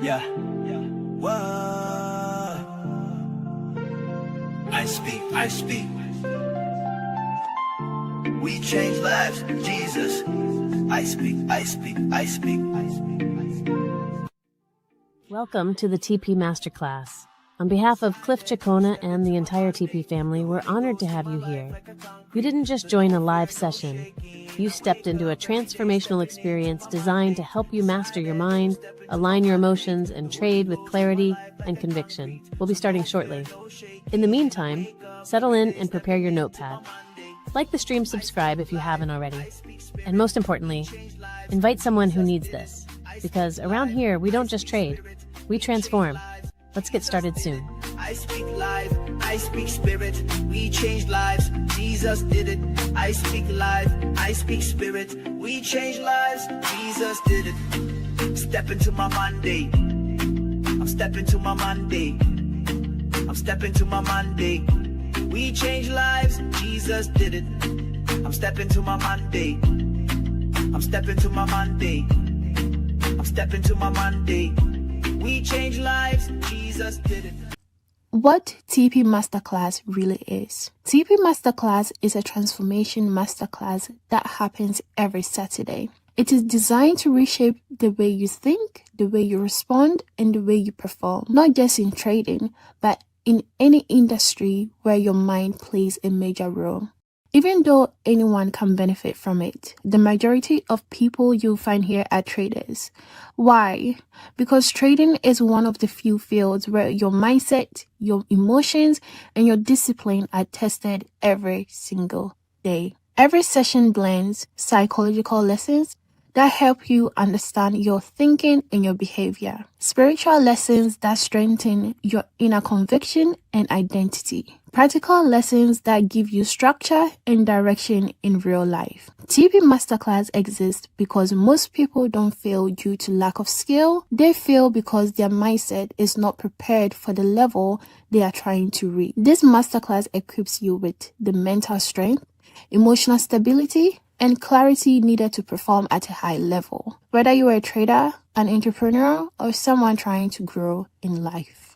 Yeah. Whoa. I speak. We change lives, Jesus. I speak. Welcome to the TP Masterclass. On behalf of Cliff Cheqona and the entire TP family, we're honored to have you here. You didn't just join a live session. You stepped into a transformational experience designed to help you master your mind, align your emotions, and trade with clarity and conviction. We'll be starting shortly. In the meantime, settle in and prepare your notepad. Like the stream, subscribe if you haven't already. And most importantly, invite someone who needs this. Because around here, we don't just trade, we transform. Let's get started soon. I speak life, I speak spirit. We change lives, Jesus did it. I speak life, I speak spirit. We change lives, Jesus did it. Step into my Monday. I'm stepping to my Monday. I'm stepping to my Monday. We change lives, Jesus did it. I'm stepping to my Monday. I'm stepping to my Monday. I'm stepping to my Monday. We change lives, Jesus did it. What TP Masterclass really is. TP Masterclass is a transformation masterclass that happens every Saturday. It is designed to reshape the way you think, the way you respond, and the way you perform. Not just in trading, but in any industry where your mind plays a major role. Even though anyone can benefit from it, the majority of people you'll find here are traders. Why? Because trading is one of the few fields where your mindset, your emotions, and your discipline are tested every single day. Every session blends psychological lessons that help you understand your thinking and your behavior, spiritual lessons that strengthen your inner conviction and identity, practical lessons that give you structure and direction in real life. TP Masterclass exists because most people don't fail due to lack of skill. They fail because their mindset is not prepared for the level they are trying to reach. This masterclass equips you with the mental strength, emotional stability, and clarity needed to perform at a high level, whether you are a trader, an entrepreneur, or someone trying to grow in life.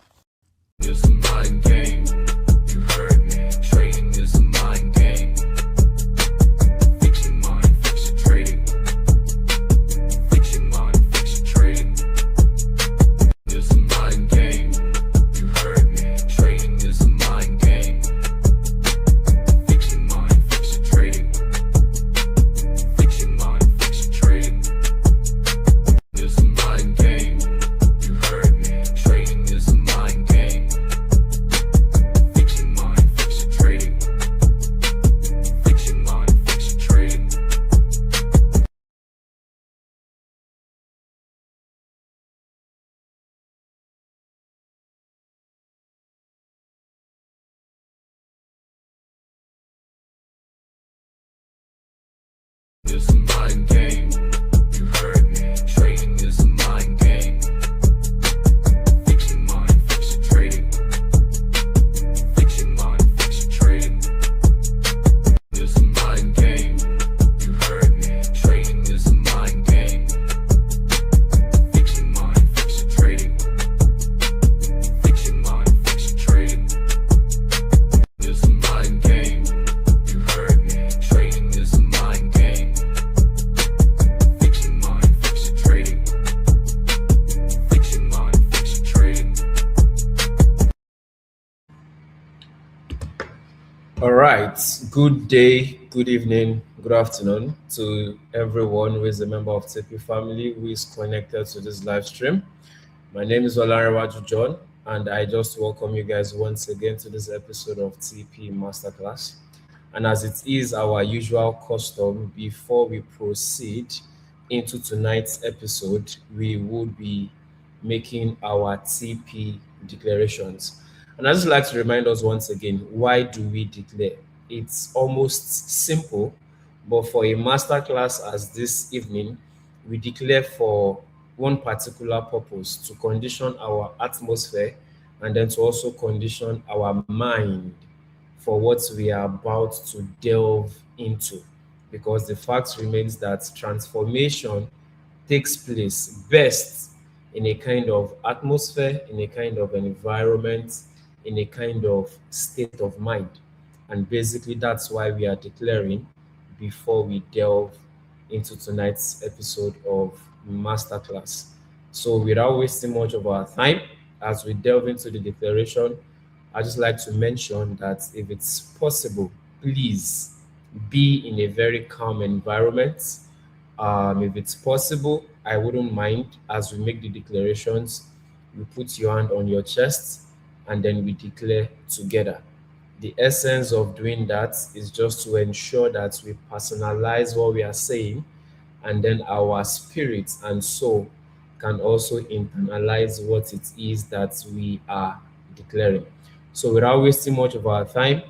It's a mind game. You heard me. Trading is a mind game. Fix your mind, fix your trading. Fix your mind, fix your trading. It's a mind game. You heard me. Trading is a mind game. Fix your mind, fix your trading. Fix your mind, fix your trading. It's a mind game. You heard me. Trading is a mind game. Fix your mind, fix your trading. Fix your mind, fix your trading. It's a mind game. You heard me. Trading is a mind game. Fix your mind, fix your trading. Fix your mind, fix your trading. It's a mind game. You heard me. Trading is a mind game. Fix your mind, fix your trading. Fix your mind, fix your trading. It's a mind game. You heard me. Trading is a mind game. Fix your mind, fix your trading. Fix your mind, fix your trading. All right. Good day, good evening, good afternoon to everyone who is a member of TP family who is connected to this live stream. My name is Olarewaju John, and I just welcome you guys once again to this episode of TP Masterclass. And as it is our usual custom, before we proceed into tonight's episode, we would be making our TP declarations. And I'd just like to remind us once again, why do we declare? It's almost simple, but for a masterclass as this evening, we declare for one particular purpose: to condition our atmosphere and then to also condition our mind for what we are about to delve into. Because the fact remains that transformation takes place best in a kind of atmosphere, in a kind of environment, in a kind of state of mind. And basically, that's why we are declaring before we delve into tonight's episode of Masterclass. So, without wasting much of our time, as we delve into the declaration, I just like to mention that if it's possible, please be in a very calm environment. If it's possible, I wouldn't mind as we make the declarations, you put your hand on your chest and then we declare together. The essence of doing that is just to ensure that we personalize what we are saying, and then our spirit and soul can also internalize what it is that we are declaring. So, without wasting much of our time,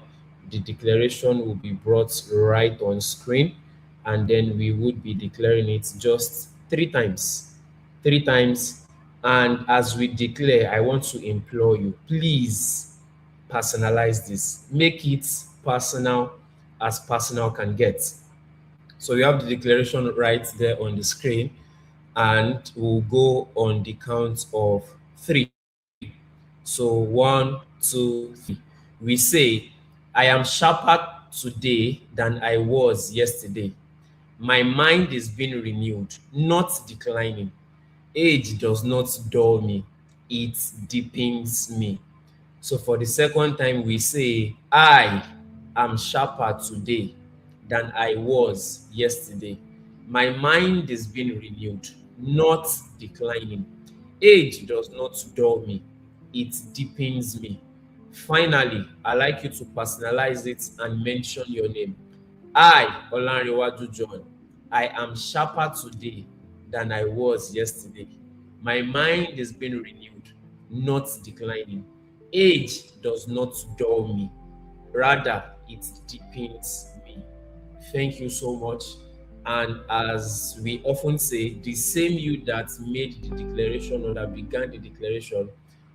the declaration will be brought right on screen, and then we would be declaring it just three times. Three times. And as we declare, I want to implore you, please personalize this. Make it personal as personal can get. So you have the declaration right there on the screen, and we'll go on the count of three. So one, two, three. We say, I am sharper today than I was yesterday. My mind is being renewed, not declining. Age does not dull me, it deepens me. So for the second time, we say, I am sharper today than I was yesterday. My mind is being renewed, not declining. Age does not dull me, it deepens me. Finally, I like you to personalize it and mention your name. I, Olanrewaju John, I am sharper today than I was yesterday. My mind is being renewed, not declining. Age does not dull me, rather, it deepens me. Thank you so much. And as we often say, the same you that made the declaration or that began the declaration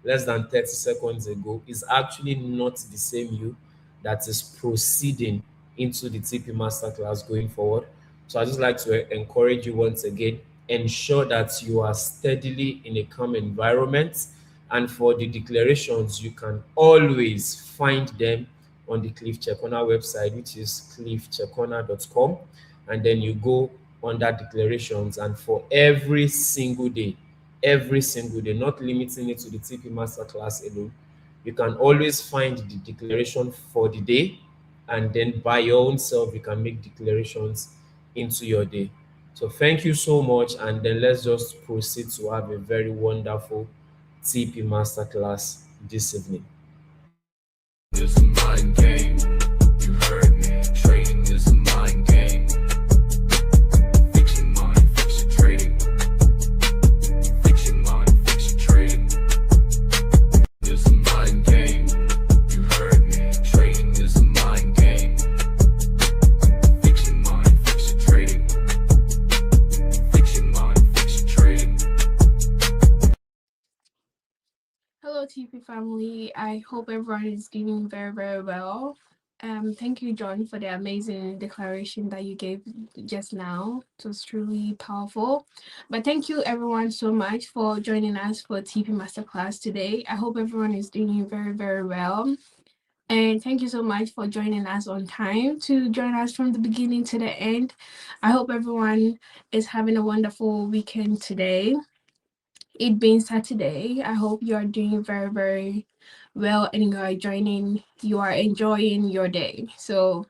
less than 30 seconds ago is actually not the same you that is proceeding into the TP Masterclass going forward. So I just like to encourage you once again, ensure that you are steadily in a calm environment. And for the declarations, you can always find them on the Cliff Cheqona website, which is cliffcheqona.com. And then you go under declarations, and for every single day, not limiting it to the TP Masterclass alone, you can always find the declaration for the day, and then by your own self, you can make declarations into your day. So thank you so much, and then let's just proceed to have a very wonderful TP Masterclass this evening. It's a mind game. You heard me. Trading is a mind game. Fix your mind, fix your trading. Fix your mind, fix your trading. It's a mind game. You heard me. Trading is a mind game. Fix your mind, fix your trading. Fix your mind, fix your trading. Hello, TP family. I hope everyone is doing very, very well. Thank you, John, for the amazing declaration that you gave just now. It was truly powerful. But thank you, everyone, so much for joining us for TP Masterclass today. I hope everyone is doing very, very well. And thank you so much for joining us on time to join us from the beginning to the end. I hope everyone is having a wonderful weekend today. It being Saturday, I hope you are doing very, very well and you are enjoying your day. So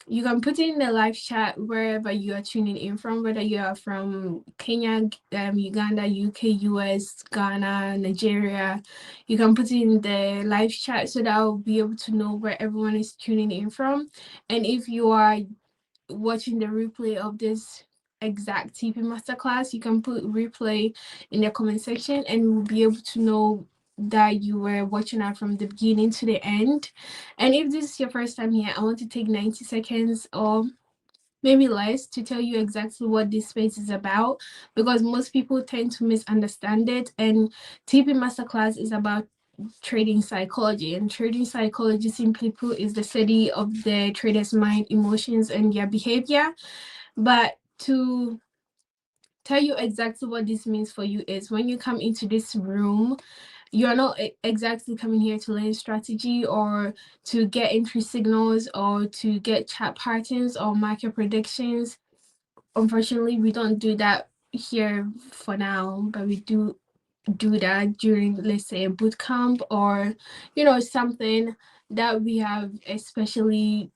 you can put in the live chat wherever you are tuning in from, whether you are from Kenya, Uganda, UK, US, Ghana, Nigeria. You can put in the live chat so that I'll be able to know where everyone is tuning in from. And if you are watching the replay of this exact TP Masterclass, you can put replay in the comment section and we'll be able to know that you were watching us from the beginning to the end. And if this is your first time here, I want to take 90 seconds or maybe less to tell you exactly what this space is about, because most people tend to misunderstand it. And TP Masterclass is about trading psychology, and trading psychology, simply put, is the study of the trader's mind, emotions, and their behavior. But to tell you exactly what this means for you is when you come into this room, you're not exactly coming here to learn strategy or to get entry signals or to get chat patterns or market predictions. Unfortunately, we don't do that here for now, but we do that during, let's say, a boot camp or something that we have especially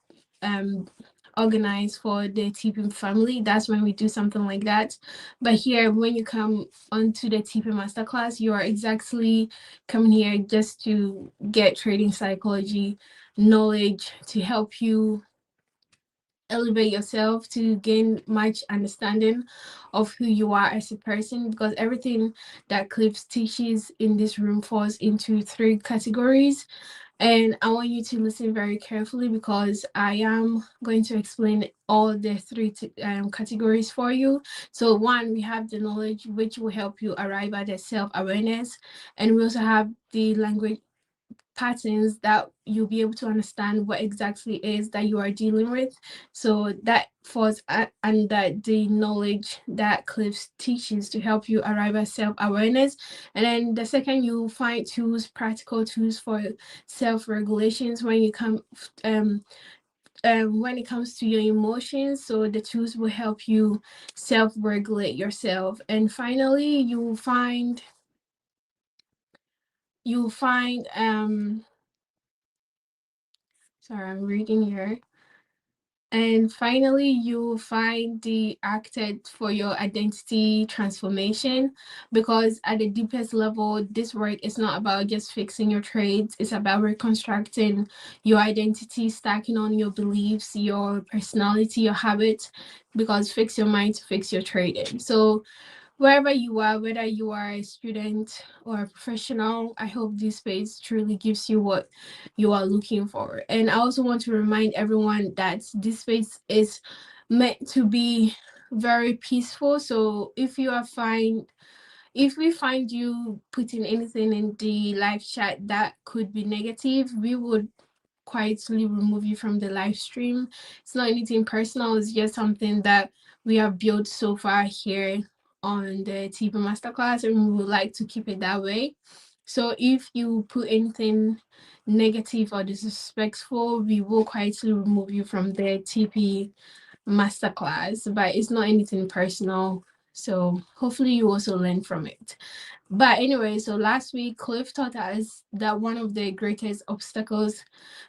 organized for the TP family. That's when we do something like that. But here, when you come onto the TP masterclass, you are exactly coming here just to get trading psychology knowledge to help you elevate yourself, to gain much understanding of who you are as a person, because everything that Cliff teaches in this room falls into 3 categories. And I want you to listen very carefully because I am going to explain all the 3 categories for you. So 1, we have the knowledge, which will help you arrive at the self-awareness. And we also have the language patterns that you'll be able to understand what exactly is that you are dealing with. So that falls under the knowledge that Cliff teaches to help you arrive at self-awareness. And then the second, you find tools, practical tools for self-regulations when you come when it comes to your emotions. So the tools will help you self-regulate yourself. And finally, you'll find sorry, I'm reading here. And finally, you'll find the architect for your identity transformation, because at the deepest level, this work is not about just fixing your trades. It's about reconstructing your identity, stacking on your beliefs, your personality, your habits, because fix your mind to fix your trading. So wherever you are, whether you are a student or a professional, I hope this space truly gives you what you are looking for. And I also want to remind everyone that this space is meant to be very peaceful. So if we find you putting anything in the live chat that could be negative, we would quietly remove you from the live stream. It's not anything personal, it's just something that we have built so far here on the TP Masterclass, and we would like to keep it that way. So if you put anything negative or disrespectful, we will quietly remove you from the TP Masterclass, but it's not anything personal. So hopefully you also learn from it. But anyway, so last week, Cliff taught us that one of the greatest obstacles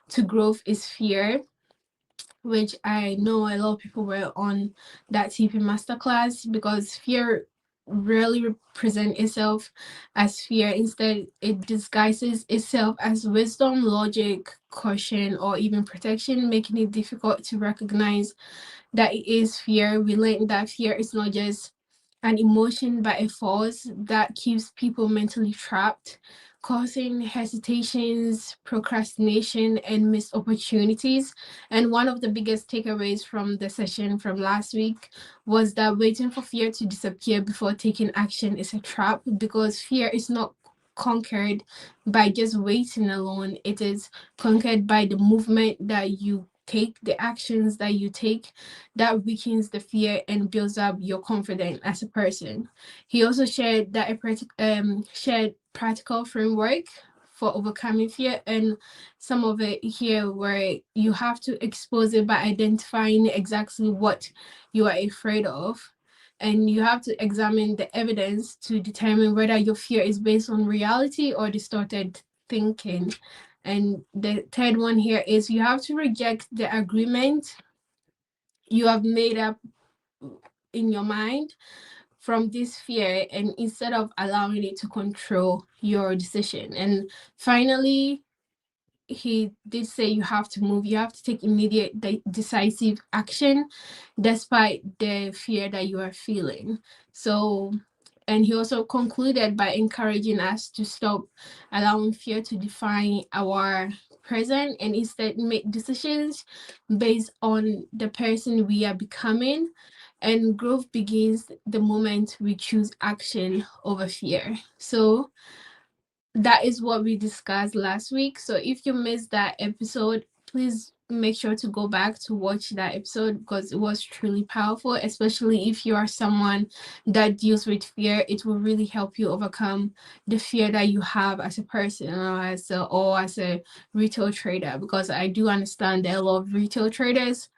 to growth is fear, which I know a lot of people were on that TP masterclass, because fear rarely represents itself as fear. Instead, it disguises itself as wisdom, logic, caution, or even protection, making it difficult to recognize that it is fear. We learned that fear is not just an emotion but a force that keeps people mentally trapped, causing hesitations, procrastination, and missed opportunities. And one of the biggest takeaways from the session from last week was that waiting for fear to disappear before taking action is a trap, because fear is not conquered by just waiting alone. It is conquered by the movement that you take, the actions that you take, that weakens the fear and builds up your confidence as a person. He also shared that shared practical framework for overcoming fear, and some of it here where you have to expose it by identifying exactly what you are afraid of, and you have to examine the evidence to determine whether your fear is based on reality or distorted thinking. And the third one here is you have to reject the agreement you have made up in your mind from this fear, and instead of allowing it to control your decision. And finally, he did say you have to move, you have to take immediate decisive action despite the fear that you are feeling. So, and he also concluded by encouraging us to stop allowing fear to define our present and instead make decisions based on the person we are becoming. And growth begins the moment we choose action over fear. So that is what we discussed last week. So if you missed that episode, please make sure to go back to watch that episode because it was truly powerful, especially if you are someone that deals with fear. It will really help you overcome the fear that you have as a person or as a retail trader, because I do understand that a lot of retail traders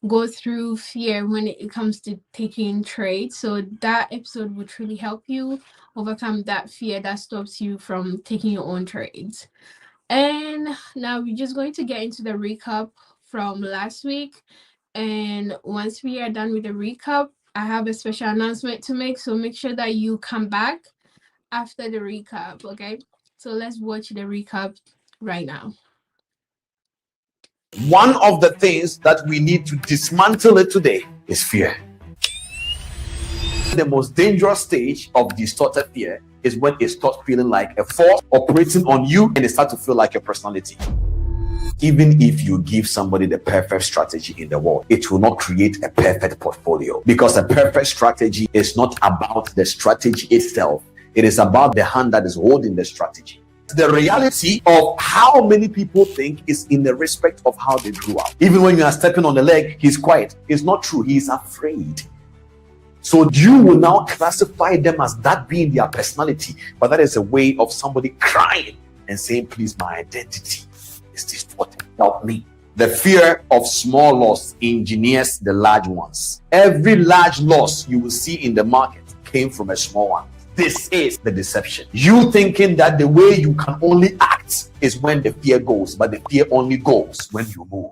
go through fear when it comes to taking trades. So that episode will truly help you overcome that fear that stops you from taking your own trades. And now we're just going to get into the recap from last week. And once we are done with the recap, I have a special announcement to make. So make sure that you come back after the recap, okay? So let's watch the recap right now. One of the things that we need to dismantle it today is fear. The most dangerous stage of distorted fear is when it starts feeling like a force operating on you and it starts to feel like your personality. Even if you give somebody the perfect strategy in the world, it will not create a perfect portfolio, because a perfect strategy is not about the strategy itself. It is about the hand that is holding the strategy. The reality of how many people think is in the respect of how they grew up. Even when you are stepping on the leg, he's quiet. It's not true. He is afraid. So you will now classify them as that being their personality, but that is a way of somebody crying and saying, please, my identity is distorted. Help me. The fear of small loss engineers the large ones. Every large loss you will see in the market came from a small one. This is the deception. You thinking that the way you can only act is when the fear goes, but the fear only goes when you move.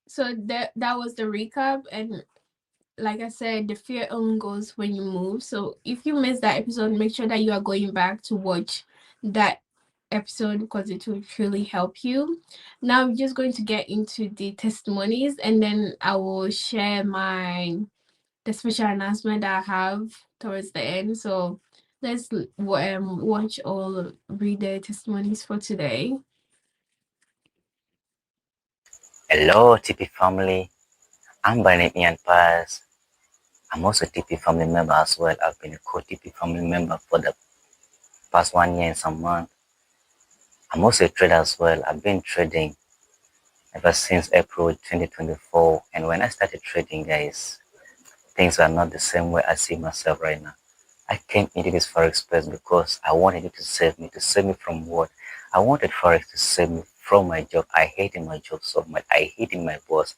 So that was the recap. And like I said, the fear only goes when you move. So if you missed that episode, make sure that you are going back to watch that episode because it will truly help you. Now we're just going to get into the testimonies, and then I will share the special announcement that I have towards the end. So let's watch all read the testimonies for today. Hello, TP family. I'm by name Ian Paz. I'm also a TP family member as well. I've been a co-TP family member for the past 1 year and some months. I'm also a trader as well. I've been trading ever since April 2024. And when I started trading, guys, things are not the same way I see myself right now. I came into this Forex space because I wanted it to save me. To save me from what? I wanted Forex to save me from my job. I hated my job so much. I hated my boss.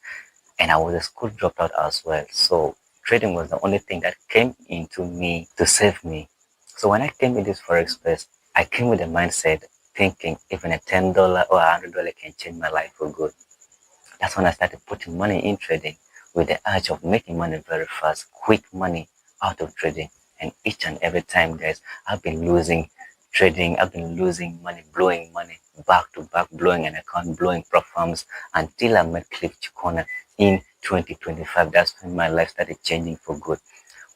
And I was a school dropout as well. So trading was the only thing that came into me to save me. So when I came in this Forex space, I came with a mindset thinking even a $10 or $100 can change my life for good. That's when I started putting money in trading with the urge of making money very fast, quick money out of trading. And each and every time, guys, I've been losing trading. I've been losing money, blowing money, back to back, blowing an account, blowing performs until I met Cheqona in 2025. That's when my life started changing for good.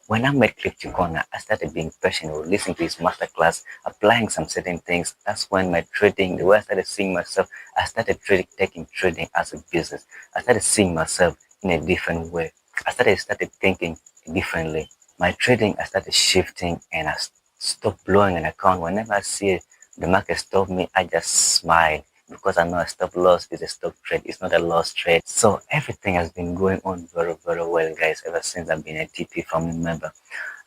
When I met Cheqona, I started being passionate, listening to his masterclass, applying some certain things. That's when my trading, the way I started seeing myself, I started taking trading as a business. I started seeing myself in a different way. I started thinking differently. My trading, I started shifting, and I stopped blowing an account. Whenever I see the market stop me, I just smile because I know a stop loss is a stop trade. It's not a loss trade. So everything has been going on very, very well, guys, ever since I've been a TP family member.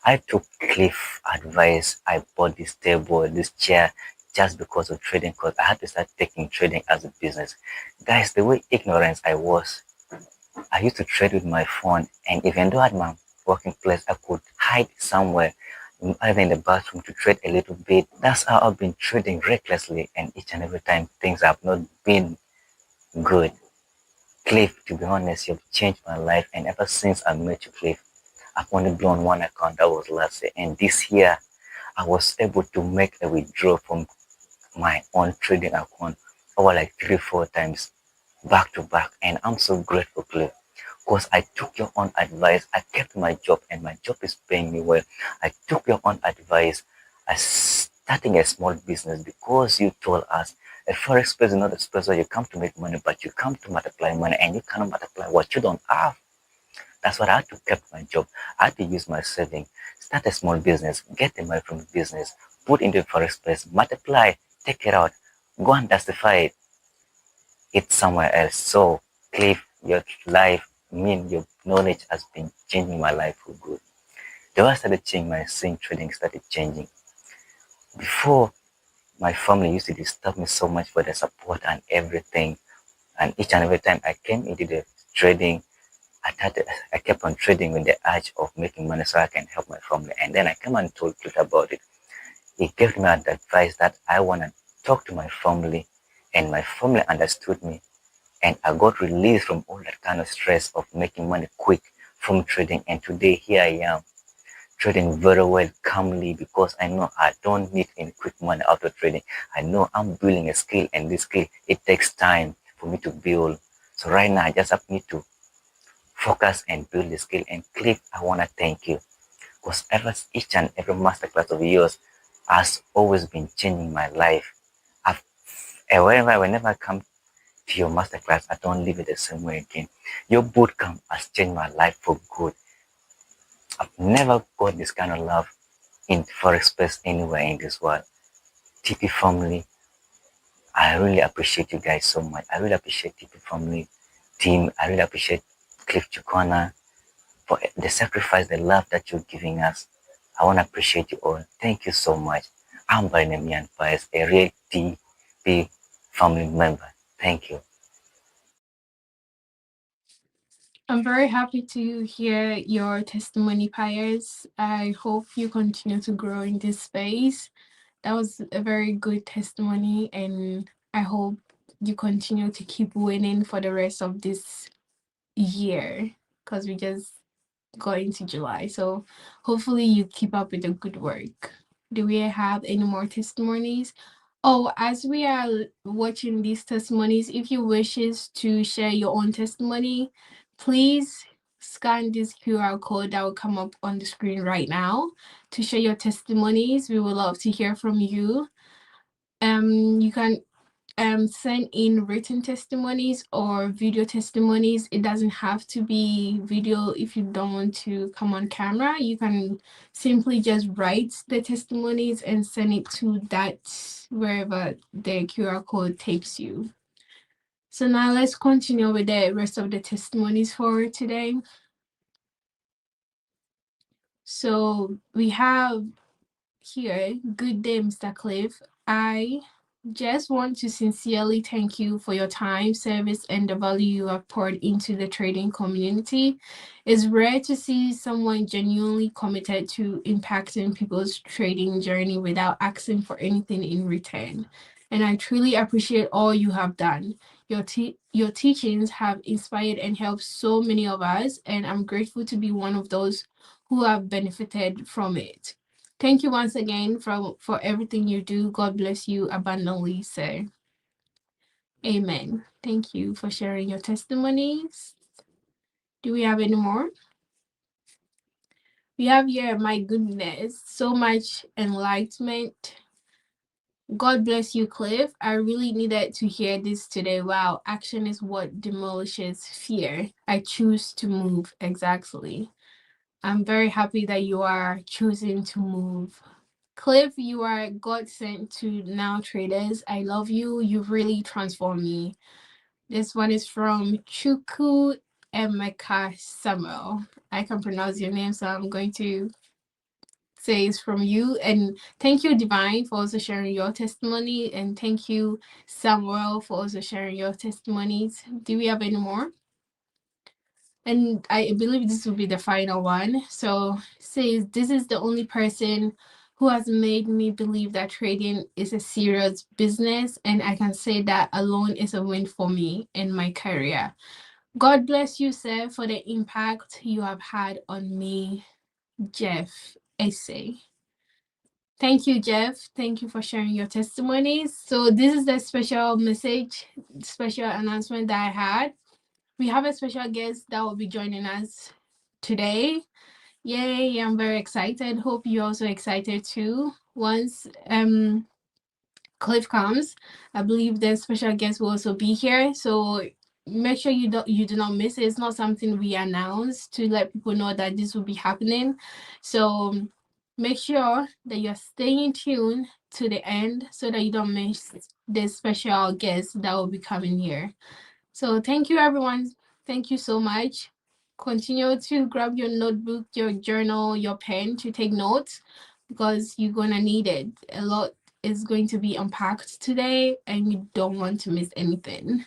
I took Cliff advice. I bought this table, this chair, just because of trading, because I had to start taking trading as a business. Guys, the way ignorant I was, I used to trade with my phone, and even though I had my working place, I could hide somewhere, either in the bathroom, to trade a little bit. That's how I've been trading recklessly, and each and every time things have not been good. Cliff, to be honest, you've changed my life, and ever since I met you, Cliff, I've only blown one account. That was last year, and this year I was able to make a withdrawal from my own trading account over like 3-4 times back to back, and I'm so grateful, Cliff, because I took your own advice. I kept my job, and my job is paying me well. I took your own advice. I starting a small business because you told us a forex space is not a space where you come to make money, but you come to multiply money, and you cannot multiply what you don't have. That's what I had to keep my job. I had to use my saving, start a small business, get the money from the business, put into the first place, multiply, take it out, go and justify it somewhere else. So, Cliff, your life, your knowledge has been changing my life for good. The way I started changing, my swing trading started changing. Before, my family used to disturb me so much for the support and everything. And each and every time I came into the trading, I kept on trading with the urge of making money so I can help my family. And then I came and told Cliff about it. He gave me advice that I want to talk to my family, and my family understood me. And I got released from all that kind of stress of making money quick from trading. And today, here I am, trading very well, calmly, because I know I don't need any quick money out of trading. I know I'm building a skill, and this skill, it takes time for me to build. So right now, I just have need to focus and build the skill. And Cliff, I want to thank you, because each and every masterclass of yours has always been changing my life. Whenever I come to your masterclass, I don't leave it the same way again. Your bootcamp has changed my life for good. I've never got this kind of love in forex space anywhere in this world. TP family, I really appreciate you guys so much. I really appreciate TP family team. I really appreciate Cliff Cheqona for the sacrifice, the love that you're giving us. I want to appreciate you all. Thank you so much. I'm Barnemian Pies, a real TP family member. Thank you. I'm very happy to hear your testimony, Piers. I hope you continue to grow in this space. That was a very good testimony, and I hope you continue to keep winning for the rest of this year, because we just got into July. So hopefully you keep up with the good work. Do we have any more testimonies? Oh, as we are watching these testimonies, if you wishes to share your own testimony, please scan this QR code that will come up on the screen right now to share your testimonies. We would love to hear from you. You can send in written testimonies or video testimonies. It doesn't have to be video. If you don't want to come on camera, you can simply just write the testimonies and send it to that wherever the QR code takes you. So now let's continue with the rest of the testimonies for today. So we have here, good day, Mr. Cliff. I just want to sincerely thank you for your time, service, and the value you have poured into the trading community. It's rare to see someone genuinely committed to impacting people's trading journey without asking for anything in return. And I truly appreciate all you have done. Your teachings have inspired and helped so many of us, and I'm grateful to be one of those who have benefited from it. Thank you once again for everything you do. God bless you abundantly, sir. Amen. Thank you for sharing your testimonies. Do we have any more? We have here, my goodness, so much enlightenment. God bless you, Cliff. I really needed to hear this today. Wow, action is what demolishes fear. I choose to move. Exactly. I'm very happy that you are choosing to move. Cliff, you are God sent to now traders. I love you. You've really transformed me. This one is from Chuku Emeka Samuel. I can pronounce your name, so I'm going to say it's from you. And thank you, Divine, for also sharing your testimony. And thank you, Samuel, for also sharing your testimonies. Do we have any more? And I believe this will be the final one. So says, this is the only person who has made me believe that trading is a serious business, and I can say that alone is a win for me in my career. God bless you, sir, for the impact you have had on me, Jeff Essay. Thank you, Jeff. Thank you for sharing your testimonies. So this is the special message, special announcement that I had. We have a special guest that will be joining us today. Yay, I'm very excited. Hope you're also excited too. Once Cliff comes, I believe the special guest will also be here. So make sure you do not miss it. It's not something we announce to let people know that this will be happening. So Make sure that you're staying tuned to the end so that you don't miss the special guest that will be coming here. So thank you, everyone. Thank you so much. Continue to grab your notebook, your journal, your pen to take notes because you're going to need it. A lot is going to be unpacked today and you don't want to miss anything.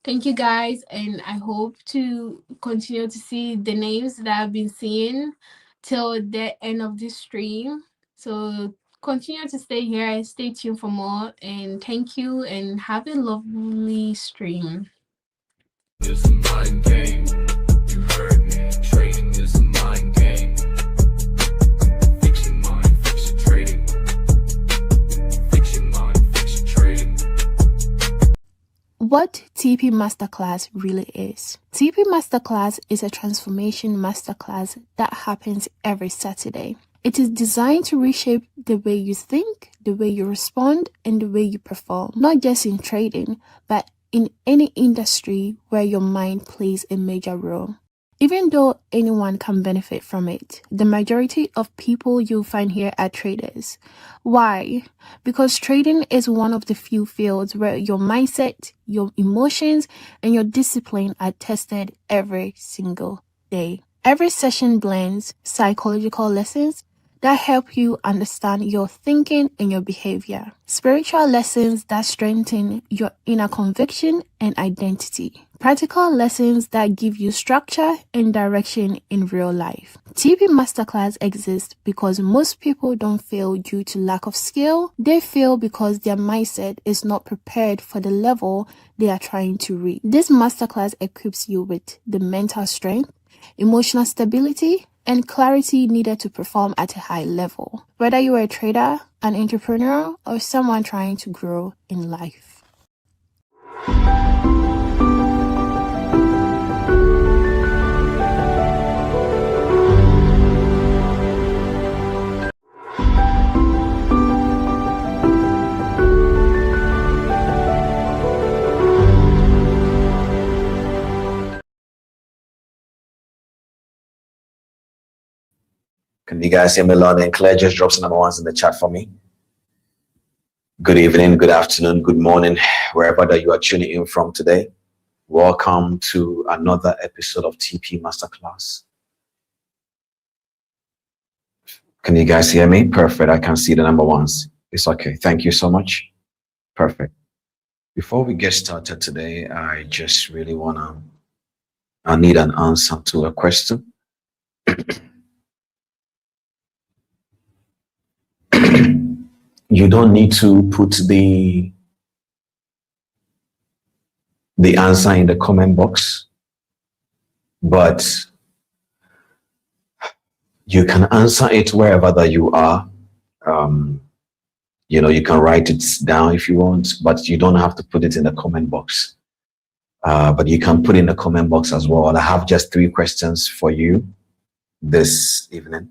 Thank you, guys. And I hope to continue to see the names that I've been seeing till the end of this stream. So continue to stay here, stay tuned for more. And thank you and have a lovely stream. It's a mind game. You heard me. Trading is a mind game. Fix your mind, fix your trading. Fix your mind, fix your trading. What TP Masterclass really is. TP Masterclass is a transformation masterclass that happens every Saturday. It is designed to reshape the way you think, the way you respond, and the way you perform, not just in trading, but in any industry where your mind plays a major role. Even though anyone can benefit from it, the majority of people you'll find here are traders. Why? Because trading is one of the few fields where your mindset, your emotions, and your discipline are tested every single day. Every session blends psychological lessons that help you understand your thinking and your behavior, spiritual lessons that strengthen your inner conviction and identity, practical lessons that give you structure and direction in real life. TP Masterclass exists because most people don't fail due to lack of skill. They fail because their mindset is not prepared for the level they are trying to reach. This masterclass equips you with the mental strength, emotional stability, and clarity needed to perform at a high level, whether you are a trader, an entrepreneur, or someone trying to grow in life. Can you guys hear me loud and clear? Just drop some number ones in the chat for me. Good evening, good afternoon, good morning, wherever that you are tuning in from today. Welcome to another episode of TP Masterclass. Can you guys hear me? Perfect. I can see the number ones. It's okay. Thank you so much. Perfect. Before we get started today, I just really I need an answer to a question. You don't need to put the answer in the comment box, but you can answer it wherever that you are. You can write it down if you want, but you don't have to put it in the comment box. But you can put in the comment box as well. I have just 3 questions for you this evening.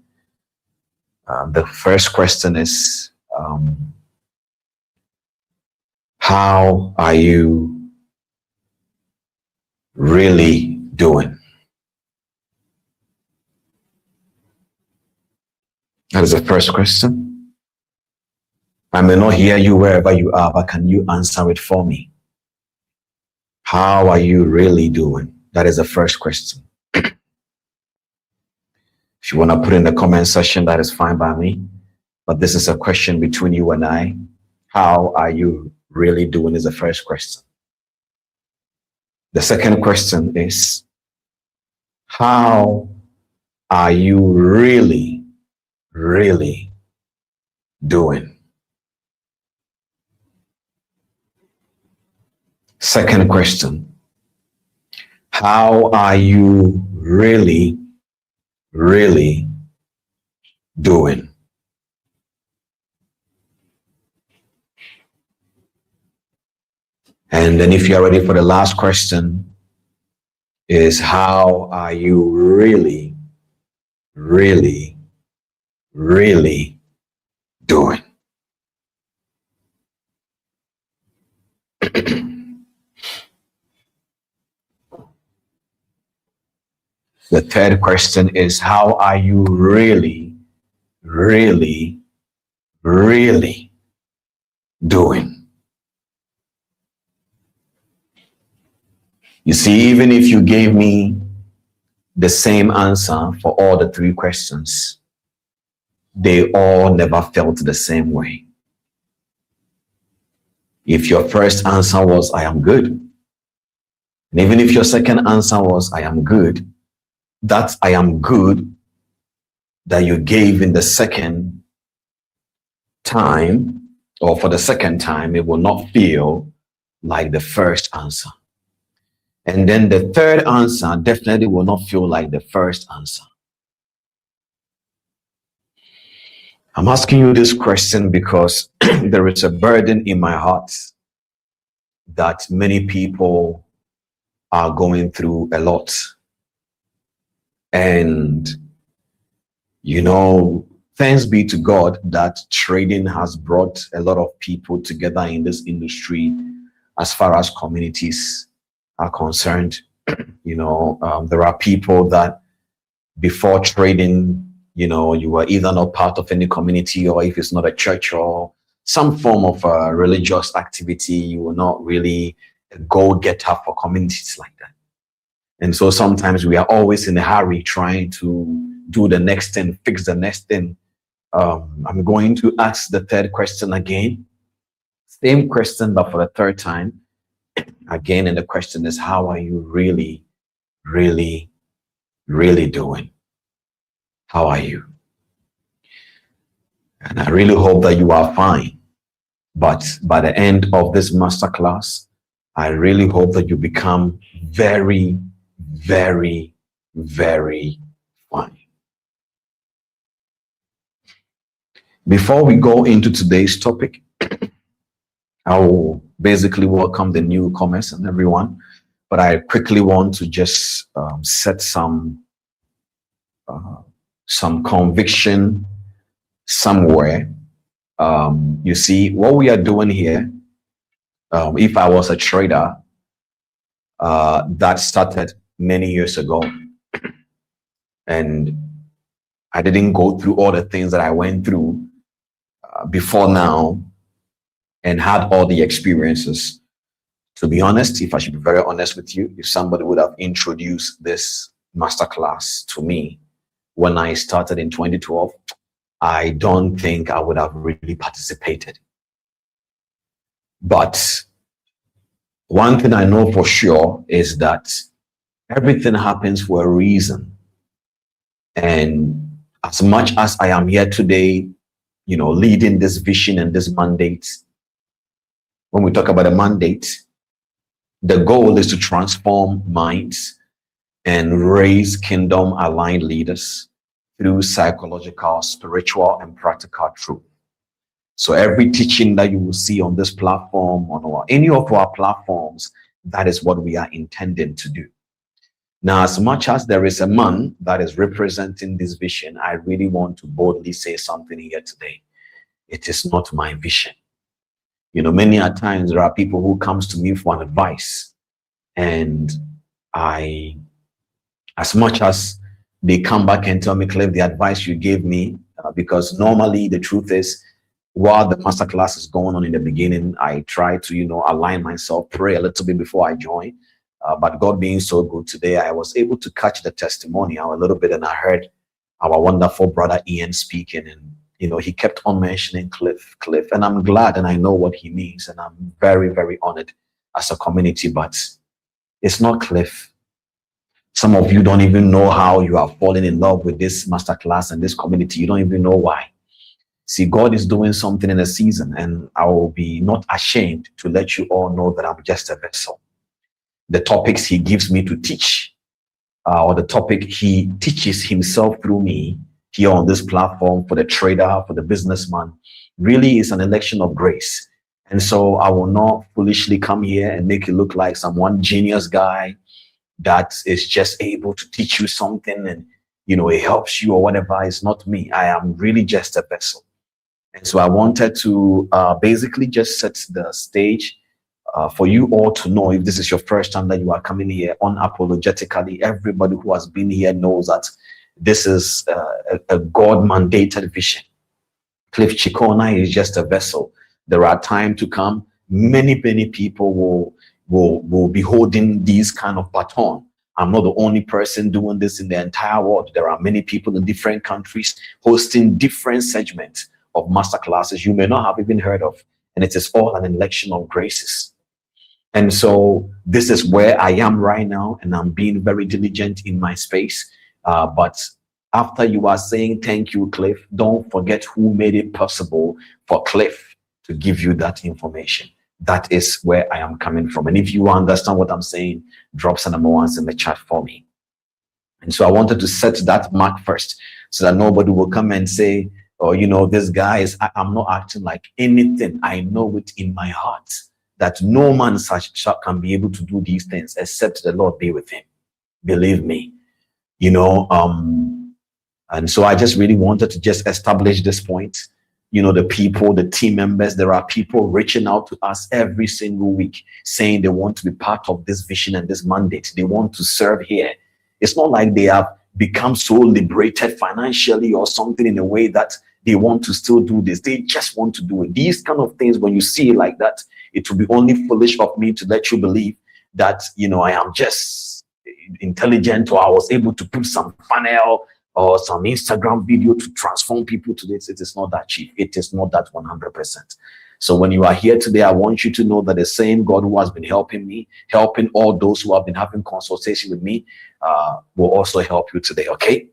The first question is, how are you really doing? That is the first question. I may not hear you wherever you are, but can you answer it for me? How are you really doing? That is the first question. If you want to put in the comment section, that is fine by me. But this is a question between you and I. How are you really doing is the first question. The second question is, how are you really, really doing? Second question, how are you really, really doing? And then if you're ready for the last question, is how are you really, really, really doing? The third question is, how are you really, really, really doing? You see, even if you gave me the same answer for all the three questions, they all never felt the same way. If your first answer was, I am good, and even if your second answer was, I am good, that I am good that you gave in the second time, or for the second time, it will not feel like the first answer. And then the third answer definitely will not feel like the first answer. I'm asking you this question because there is a burden in my heart that many people are going through a lot. And, you know, thanks be to God that trading has brought a lot of people together in this industry as far as communities are concerned. You know, there are people that before trading, you know, you were either not part of any community, or if it's not a church or some form of religious activity, you were not really a go-getter for communities like that. And so sometimes we are always in a hurry trying to do the next thing, fix the next thing. I'm going to ask the third question again. Same question, but for the third time. Again, and the question is, how are you really, really, really doing? How are you? And I really hope that you are fine. But by the end of this masterclass, I really hope that you become very, very, very fine. Before we go into today's topic, I will basically welcome the newcomers and everyone, but I quickly want to just set some conviction somewhere. You see, what we are doing here, if I was a trader, that started many years ago, and I didn't go through all the things that I went through before now and had all the experiences. To be honest, if I should be very honest with you, if somebody would have introduced this masterclass to me when I started in 2012, I don't think I would have really participated. But one thing I know for sure is that everything happens for a reason. And as much as I am here today, you know, leading this vision and this mandate, when we talk about a mandate, the goal is to transform minds and raise kingdom aligned leaders through psychological, spiritual, and practical truth. So every teaching that you will see on this platform, on any of our platforms, that is what we are intending to do. Now, as much as there is a man that is representing this vision, I really want to boldly say something here today. It is not my vision. You know, many a times there are people who comes to me for an advice, and as much as they come back and tell me, Cliff, the advice you gave me, because normally the truth is, while the masterclass is going on in the beginning, I try to, you know, align myself, pray a little bit before I join. But God being so good today, I was able to catch the testimonial a little bit, and I heard our wonderful brother Ian speaking, and you know, he kept on mentioning Cliff, and I'm glad, and I know what he means, and I'm very, very honored as a community. But it's not Cliff. Some of you don't even know how you are falling in love with this masterclass and this community. You don't even know why. See, God is doing something in a season, and I will be not ashamed to let you all know that I'm just a vessel. The topics he gives me to teach, or the topic he teaches himself through me here on this platform for the trader, for the businessman, really is an election of grace. And so I will not foolishly come here and make it look like some one genius guy that is just able to teach you something and, you know, it helps you or whatever. It's not me. I am really just a vessel. And so I wanted to basically just set the stage for you all to know, if this is your first time that you are coming here unapologetically. Everybody who has been here knows that This is a God-mandated vision. Cliff Cheqona is just a vessel. There are times to come, many people will be holding these kind of baton. I'm not the only person doing this in the entire world. There are many people in different countries hosting different segments of masterclasses you may not have even heard of. And it is all an election of graces. And so this is where I am right now, and I'm being very diligent in my space. But after you are saying thank you, Cliff, don't forget who made it possible for Cliff to give you that information. That is where I am coming from. And if you understand what I'm saying, drop some number ones in the chat for me. And so I wanted to set that mark first so that nobody will come and say, oh, you know, this guy is, I'm not acting like anything. I know it in my heart that no man such can be able to do these things except the Lord be with him. Believe me, you know. And so I just really wanted to just establish this point. You know, the people, the team members, there are people reaching out to us every single week saying they want to be part of this vision and this mandate. They want to serve here. It's not like they have become so liberated financially or something in a way that they want to still do this. They just want to do it. These kind of things, when you see it like that, it will be only foolish of me to let you believe that, you know, I am just intelligent or I was able to put some funnel or some Instagram video to transform people to this. It is not that cheap. It is not that 100%. So when you are here today, I want you to know that the same God who has been helping me, helping all those who have been having consultation with me, will also help you today, okay?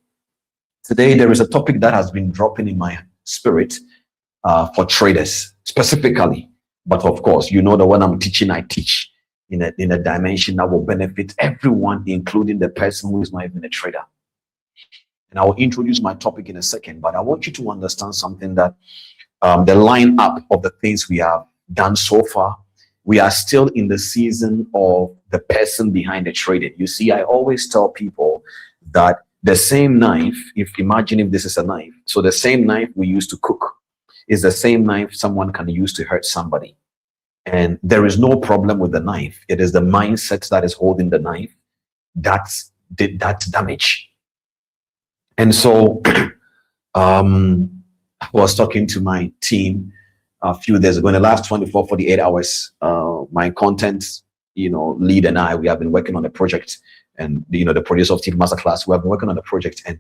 Today, there is a topic that has been dropping in my spirit for traders specifically. But of course, you know that when I'm teaching, I teach in a dimension that will benefit everyone, including the person who is not even a trader. And I will introduce my topic in a second, but I want you to understand something that the lineup of the things we have done so far, we are still in the season of the person behind the trading. You see, I always tell people that the same knife, imagine if this is a knife, so the same knife we use to cook is the same knife someone can use to hurt somebody. And there is no problem with the knife. It is the mindset that is holding the knife that did that damage. And so I was talking to my team a few days ago. In the last 24, 48 hours, my content, you know, lead and I, we have been working on a project, and, you know, the producer of TP Masterclass, we have been working on a project, and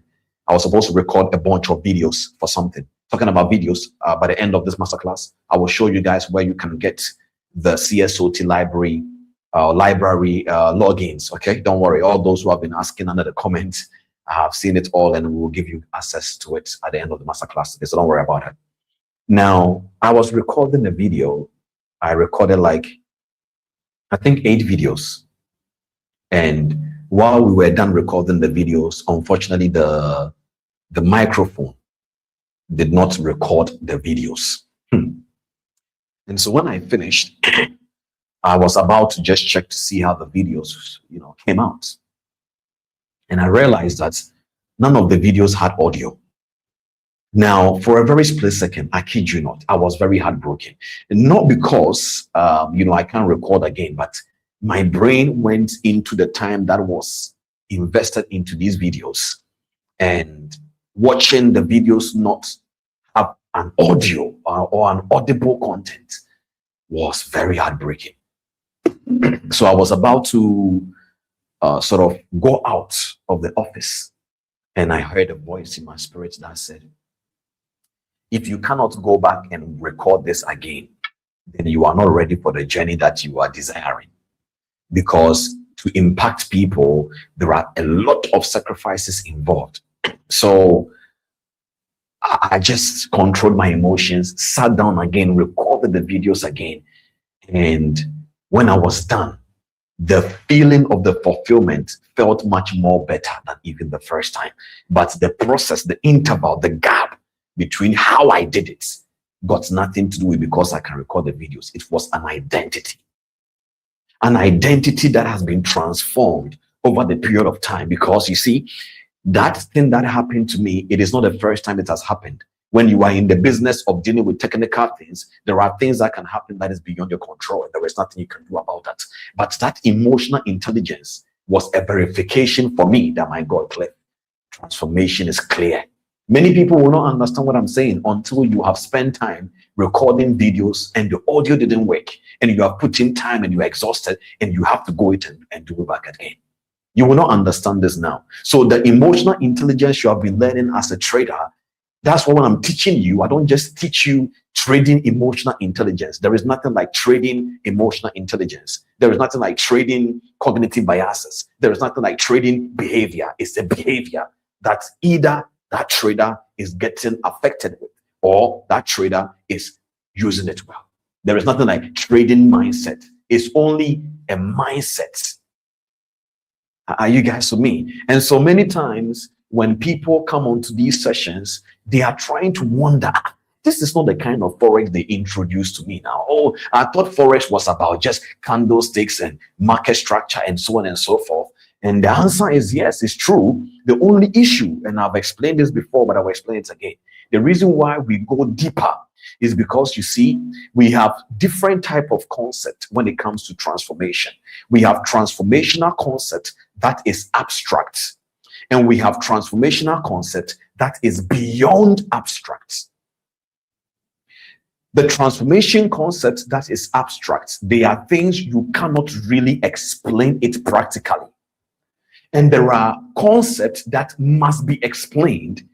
I was supposed to record a bunch of videos for something. Talking about videos, by the end of this masterclass, I will show you guys where you can get the CSOT library logins. Okay, don't worry. All those who have been asking under the comments, I have seen it all, and we will give you access to it at the end of the masterclass today. So don't worry about it. Now, I was recording a video. I recorded like, I think 8 videos. And while we were done recording the videos, unfortunately, the microphone did not record the videos. And so when I finished, I was about to just check to see how the videos, you know, came out. And I realized that none of the videos had audio. Now, for a very split second, I kid you not, I was very heartbroken. And not because, you know, I can't record again, but my brain went into the time that was invested into these videos, and watching the videos not have an audio or an audible content was very heartbreaking. So I was about to sort of go out of the office, and I heard a voice in my spirit that said, if you cannot go back and record this again, then you are not ready for the journey that you are desiring. Because to impact people, there are a lot of sacrifices involved. So I just controlled my emotions, sat down again, recorded the videos again. And when I was done, the feeling of the fulfillment felt much more better than even the first time. But the process, the interval, the gap between how I did it got nothing to do with because I can record the videos. It was an identity that has been transformed over the period of time. Because you see, that thing that happened to me, it is not the first time it has happened. When you are in the business of dealing with technical things, there are things that can happen that is beyond your control, and there is nothing you can do about that. But that emotional intelligence was a verification for me that, my God, Cliff, Transformation is clear. Many people will not understand what I'm saying until you have spent time recording videos and the audio didn't work, and you have put in time and you're exhausted and you have to go it and do it back again. You will not understand this now. So the emotional intelligence you have been learning as a trader, that's why when I'm teaching you, I don't just teach you trading emotional intelligence. There is nothing like trading emotional intelligence. There is nothing like trading cognitive biases. There is nothing like trading behavior. It's a behavior that either that trader is getting affected with or that trader is using it well. There is nothing like trading mindset. It's only a mindset. Are you guys with me? And so many times when people come onto these sessions, they are trying to wonder, this is not the kind of forex they introduced to me now. Oh, I thought forex was about just candlesticks and market structure and so on and so forth. And the answer is yes, it's true. The only issue, and I've explained this before, but I'll explain it again. The reason why we go deeper is because, you see, we have different type of concept when it comes to transformation. We have transformational concept that is abstract, and we have transformational concept that is beyond abstract. The transformation concept that is abstract, they are things you cannot really explain it practically. And there are concepts that must be explained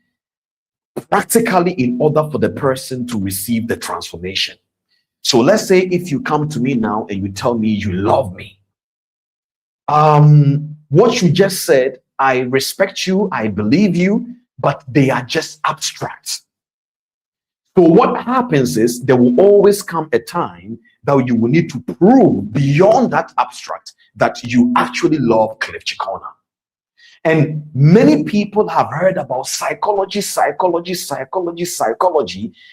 practically in order for the person to receive the transformation. So let's say if you come to me now and you tell me you love me, what you just said, I respect you, I believe you, but they are just abstract. So what happens is there will always come a time that you will need to prove beyond that abstract that you actually love Cliff Cheqona. And many people have heard about psychology,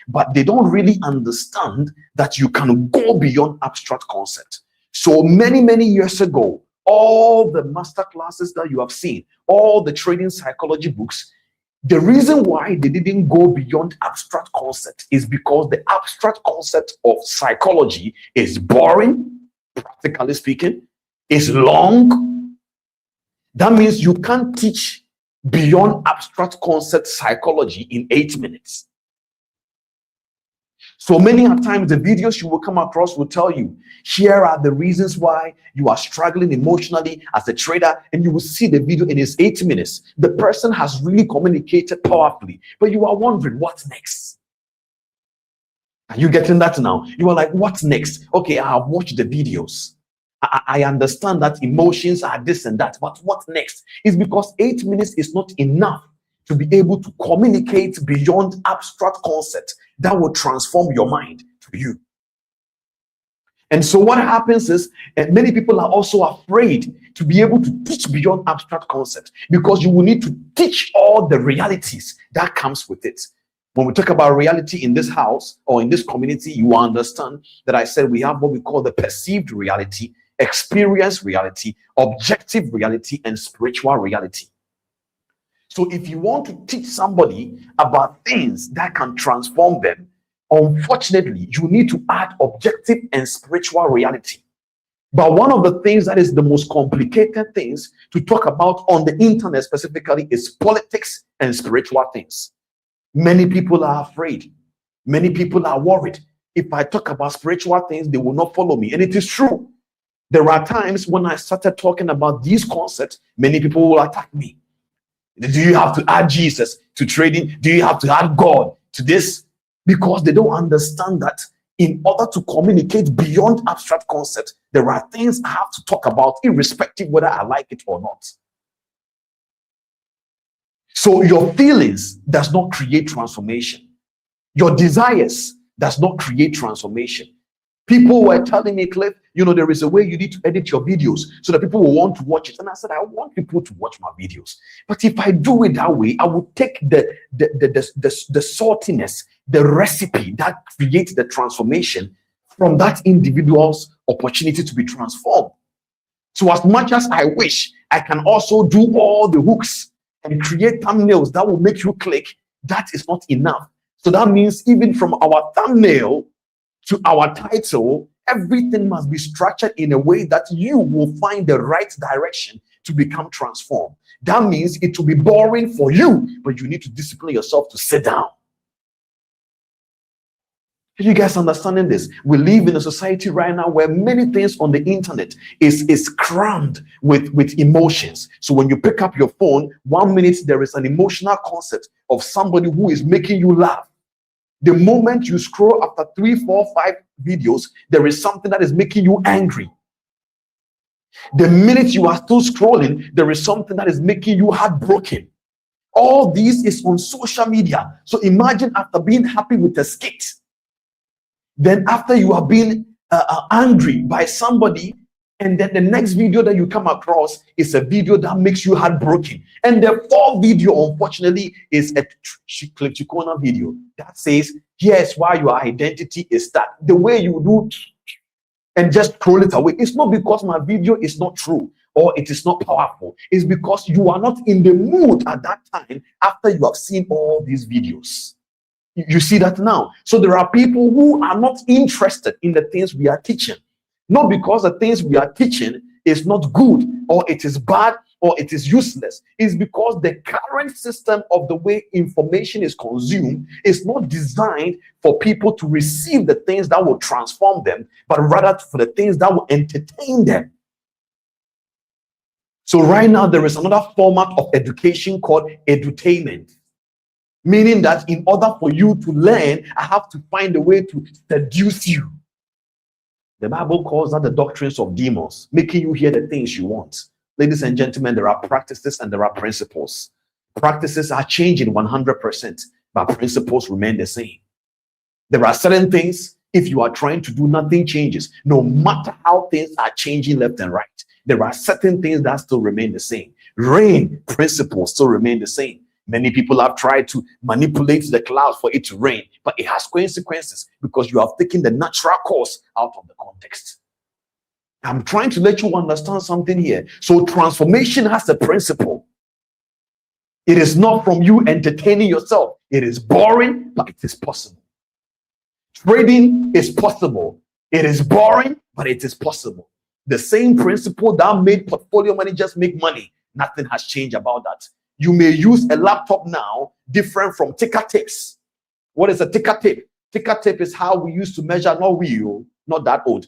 but they don't really understand that you can go beyond abstract concept. So many years ago, all the master classes that you have seen, all the trading psychology books, the reason why they didn't go beyond abstract concept is because the abstract concept of psychology is boring, practically speaking, is long. That means you can't teach beyond abstract concept psychology in 8 minutes. So many times the videos you will come across will tell you, here are the reasons why you are struggling emotionally as a trader, and you will see the video in its 8 minutes. The person has really communicated powerfully, but you are wondering, what's next? Are you getting that now? You are like, what's next? Okay, I have watched the videos. I understand that emotions are this and that, but what next? Is because 8 minutes is not enough to be able to communicate beyond abstract concept that will transform your mind to you. And so what happens is, many people are also afraid to be able to teach beyond abstract concept, because you will need to teach all the realities that comes with it. When we talk about reality in this house or in this community, you will understand that I said we have what we call the perceived reality, experience reality, objective reality, and spiritual reality. So if you want to teach somebody about things that can transform them, unfortunately, you need to add objective and spiritual reality. But one of the things that is the most complicated things to talk about on the internet specifically is politics and spiritual things. Many people are afraid. Many people are worried. If I talk about spiritual things, they will not follow me. And it is true. There are times when I started talking about these concepts, many people will attack me. Do you have to add Jesus to trading? Do you have to add God to this? Because they don't understand that in order to communicate beyond abstract concepts, there are things I have to talk about, irrespective whether I like it or not. So your feelings does not create transformation. Your desires does not create transformation. People were telling me, Cliff, you know, there is a way you need to edit your videos so that people will want to watch it. And I said, I want people to watch my videos. But if I do it that way, I will take the saltiness, the recipe that creates the transformation from that individual's opportunity to be transformed. So as much as I wish, I can also do all the hooks and create thumbnails that will make you click. That is not enough. So that means even from our thumbnail to our title, everything must be structured in a way that you will find the right direction to become transformed. That means it will be boring for you, but you need to discipline yourself to sit down. Are you guys understanding this? We live in a society right now where many things on the internet is crammed with emotions. So when you pick up your phone, 1 minute there is an emotional concept of somebody who is making you laugh. The moment you scroll after 3, 4, 5 videos, there is something that is making you angry. The minute you are still scrolling, there is something that is making you heartbroken. All this is on social media. So imagine after being happy with a skit, then after you have been angry by somebody, and then the next video that you come across is a video that makes you heartbroken. And the fourth video, unfortunately, is a Cheqona video that says, here's why your identity is that. The way you do and just scroll it away. It's not because my video is not true or it is not powerful. It's because you are not in the mood at that time after you have seen all these videos. You see that now. So there are people who are not interested in the things we are teaching. Not because the things we are teaching is not good or it is bad or it is useless. It's because the current system of the way information is consumed is not designed for people to receive the things that will transform them, but rather for the things that will entertain them. So right now there is another format of education called edutainment. Meaning that in order for you to learn, I have to find a way to seduce you. The Bible calls that the doctrines of demons, making you hear the things you want. Ladies and gentlemen, there are practices and there are principles. Practices are changing 100%, but principles remain the same. There are certain things, if you are trying to do, nothing changes. No matter how things are changing left and right, there are certain things that still remain the same. Rain principles still remain the same. Many people have tried to manipulate the clouds for it to rain, but it has consequences because you have taken the natural course out of the context. I'm trying to let you understand something here. So transformation has a principle. It is not from you entertaining yourself. It is boring, but it is possible. Trading is possible. It is boring, but it is possible. The same principle that made portfolio managers make money, nothing has changed about that. You may use a laptop now different from ticker tapes. What is a ticker tape? Ticker tape is how we used to measure, not that old.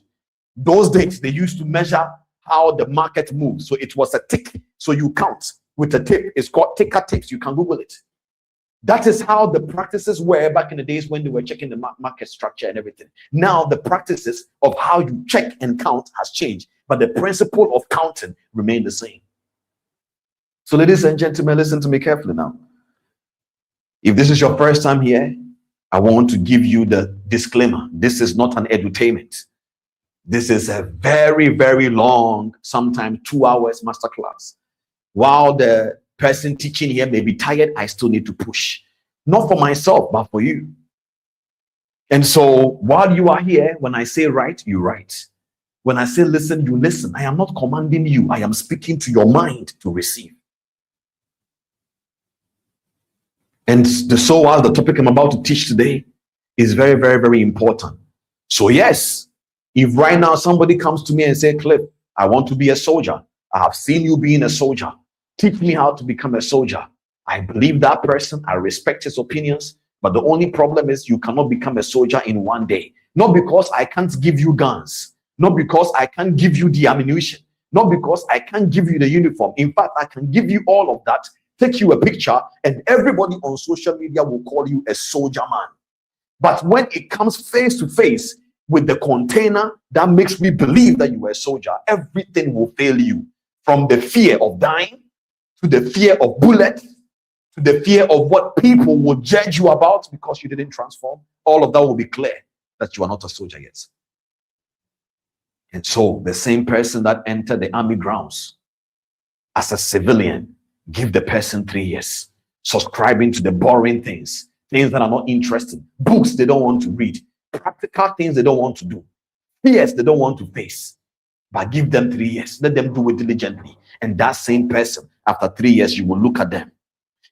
Those days, they used to measure how the market moves. So it was a tick. So you count with a tape. It's called ticker tapes. You can Google it. That is how the practices were back in the days when they were checking the market structure and everything. Now the practices of how you check and count has changed, but the principle of counting remained the same. So ladies and gentlemen, listen to me carefully now. If this is your first time here, I want to give you the disclaimer. This is not an edutainment. This is a very, very long, sometimes 2 hours masterclass. While the person teaching here may be tired, I still need to push. Not for myself, but for you. And so while you are here, when I say write, you write. When I say listen, you listen. I am not commanding you. I am speaking to your mind to receive. And so while the topic I'm about to teach today is very, very, very important. So yes, if right now somebody comes to me and say, Cliff, I want to be a soldier. I have seen you being a soldier. Teach me how to become a soldier. I believe that person. I respect his opinions. But the only problem is you cannot become a soldier in one day. Not because I can't give you guns. Not because I can't give you the ammunition. Not because I can't give you the uniform. In fact, I can give you all of that, take you a picture, and everybody on social media will call you a soldier man. But when it comes face to face with the container that makes me believe that you are a soldier, everything will fail you. From the fear of dying, to the fear of bullets, to the fear of what people will judge you about because you didn't transform, all of that will be clear that you are not a soldier yet. And so the same person that entered the army grounds as a civilian, give the person 3 years, subscribing to the boring things that are not interesting, books they don't want to read, practical things they don't want to do, fears they don't want to face. But give them 3 years, let them do it diligently. And that same person, after 3 years, you will look at them.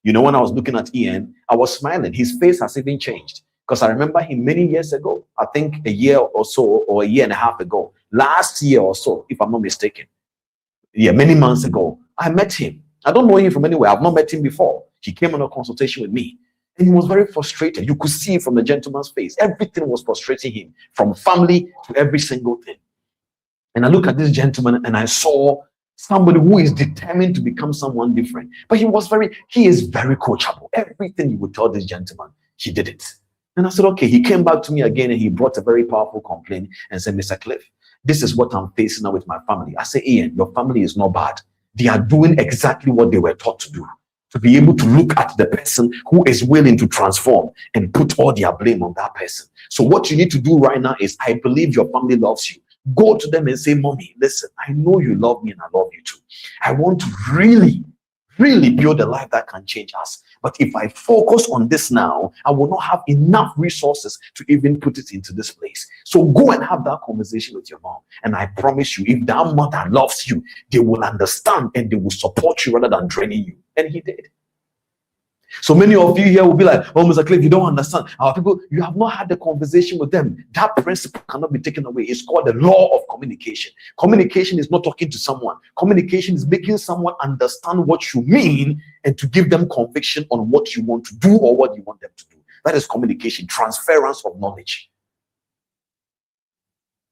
You know, when I was looking at Ian, I was smiling. His face has even changed. Because I remember him many years ago, I think a year or so, or a year and a half ago, last year or so, if I'm not mistaken. Yeah, many months ago, I met him. I don't know him from anywhere. I've not met him before. He came on a consultation with me. And he was very frustrated. You could see it from the gentleman's face. Everything was frustrating him, from family to every single thing. And I look at this gentleman and I saw somebody who is determined to become someone different. But he is very coachable. Everything you would tell this gentleman, he did it. And I said, okay. He came back to me again and he brought a very powerful complaint and said, Mr. Cliff, this is what I'm facing now with my family. I say, Ian, your family is not bad. They are doing exactly what they were taught to do. To be able to look at the person who is willing to transform and put all their blame on that person. So what you need to do right now is, I believe your family loves you. Go to them and say, Mommy, listen, I know you love me and I love you too. I want to really build a life that can change us. But if I focus on this now, I will not have enough resources to even put it into this place. So go and have that conversation with your mom. And I promise you, if that mother loves you, they will understand and they will support you rather than draining you. And he did. So many of you here will be like, oh, Mr. Cliff, you don't understand. Our people, you have not had the conversation with them. That principle cannot be taken away. It's called the law of communication. Communication is not talking to someone. Communication is making someone understand what you mean and to give them conviction on what you want to do or what you want them to do. That is communication, transference of knowledge.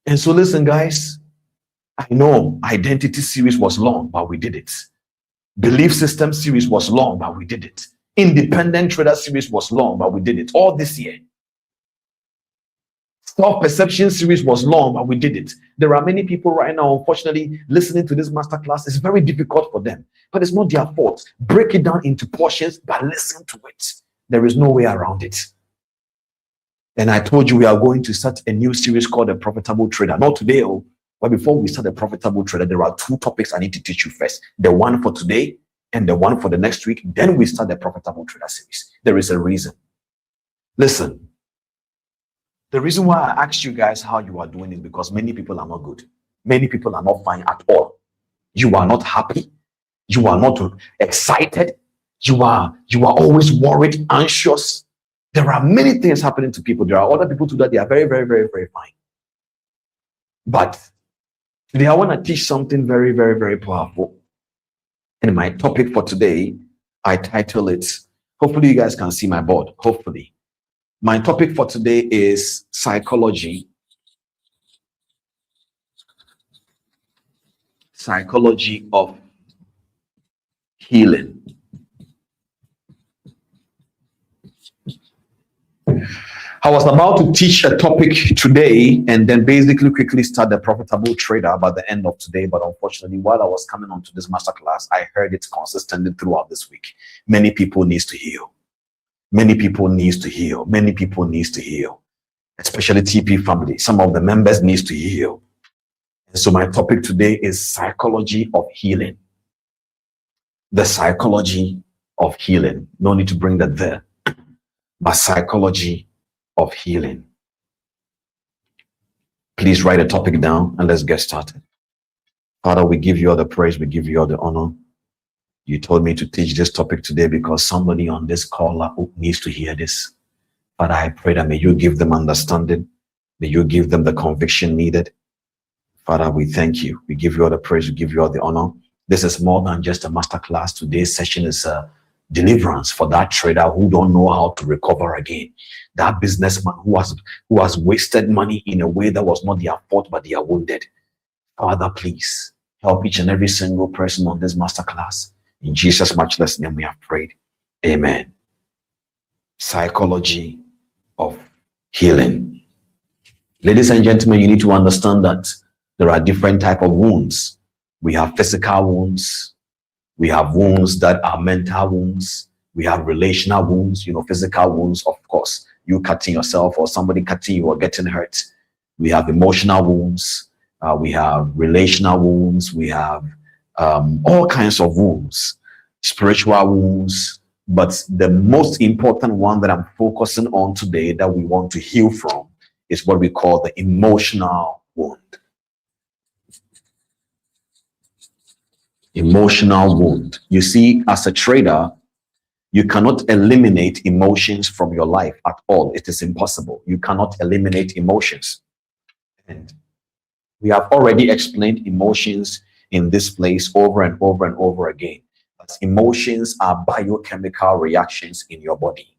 And so listen, guys, I know identity series was long, but we did it. Belief system series was long, but we did it. Independent trader series was long, but we did it all this year. Self-perception series was long, but we did it. There are many people right now, unfortunately, listening to this masterclass. It's very difficult for them, but it's not their fault. Break it down into portions, but listen to it. There is no way around it. And I told you we are going to start a new series called The Profitable Trader. Not today, but before we start The Profitable Trader, there are two topics I need to teach you first. The one for today and the one for the next week. Then we start the Profitable Trader series. There is a reason. Listen, the reason why I asked you guys how you are doing is because many people are not good. Many people are not fine at all. You are not happy. You are not excited. You are always worried, anxious. There are many things happening to people. There are other people too that they are very, very, very, very fine. But today I want to teach something very, very, very powerful. And my topic for today, I title it, hopefully you guys can see my board, hopefully. My topic for today is psychology of healing. I was about to teach a topic today and then basically quickly start the Profitable Trader by the end of today. But unfortunately, while I was coming onto this masterclass, I heard it consistently throughout this week. Many people need to heal. Many people need to heal. Many people need to heal, especially TP family. Some of the members need to heal. And so my topic today is psychology of healing. The psychology of healing. No need to bring that there. But psychology of healing. Please write a topic down and let's get started. Father, we give you all the praise, we give you all the honor. You told me to teach this topic today because somebody on this call needs to hear this. Father, I pray that may you give them understanding, may you give them the conviction needed. Father, we thank you. We give you all the praise, we give you all the honor. This is more than just a masterclass. Today's session is a deliverance for that trader who don't know how to recover again. That businessman who has wasted money in a way that was not their fault, but they are wounded. Father, please help each and every single person on this masterclass. In Jesus' matchless name we have prayed. Amen. Psychology of healing. Ladies and gentlemen, you need to understand that there are different types of wounds. We have physical wounds. We have wounds that are mental wounds. We have relational wounds, physical wounds, of course. You cutting yourself or somebody cutting you or getting hurt. We have emotional wounds. We have relational wounds. We have all kinds of wounds, spiritual wounds. But the most important one that I'm focusing on today that we want to heal from is what we call the emotional wound. Emotional wound. You see, as a trader, you cannot eliminate emotions from your life at all. It is impossible. You cannot eliminate emotions. And we have already explained emotions in this place over and over and over again. That emotions are biochemical reactions in your body.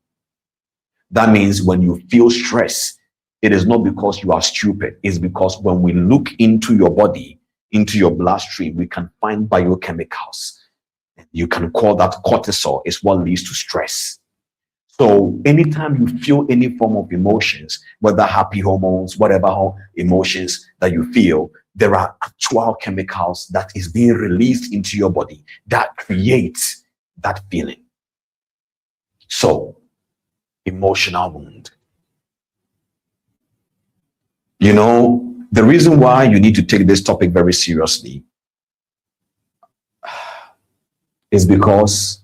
That means when you feel stress, it is not because you are stupid. It's because when we look into your body, into your bloodstream, we can find biochemicals. You can call that cortisol. It's what leads to stress. So anytime you feel any form of emotions, whether happy hormones, whatever emotions that you feel, there are actual chemicals that is being released into your body that creates that feeling. So, emotional wound. You know, the reason why you need to take this topic very seriously is because,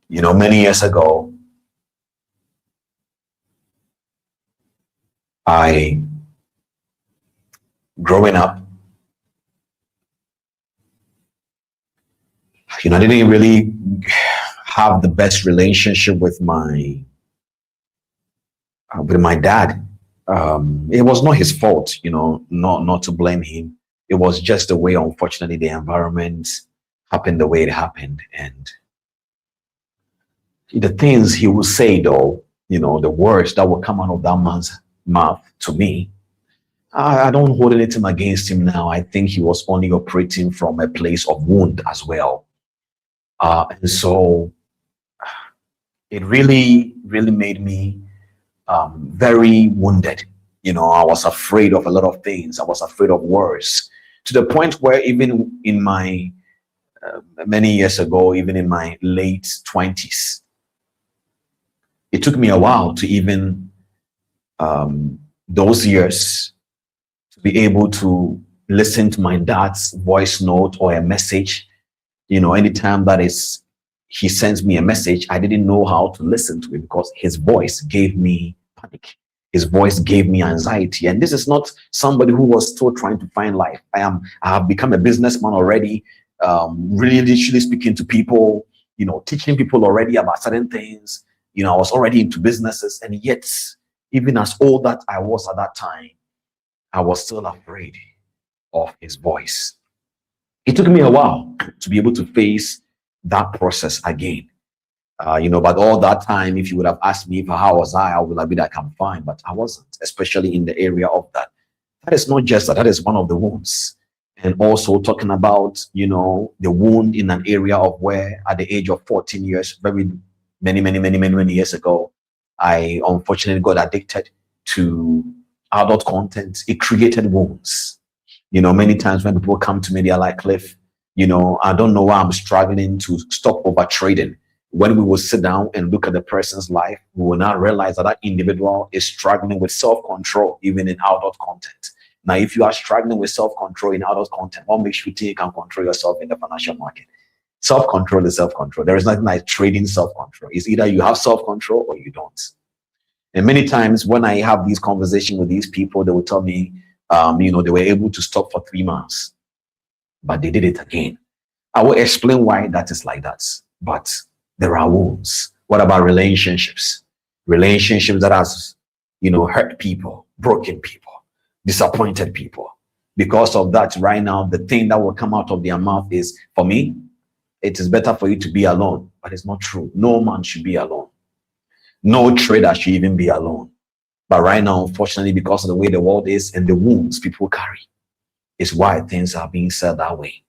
you know, many years ago, growing up, you know, I didn't really have the best relationship with my dad. It was not his fault, you know, not to blame him. It was just the way, unfortunately, the environment happened the way it happened. And the things he would say, though, you know, the words that would come out of that man's mouth to me, I don't hold anything against him now. I think he was only operating from a place of wound as well. And so it really, really made me very wounded. You know, I was afraid of a lot of things. I was afraid of words, to the point where even in my many years ago, even in my late 20s, it took me a while to even those years to be able to listen to my dad's voice note or a message. You know, anytime that is he sends me a message, I didn't know how to listen to it because his voice gave me panic. His voice gave me anxiety. And this is not somebody who was still trying to find life. I have become a businessman already, really literally speaking to people, you know, teaching people already about certain things. You know, I was already into businesses, and yet, even as old that I was at that time, I was still afraid of his voice. It took me a while to be able to face that process again. You know, but all that time, if you would have asked me how was I would have been like, I'm fine, but I wasn't, especially in the area of that. That is not just that, that is one of the wounds. And also talking about, you know, the wound in an area of where at the age of 14 years, very many years ago, I unfortunately got addicted to adult content. It created wounds. You know, many times when people come to me, they're like, Cliff, you know, I don't know why I'm struggling to stop over trading. When we will sit down and look at the person's life, we will now realize that that individual is struggling with self-control, even in adult content. Now, if you are struggling with self-control in adult content, what makes you think you can control yourself in the financial market? Self-control is self-control. There is nothing like trading self-control. It's either you have self-control or you don't. And many times when I have these conversations with these people, they will tell me, you know, they were able to stop for 3 months, but they did it again. I will explain why that is like that. But there are wounds. What about relationships? Relationships that has, you know, hurt people, broken people, disappointed people. Because of that, right now, the thing that will come out of their mouth is, for me, it is better for you to be alone. But it's not true. No man should be alone. No trader should even be alone. But right now, unfortunately, because of the way the world is and the wounds people carry, is why things are being said that way.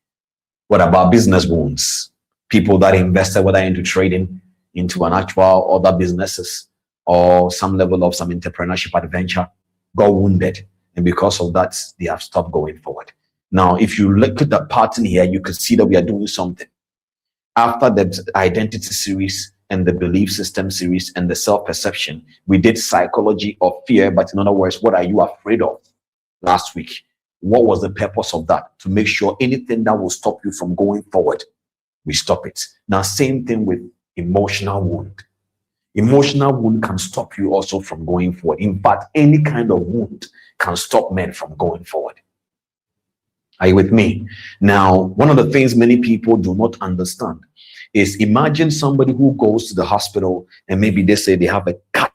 What about business wounds? People that invested, whether into trading, into an actual other businesses, or some level of some entrepreneurship adventure, got wounded. And because of that, they have stopped going forward. Now, if you look at the pattern here, you can see that we are doing something. After the identity series and the belief system series and the self-perception, we did psychology of fear. But in other words, what are you afraid of? Last week, what was the purpose of that? To make sure anything that will stop you from going forward, we stop it. Now, same thing with emotional wound. Emotional wound can stop you also from going forward. In fact, any kind of wound can stop men from going forward. Are you with me? Now, one of the things many people do not understand is, imagine somebody who goes to the hospital and maybe they say they have a cut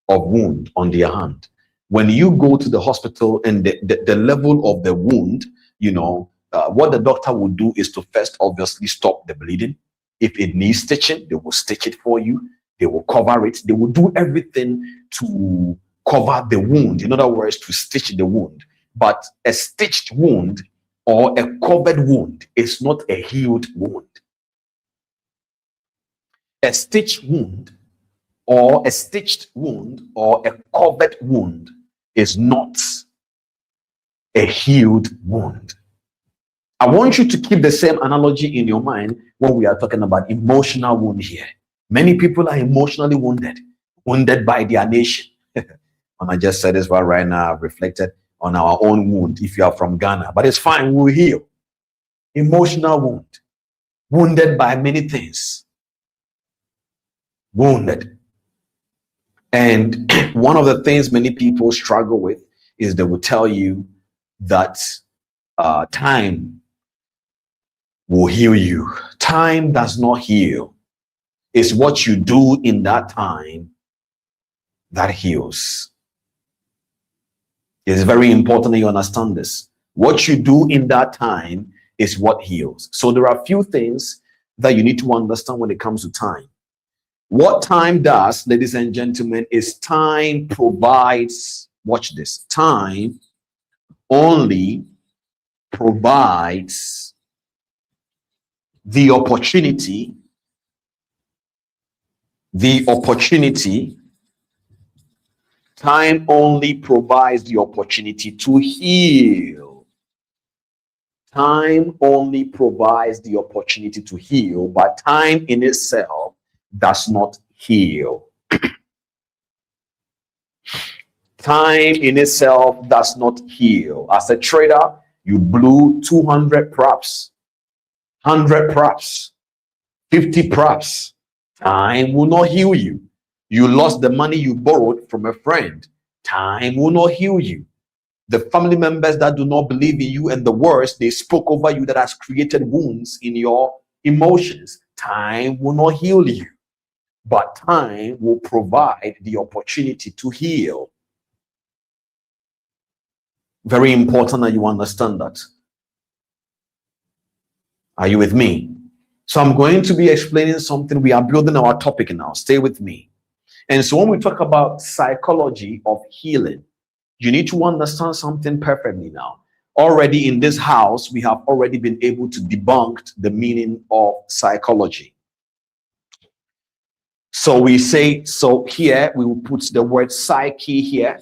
of wound on their hand. When you go to the hospital and the level of the wound, what the doctor will do is to first obviously stop the bleeding. If it needs stitching, they will stitch it for you. They will cover it. They will do everything to cover the wound. In other words, to stitch the wound. But a stitched wound or a covered wound is not a healed wound. A stitched wound or a stitched wound or a covered wound is not a healed wound. I want you to keep the same analogy in your mind when we are talking about emotional wound here. Many people are emotionally wounded by their nation. And I just said this one right now, I've reflected on our own wound if you are from Ghana. But it's fine, we'll heal. Emotional wound. Wounded by many things. Wounded. And one of the things many people struggle with is they will tell you that time will heal you. Time does not heal. It's what you do in that time that heals. It's very important that you understand this. What you do in that time is what heals. So there are a few things that you need to understand when it comes to time. What time does, ladies and gentlemen, is time provides, watch this, time only provides the opportunity time only provides the opportunity to heal. Time only provides the opportunity to heal, but time in itself does not heal. Time in itself does not heal. As a trader, you blew 200 props, 100 props, 50 props. Time will not heal you. You lost the money you borrowed from a friend. Time will not heal you. The family members that do not believe in you and the words they spoke over you that has created wounds in your emotions. Time will not heal you. But time will provide the opportunity to heal. Very important that you understand that. Are you with me? So I'm going to be explaining something. We are building our topic now. Stay with me. And so when we talk about psychology of healing, you need to understand something perfectly now. Already in this house, we have already been able to debunk the meaning of psychology. So we say, so here we will put the word psyche here.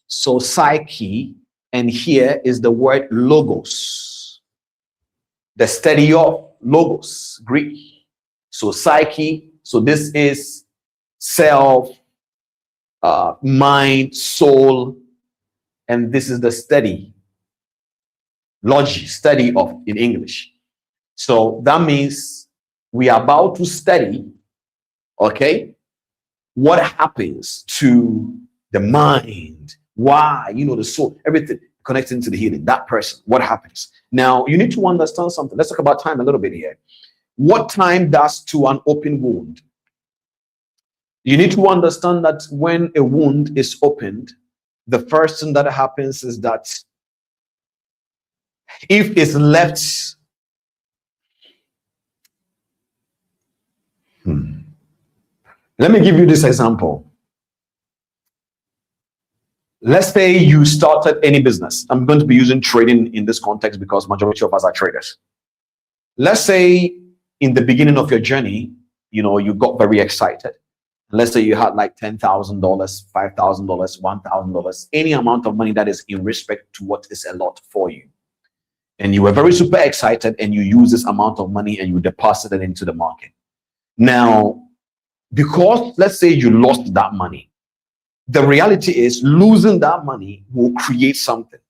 So psyche, and here is the word logos. The study of logos, Greek. So psyche, so this is self, mind, soul, and this is the study, logic, study of in English. So that means we are about to study, okay, what happens to the mind, why, the soul, everything connecting to the healing, that person, what happens. Now, you need to understand something. Let's talk about time a little bit here. What time does to an open wound? You need to understand that when a wound is opened, the first thing that happens is that if it's left, let me give you this example. Let's say you started any business. I'm going to be using trading in this context because majority of us are traders. Let's say in the beginning of your journey, you got very excited. Let's say you had like $10,000, $5,000, $1,000, any amount of money that is in respect to what is a lot for you. And you were very super excited and you use this amount of money and you deposit it into the market. Now, because let's say you lost that money, the reality is losing that money will create something.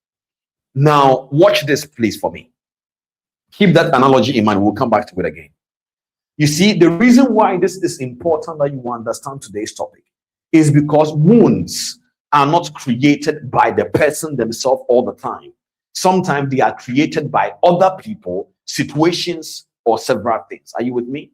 Now, watch this please for me. Keep that analogy in mind. We'll come back to it again. You see, the reason why this is important that you understand today's topic is because wounds are not created by the person themselves all the time. Sometimes they are created by other people, situations, or several things. Are you with me?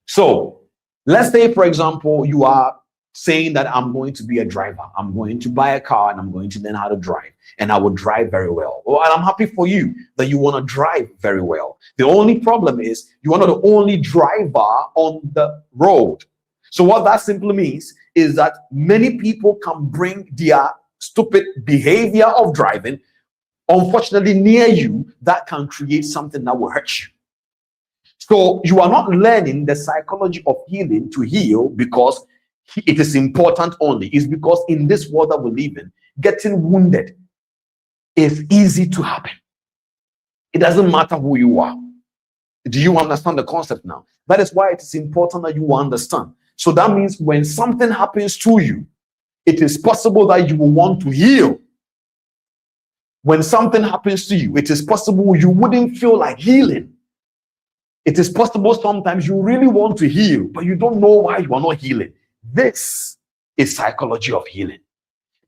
So, let's say, for example, you are saying that I'm going to be a driver. I'm going to buy a car and I'm going to learn how to drive, and I will drive very well. Well, and I'm happy for you that you want to drive very well. The only problem is you are not the only driver on the road. So what that simply means is that many people can bring their stupid behavior of driving, unfortunately, near you, that can create something that will hurt you. So you are not learning the psychology of healing to heal because it is important only. It's because in this world that we live in, getting wounded is easy to happen. It doesn't matter who you are. Do you understand the concept now? That is why it is important that you understand. So that means when something happens to you, it is possible that you will want to heal. When something happens to you, it is possible you wouldn't feel like healing. It is possible sometimes you really want to heal, but you don't know why you are not healing. This is psychology of healing.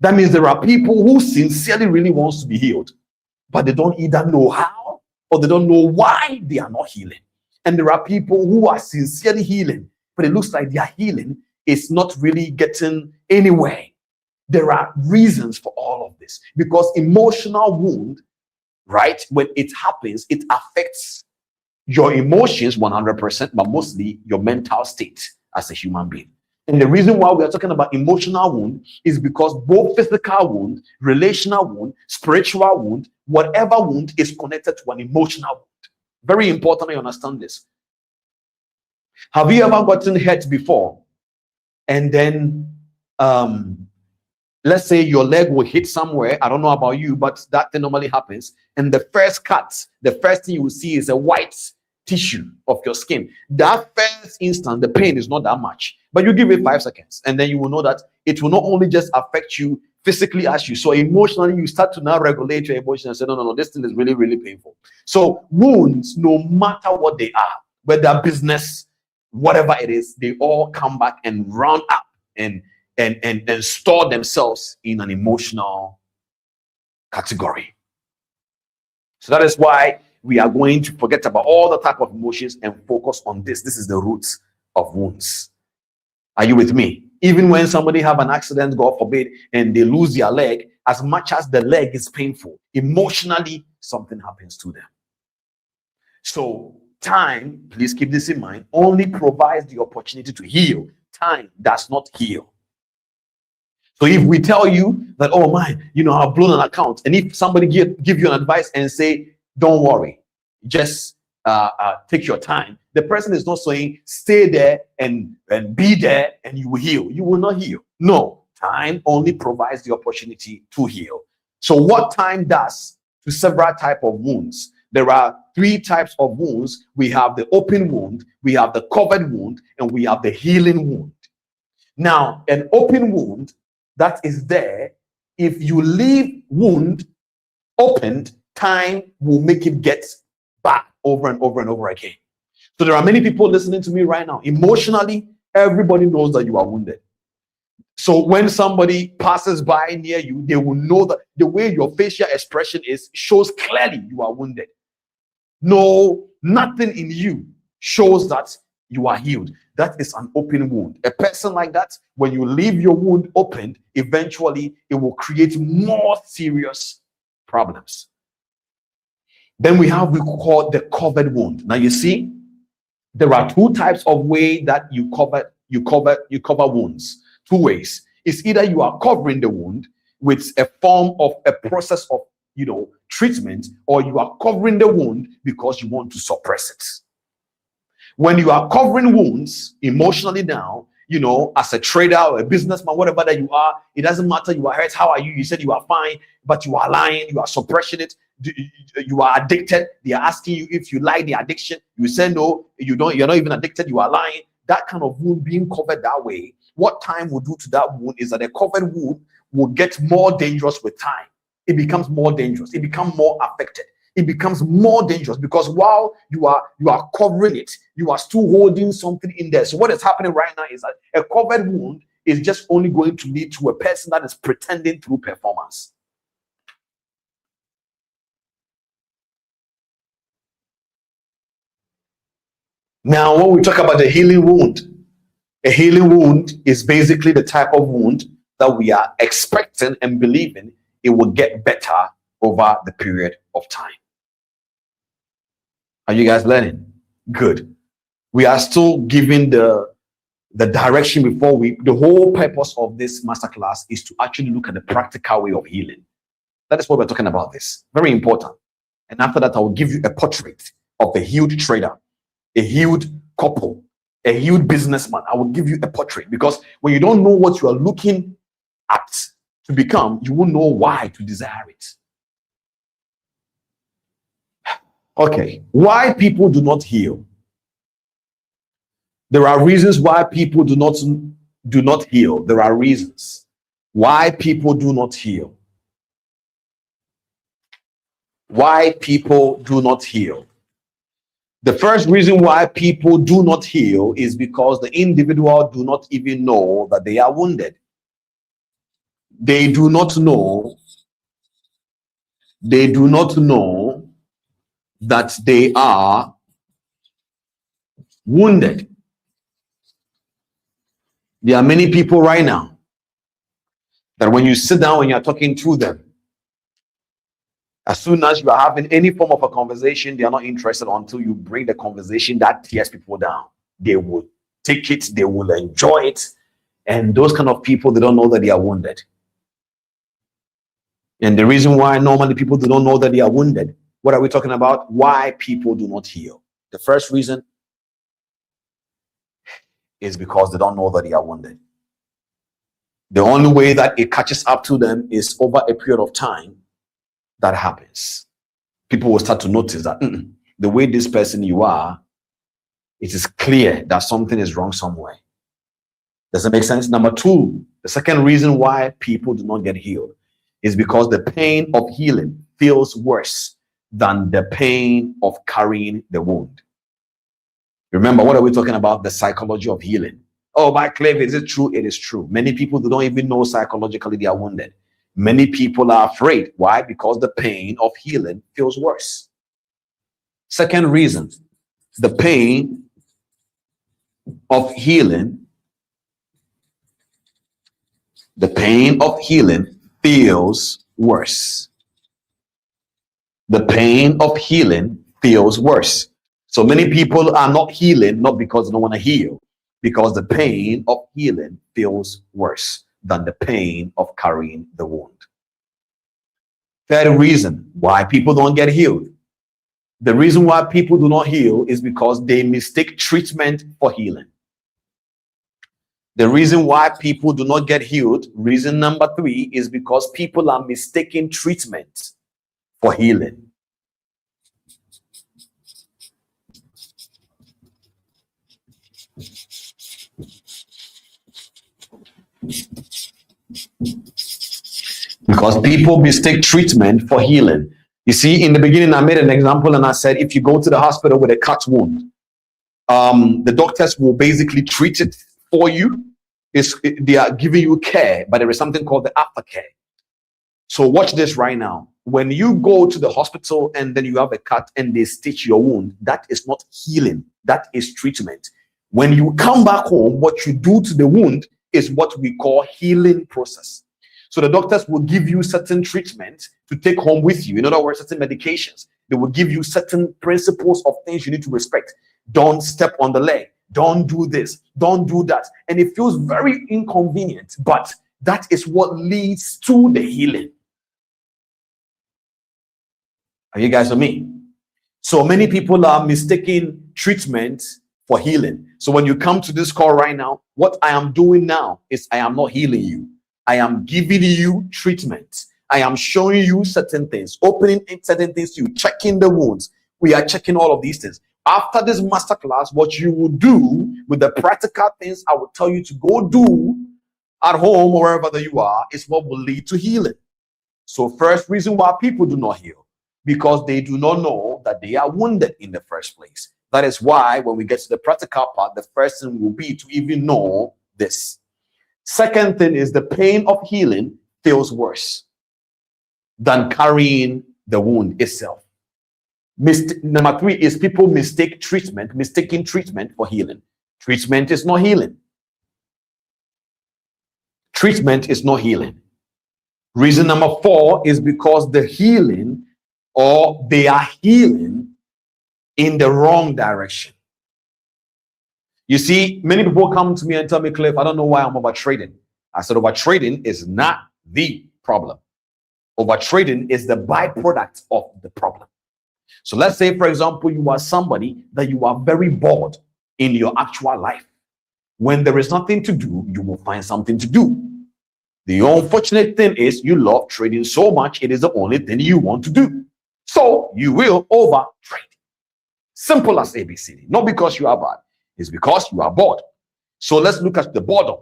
That means there are people who sincerely really wants to be healed, but they don't either know how or they don't know why they are not healing. And there are people who are sincerely healing, but it looks like their healing is not really getting anywhere. There are reasons for all of this, because emotional wound, right, when it happens, it affects your emotions 100%, but mostly your mental state as a human being. And the reason why we are talking about emotional wound is because both physical wound, relational wound, spiritual wound, whatever wound is connected to an emotional wound. Very important you understand this. Have you ever gotten hurt before? And then, let's say your leg will hit somewhere. I don't know about you, but that thing normally happens. And the first cut, the first thing you will see is a white tissue of your skin. That first instant, the pain is not that much, but you give it 5 seconds, and then you will know that it will not only just affect you physically as you saw, emotionally you start to now regulate your emotions and say, no, this thing is really, really painful. So wounds, no matter what they are, whether business, whatever it is, they all come back and round up and store themselves in an emotional category. So that is why we are going to forget about all the type of emotions and focus on this. This is the roots of wounds. Are you with me? Even when somebody have an accident, God forbid, and they lose their leg, as much as the leg is painful, emotionally something happens to them. So time, please keep this in mind, only provides the opportunity to heal. Time does not heal. So if we tell you that, oh man, I've blown an account, and if somebody give you an advice and say, don't worry, just take your time, the person is not saying stay there and be there and you will heal. You will not heal. No, time only provides the opportunity to heal. So what time does to several types of wounds? There are 3 types of wounds. We have the open wound, we have the covered wound, and we have the healing wound. Now, an open wound that is there, if you leave wound opened, time will make it get back over and over and over again. So there are many people listening to me right now. Emotionally, everybody knows that you are wounded. So when somebody passes by near you, they will know that the way your facial expression is shows clearly you are wounded. No, nothing in you shows that you are healed. That is an open wound. A person like that, when you leave your wound opened, eventually it will create more serious problems. Then we call the covered wound. Now you see, there are 2 types of way that you cover wounds. 2 ways. It's either you are covering the wound with a form of a process of treatment, or you are covering the wound because you want to suppress it. When you are covering wounds emotionally now, as a trader or a businessman, whatever that you are, it doesn't matter. You are hurt. How are you? You said you are fine, but you are lying. You are suppressing it. You are addicted. They are asking you if you like the addiction. You say no, you don't. You're not even addicted. You are lying. That kind of wound being covered that way, what time will do to that wound is that a covered wound will get more dangerous with time. It becomes more dangerous. It becomes more affected. It becomes more dangerous because while you are covering it, you are still holding something in there. So what is happening right now is that a covered wound is just only going to lead to a person that is pretending through performance. Now, when we talk about the healing wound, A healing wound is basically the type of wound that we are expecting and believing it will get better over the period of time. Are you guys learning? Good. We are still giving the direction before the whole purpose of this masterclass is to actually look at the practical way of healing. That is what we're talking about this. Very important. And after that, I will give you a portrait of a healed trader, a healed couple, a healed businessman. I will give you a portrait, because when you don't know what you are looking at to become, you won't know why to desire it. Okay, why people do not heal. There are reasons why people do not heal. There are reasons why people do not heal. Why people do not heal. The first reason why people do not heal is because the individual do not even know that they are wounded. They do not know that they are wounded. There are many people right now that when you sit down and you're talking to them, as soon as you are having any form of a conversation, they are not interested until you bring the conversation that tears people down. They will take it, they will enjoy it. And those kind of people, they don't know that they are wounded. And the reason why normally people do not know that they are wounded, what are we talking about? Why people do not heal. The first reason is because they don't know that they are wounded. The only way that it catches up to them is over a period of time that happens. People will start to notice that the way this person you are, it is clear that something is wrong somewhere. Does that make sense? Number two, the second reason why people do not get healed is because the pain of healing feels worse than the pain of carrying the wound. Remember, what are we talking about? The psychology of healing. Oh, by Cliff, is it true? It is true. Many people don't even know psychologically they are wounded. Many people are afraid. Why? Because the pain of healing feels worse. Second reason, the pain of healing, feels worse. The pain of healing feels worse. So many people are not healing, not because they don't want to heal, because the pain of healing feels worse than the pain of carrying the wound. Third reason why people don't get healed. The reason why people do not heal is because they mistake treatment for healing. The reason why people do not get healed, reason number three, is because people are mistaking treatment for healing. Because people mistake treatment for healing. You see, in the beginning, I made an example and I said, if you go to the hospital with a cut wound, the doctors will basically treat it for you. They are giving you care, but there is something called the aftercare. So watch this right now. When you go to the hospital and then you have a cut and they stitch your wound, that is not healing. That is treatment. When you come back home, what you do to the wound is what we call healing process. So the doctors will give you certain treatment to take home with you. In other words, certain medications. They will give you certain principles of things you need to respect. Don't step on the leg. Don't do this. Don't do that. And it feels very inconvenient, but that is what leads to the healing. Are you guys with me? So many people are mistaking treatment for healing. So when you come to this call right now, what I am doing now is I am not healing you. I am giving you treatment. I am showing you certain things, opening certain things to you, checking the wounds. We are checking all of these things. After this masterclass, what you will do with the practical things I will tell you to go do at home or wherever that you are is what will lead to healing. So first reason why people do not heal, because they do not know that they are wounded in the first place. That is why when we get to the practical part, the first thing will be to even know this. Second thing is the pain of healing feels worse than carrying the wound itself. Number three is people mistaking treatment for healing. Treatment is not healing. treatment is not healing. Reason number 4 is because the healing, or they are healing in the wrong direction. You see, many people come to me and tell me, Cliff, I don't know why I'm overtrading. I said, overtrading is not the problem. Overtrading is the byproduct of the problem. So let's say, for example, you are somebody that you are very bored in your actual life. When there is nothing to do, you will find something to do. The unfortunate thing is you love trading so much, it is the only thing you want to do. So you will overtrade. Simple as ABCD. Not because you are bad, it's because you are bored. So let's look at the boredom.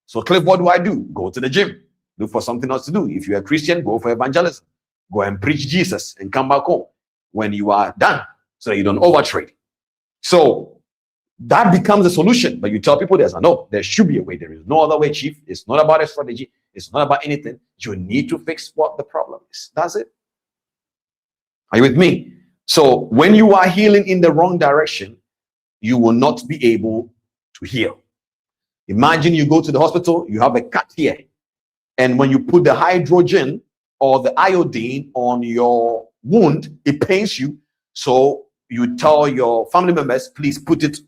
So Cliff, what do? Go to the gym. Look for something else to do. If you're a Christian, go for evangelism. Go and preach Jesus and come back home when you are done, so that you don't overtrade. So that becomes a solution. But you tell people there should be a way. There is no other way, Chief. It's not about a strategy. It's not about anything. You need to fix what the problem is. That's it. Are you with me? So when you are healing in the wrong direction, you will not be able to heal. Imagine you go to the hospital, you have a cut here. And when you put the hydrogen or the iodine on your wound, it pains you. So you tell your family members, please put it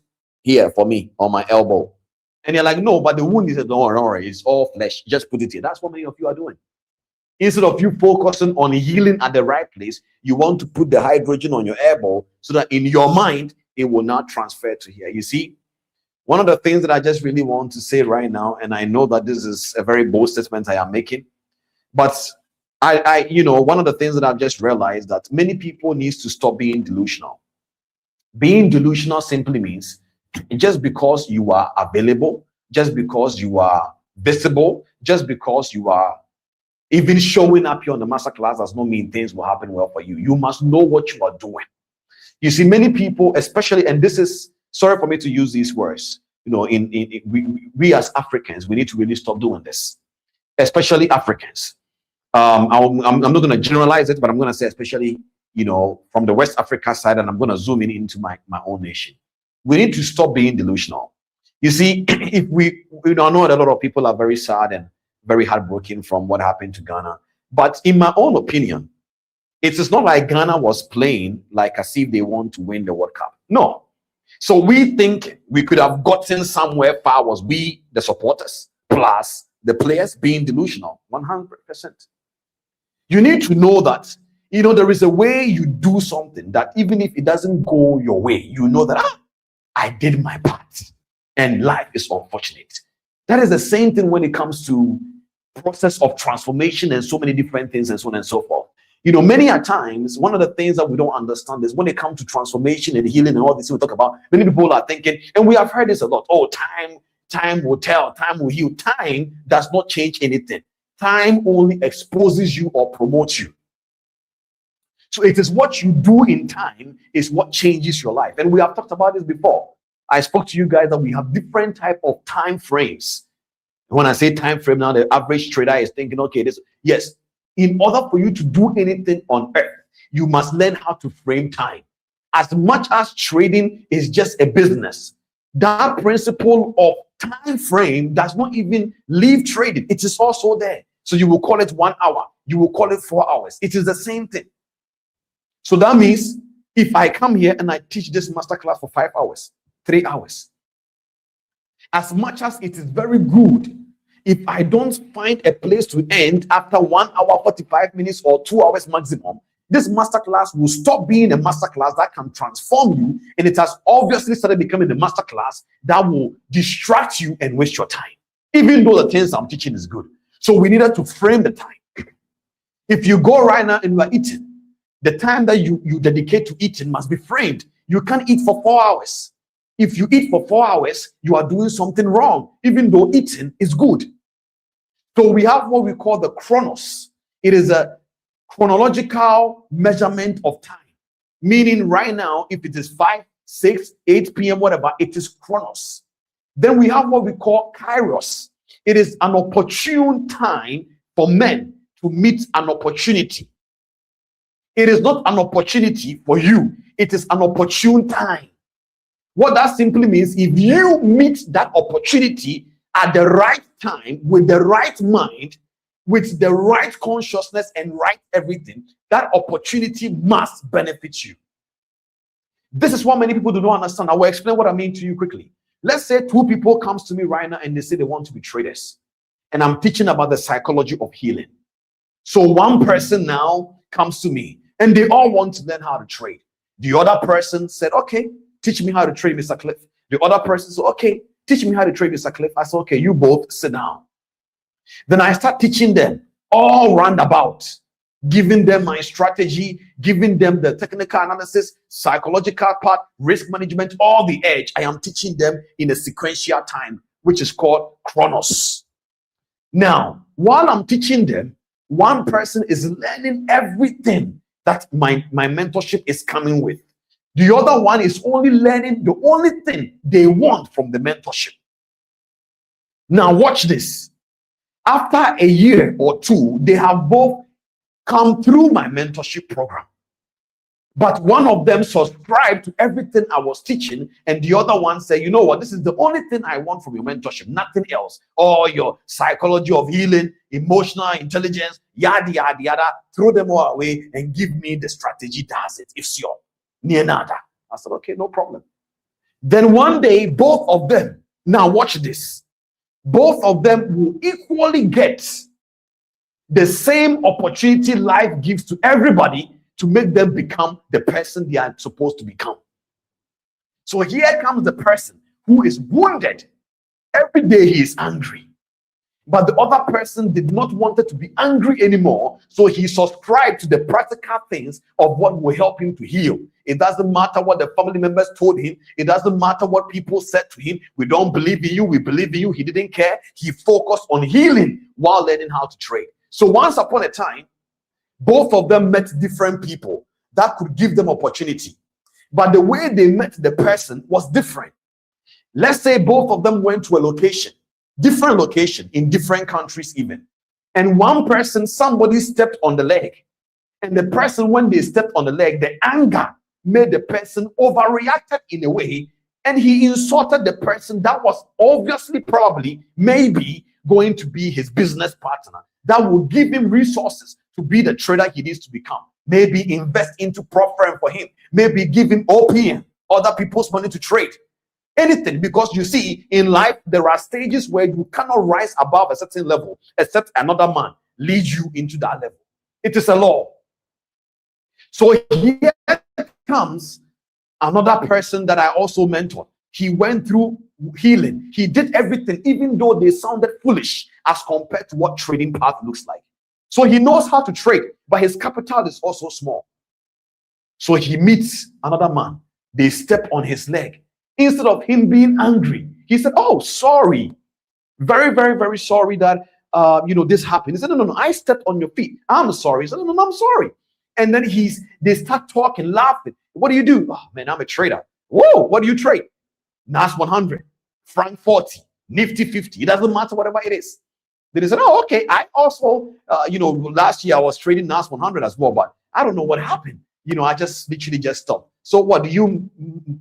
here for me on my elbow. And you're like, no, but the wound is, don't worry, it's all flesh. Just put it here. That's what many of you are doing. Instead of you focusing on healing at the right place, you want to put the hydrogen on your elbow so that in your mind, it will not transfer to here. You see, one of the things that I just really want to say right now, and I know that this is a very bold statement I am making, but one of the things that I've just realized that many people need to stop being delusional. Being delusional simply means just because you are available, just because you are visible, just because you are even showing up here on the masterclass does not mean things will happen well for you. You must know what you are doing. You see, many people, especially, and this is, sorry for me to use these words, we as Africans, we need to really stop doing this, especially Africans. I'm not going to generalize it, but I'm going to say especially, from the West Africa side, and I'm going to zoom in into my own nation. We need to stop being delusional. You see, if I know that a lot of people are very sad and very heartbroken from what happened to Ghana, but in my own opinion, it is not like Ghana was playing like as if they want to win the World Cup. No. So we think we could have gotten somewhere far was we, the supporters, plus the players being delusional, 100%. You need to know that, there is a way you do something that even if it doesn't go your way, you know that, I did my part and life is unfortunate. That is the same thing when it comes to process of transformation and so many different things and so on and so forth. Many a times, one of the things that we don't understand is when it comes to transformation and healing and all this we talk about, many people are thinking, and we have heard this a lot, time will tell, time will heal. Time does not change anything. Time only exposes you or promotes you. So it is what you do in time is what changes your life. And we have talked about this before. I spoke to you guys that we have different type of time frames. When I say time frame now, the average trader is thinking, okay, yes. In order for you to do anything on earth, you must learn how to frame time. As much as trading is just a business, that principle of time frame does not even leave trading. It is also there. So you will call it 1 hour. You will call it 4 hours. It is the same thing. So that means if I come here and I teach this masterclass for 5 hours, 3 hours, as much as it is very good, if I don't find a place to end after 1 hour, 45 minutes or 2 hours maximum, this masterclass will stop being a masterclass that can transform you. And it has obviously started becoming a masterclass that will distract you and waste your time, even though the things I'm teaching is good. So we needed to frame the time. If you go right now and you are eating, the time that you dedicate to eating must be framed. You can't eat for 4 hours. If you eat for 4 hours, you are doing something wrong, even though eating is good. So we have what we call the chronos. It is a chronological measurement of time. Meaning right now, if it is 5, 6, 8 p.m., whatever, it is chronos. Then we have what we call kairos. It is an opportune time for men to meet an opportunity. It is not an opportunity for you. It is an opportune time. What that simply means, if you meet that opportunity at the right time, with the right mind, with the right consciousness and right everything, that opportunity must benefit you. This is what many people do not understand. I will explain what I mean to you quickly. Let's say two people comes to me right now and they say they want to be traders, and I'm teaching about the psychology of healing. So one person now comes to me and they all want to learn how to trade. The other person said, okay, teach me how to trade, Mr. Cliff. The other person said, okay, teach me how to trade, Mr. Cliff. I said, okay, you both sit down. Then I start teaching them all roundabout, giving them my strategy, giving them the technical analysis, psychological part, risk management, all the edge. I am teaching them in a sequential time, which is called chronos. Now, while I'm teaching them, one person is learning everything that my mentorship is coming with. The other one is only learning the only thing they want from the mentorship. Now, watch this. After a year or two, they have both come through my mentorship program. But one of them subscribed to everything I was teaching, and the other one said, you know what, this is the only thing I want from your mentorship, nothing else. All your psychology of healing, emotional intelligence, yada, yada, yada, throw them all away and give me the strategy does it. If so, near nada. I said, okay, no problem. Then one day, both of them, now watch this, both of them will equally get the same opportunity life gives to everybody to make them become the person they are supposed to become. So here comes the person who is wounded. Every day he is angry. But the other person did not want it to be angry anymore. So he subscribed to the practical things of what will help him to heal. It doesn't matter what the family members told him. It doesn't matter what people said to him. We don't believe in you. We believe in you. He didn't care. He focused on healing while learning how to trade. So once upon a time, both of them met different people that could give them opportunity. But the way they met the person was different. Let's say both of them went to a location, different location in different countries even. And one person, somebody stepped on the leg. And the person, when they stepped on the leg, the anger made the person overreacted in a way. And he insulted the person that was obviously, probably, maybe going to be his business partner. That will give him resources to be the trader he needs to become. Maybe invest into prop firm for him. Maybe give him OPM, other people's money to trade. Anything, because you see, in life, there are stages where you cannot rise above a certain level except another man leads you into that level. It is a law. So here comes another person that I also mentored. He went through healing. He did everything, even though they sounded foolish as compared to what trading path looks like. So he knows how to trade, but his capital is also small. So he meets another man. They step on his leg. Instead of him being angry, he said, oh, sorry. Very, very, very sorry that this happened. He said, no, I stepped on your feet. I'm sorry. He said, no, I'm sorry. And then they start talking, laughing. What do you do? Oh, man, I'm a trader. Whoa, what do you trade? NAS 100, Frank 40, Nifty 50. It doesn't matter whatever it is. Then they said, oh, okay. I also, last year I was trading NAS 100 as well, but I don't know what happened. I just literally just stopped. So what, do you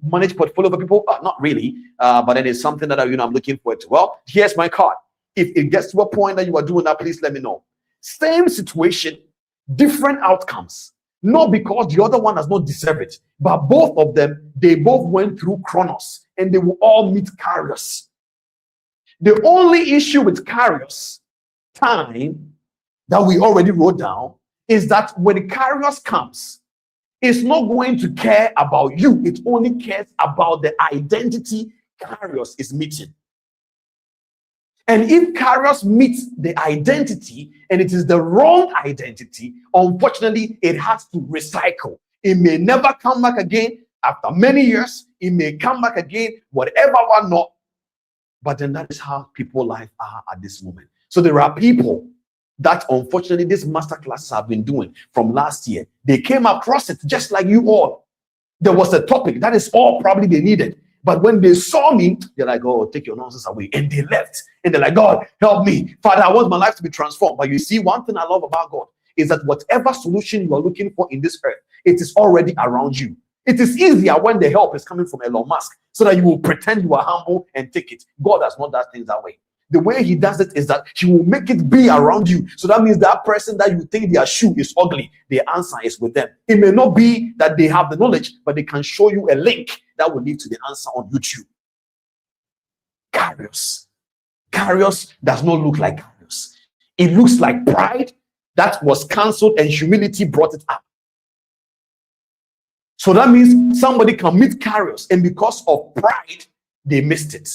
manage portfolio for people? Not really, but it is something that I'm looking forward to. Well, here's my card. If it gets to a point that you are doing that, please let me know. Same situation, different outcomes. Not because the other one has not deserved it, but both of them, they both went through chronos and they will all meet carriers. The only issue with carriers time that we already wrote down is that when the carriers comes, it's not going to care about you. It only cares about the identity carriers is meeting. And if carriers meet the identity and it is the wrong identity, unfortunately, it has to recycle. It may never come back again after many years. It may come back again, whatever or not. But then that is how people life are at this moment. So there are people that unfortunately these masterclasses have been doing from last year. They came across it just like you all. There was a topic that is all probably they needed. But when they saw me, they're like, oh, take your nonsense away. And they left. And they're like, God, help me. Father, I want my life to be transformed. But you see, one thing I love about God is that whatever solution you are looking for in this earth, it is already around you. It is easier when the help is coming from Elon Musk so that you will pretend you are humble and take it. God has not done things that way. The way he does it is that he will make it be around you. So that means that person that you think their shoe is ugly, the answer is with them. It may not be that they have the knowledge, but they can show you a link that will lead to the answer on YouTube. Curious. Curious does not look like curious. It looks like pride that was cancelled and humility brought it up. So that means somebody can meet curious, and because of pride, they missed it.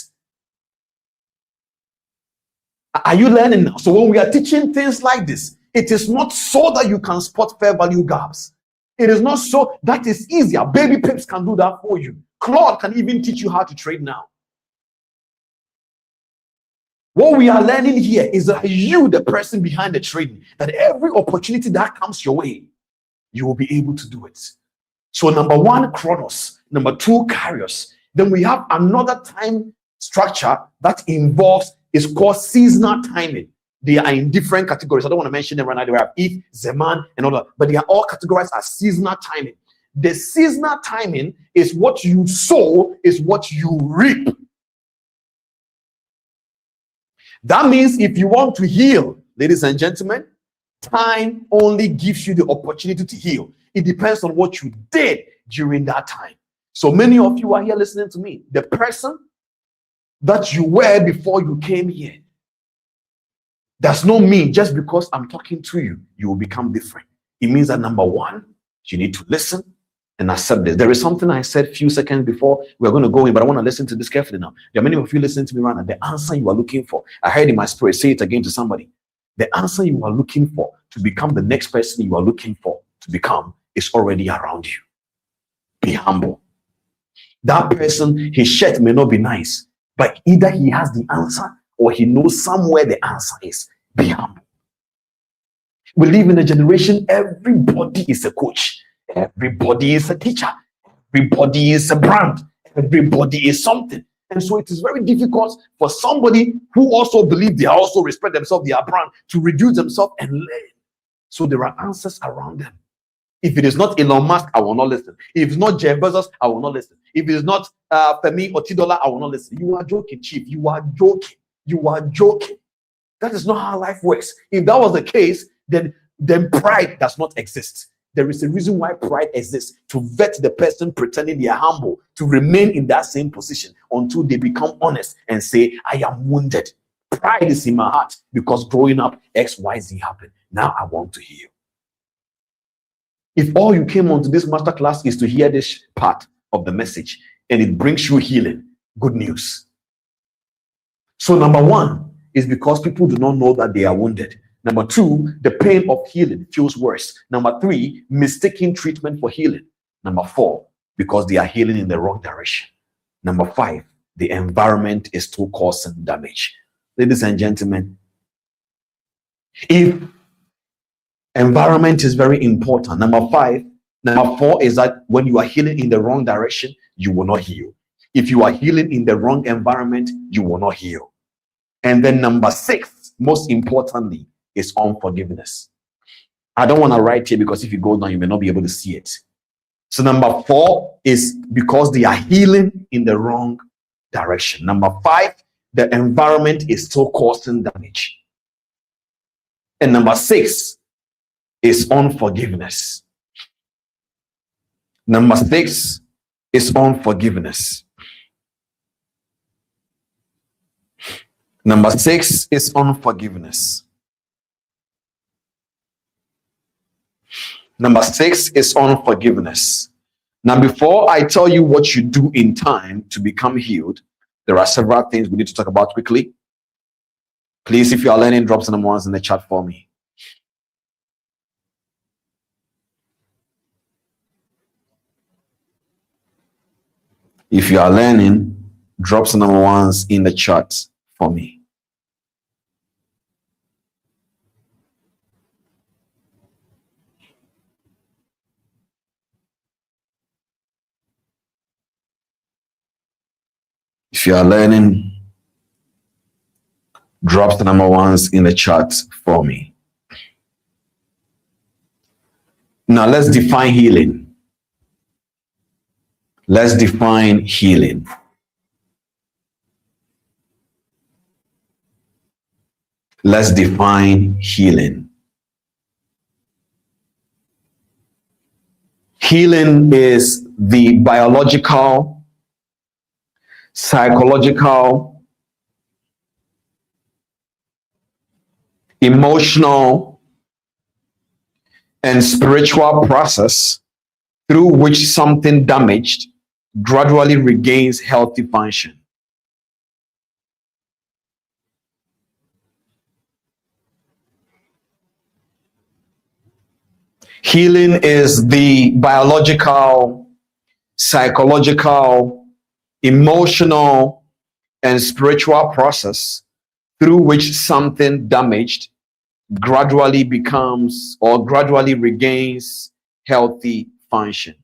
Are you learning now? So when we are teaching things like this, it is not so that you can spot fair value gaps. It is not so that is easier. Baby pips can do that for you. Claude can even teach you how to trade now. What we are learning here is that you, the person behind the trading, that every opportunity that comes your way, you will be able to do it. So number one, chronos. Number two, kairos. Then we have another time structure that involves, is called seasonal timing. They are in different categories. I don't want to mention them right now. They have if, Zeman, and all that, but they are all categorized as seasonal timing. The seasonal timing is what you sow, is what you reap. That means if you want to heal, ladies and gentlemen, time only gives you the opportunity to heal. It depends on what you did during that time. So many of you are here listening to me. The person that you were before you came here does not mean just because I'm talking to you, you will become different. It means that number one, you need to listen and accept this. There is something I said a few seconds before we're going to go in, but I want to listen to this carefully now. There are many of you listening to me right now. The answer you are looking for, I heard in my spirit, say it again to somebody. The answer you are looking for to become the next person you are looking for to become is already around you. Be humble. That person, his shirt may not be nice, but either he has the answer or he knows somewhere the answer is. Be humble. We live in a generation, everybody is a coach. Everybody is a teacher. Everybody is a brand. Everybody is something. And so it is very difficult for somebody who also believes they also respect themselves, they are brand, to reduce themselves and learn. So there are answers around them. If it is not Elon Musk, I will not listen. If it's not Jeff Bezos, I will not listen. If it is not Femi Otidola, I will not listen. You are joking, Chief. You are joking. You are joking. That is not how life works. If that was the case, then pride does not exist. There is a reason why pride exists, to vet the person pretending they are humble, to remain in that same position until they become honest and say, I am wounded. Pride is in my heart because growing up, XYZ happened. Now I want to heal. If all you came onto this masterclass is to hear this part of the message and it brings you healing, good news. So number one is because people do not know that they are wounded. Number two, the pain of healing feels worse. Number three, mistaking treatment for healing. Number four, because they are healing in the wrong direction. Number five, the environment is still causing damage. Ladies and gentlemen, if environment is very important. Number four is that when you are healing in the wrong direction, you will not heal. If you are healing in the wrong environment, you will not heal. And then number six, most importantly, is unforgiveness. I don't want to write here because if you go down, you may not be able to see it. So number four is because they are healing in the wrong direction. Number five, the environment is still causing damage. And number six is unforgiveness. Number six is unforgiveness. Number six is unforgiveness. Number six is unforgiveness. Now, before I tell you what you do in time to become healed, there are several things we need to talk about quickly. Please, if you are learning, drop some ones in the chat for me. If you are learning, drop some ones in the chat for me. If you are learning, drop the number ones in the chat for me. Now let's define healing. Let's define healing. Let's define healing. Healing is the biological, psychological, emotional, and spiritual process through which something damaged gradually regains healthy function. Healing is the biological, psychological, emotional, and spiritual process through which something damaged gradually becomes or gradually regains healthy function.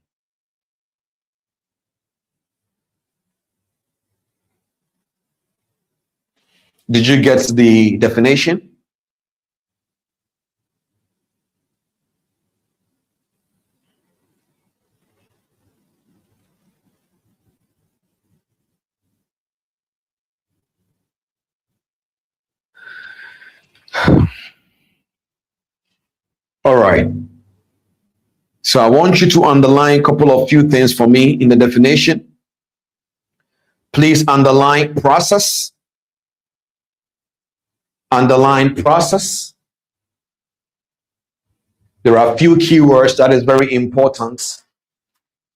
Did you get the definition? All right. So I want you to underline a couple of few things for me in the definition. Please underline process. Underline process. There are a few keywords that is very important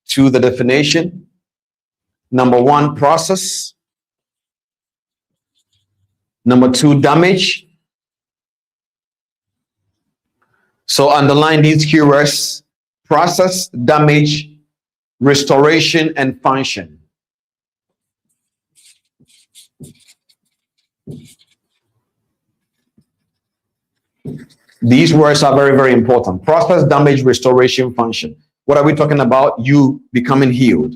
to the definition. Number one, process. Number two, damage. So underline these keywords: process, damage, restoration, and function. These words are very, very important. Process, damage, restoration, function. What are we talking about? You becoming healed.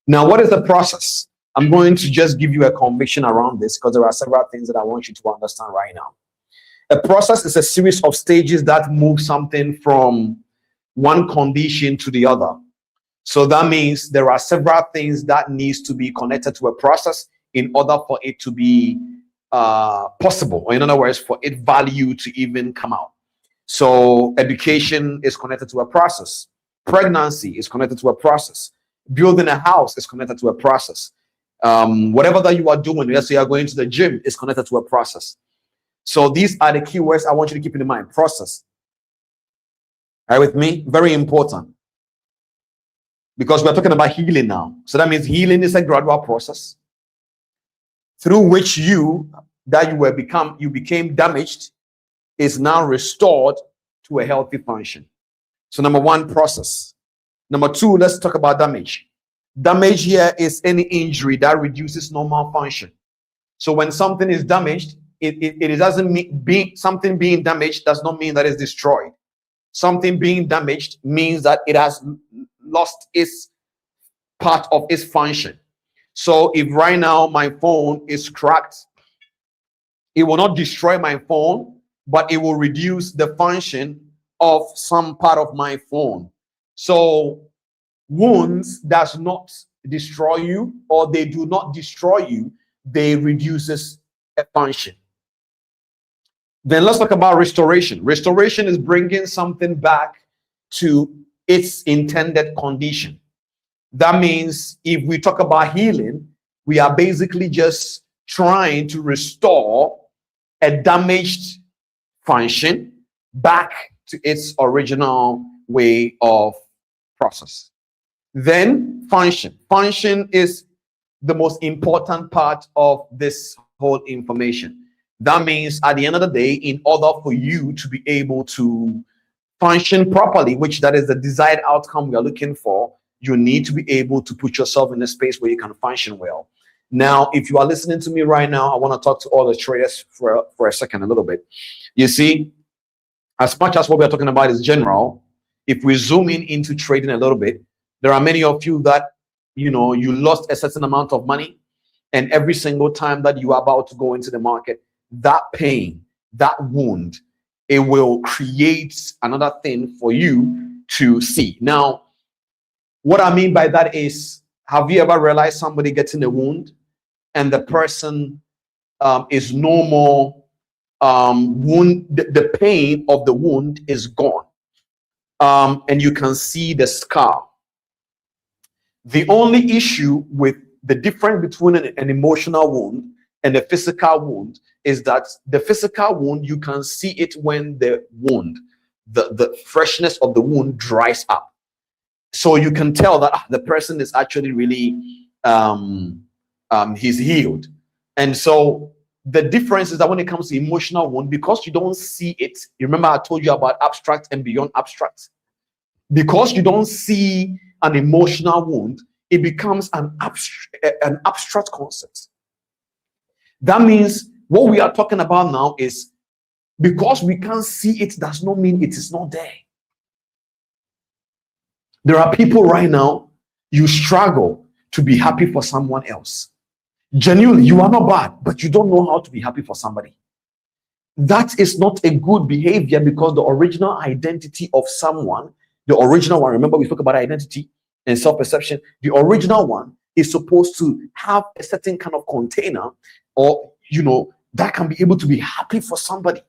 Now, what is the process? I'm going to just give you a conviction around this because there are several things that I want you to understand right now. A process is a series of stages that move something from one condition to the other. So that means there are several things that needs to be connected to a process in order for it to be possible, or in other words, for its value to even come out. So education is connected to a process. Pregnancy is connected to a process. Building a house is connected to a process. Whatever that you are doing, let's say you're going to the gym, is connected to a process. So these are the keywords I want you to keep in mind. Process. Are you with me? Very important. Because we're talking about healing now. So that means healing is a gradual process through which you became damaged is now restored to a healthy function. So number one, process. Number two, let's talk about damage. Damage here is any injury that reduces normal function. So when something is damaged, it doesn't mean something being damaged does not mean that it's destroyed. Something being damaged means that it has lost its part of its function. So if right now my phone is cracked, it will not destroy my phone, but it will reduce the function of some part of my phone. So wounds does not destroy you, or they do not destroy you, they reduces a function. Then let's talk about restoration. Restoration is bringing something back to its intended condition. That means if we talk about healing, we are basically just trying to restore a damaged function back to its original way of process. Then function. Function is the most important part of this whole information. That means at the end of the day, in order for you to be able to function properly, which that is the desired outcome we are looking for, you need to be able to put yourself in a space where you can function well. Now, if you are listening to me right now, I want to talk to all the traders for a second, a little bit. You see, as much as what we're talking about is general, if we zoom into trading a little bit, there are many of you that, you lost a certain amount of money, and every single time that you are about to go into the market, that pain, that wound, it will create another thing for you to see. Now, what I mean by that is, have you ever realized somebody getting a wound and the person is no more wound, the pain of the wound is gone. And you can see the scar. The only issue with the difference between an emotional wound and a physical wound is that the physical wound, you can see it when the wound, the freshness of the wound dries up. So you can tell that the person is actually really he's healed. And so the difference is that when it comes to emotional wound, because you don't see it, you remember I told you about abstract and beyond abstract. Because you don't see an emotional wound, it becomes an abstract concept. That means what we are talking about now is, because we can't see it does not mean it is not there. There are people right now, you struggle to be happy for someone else. Genuinely, you are not bad, but you don't know how to be happy for somebody. That is not a good behavior, because the original identity of someone, the original one, remember we spoke about identity and self-perception, the original one is supposed to have a certain kind of container, or that can be able to be happy for somebody,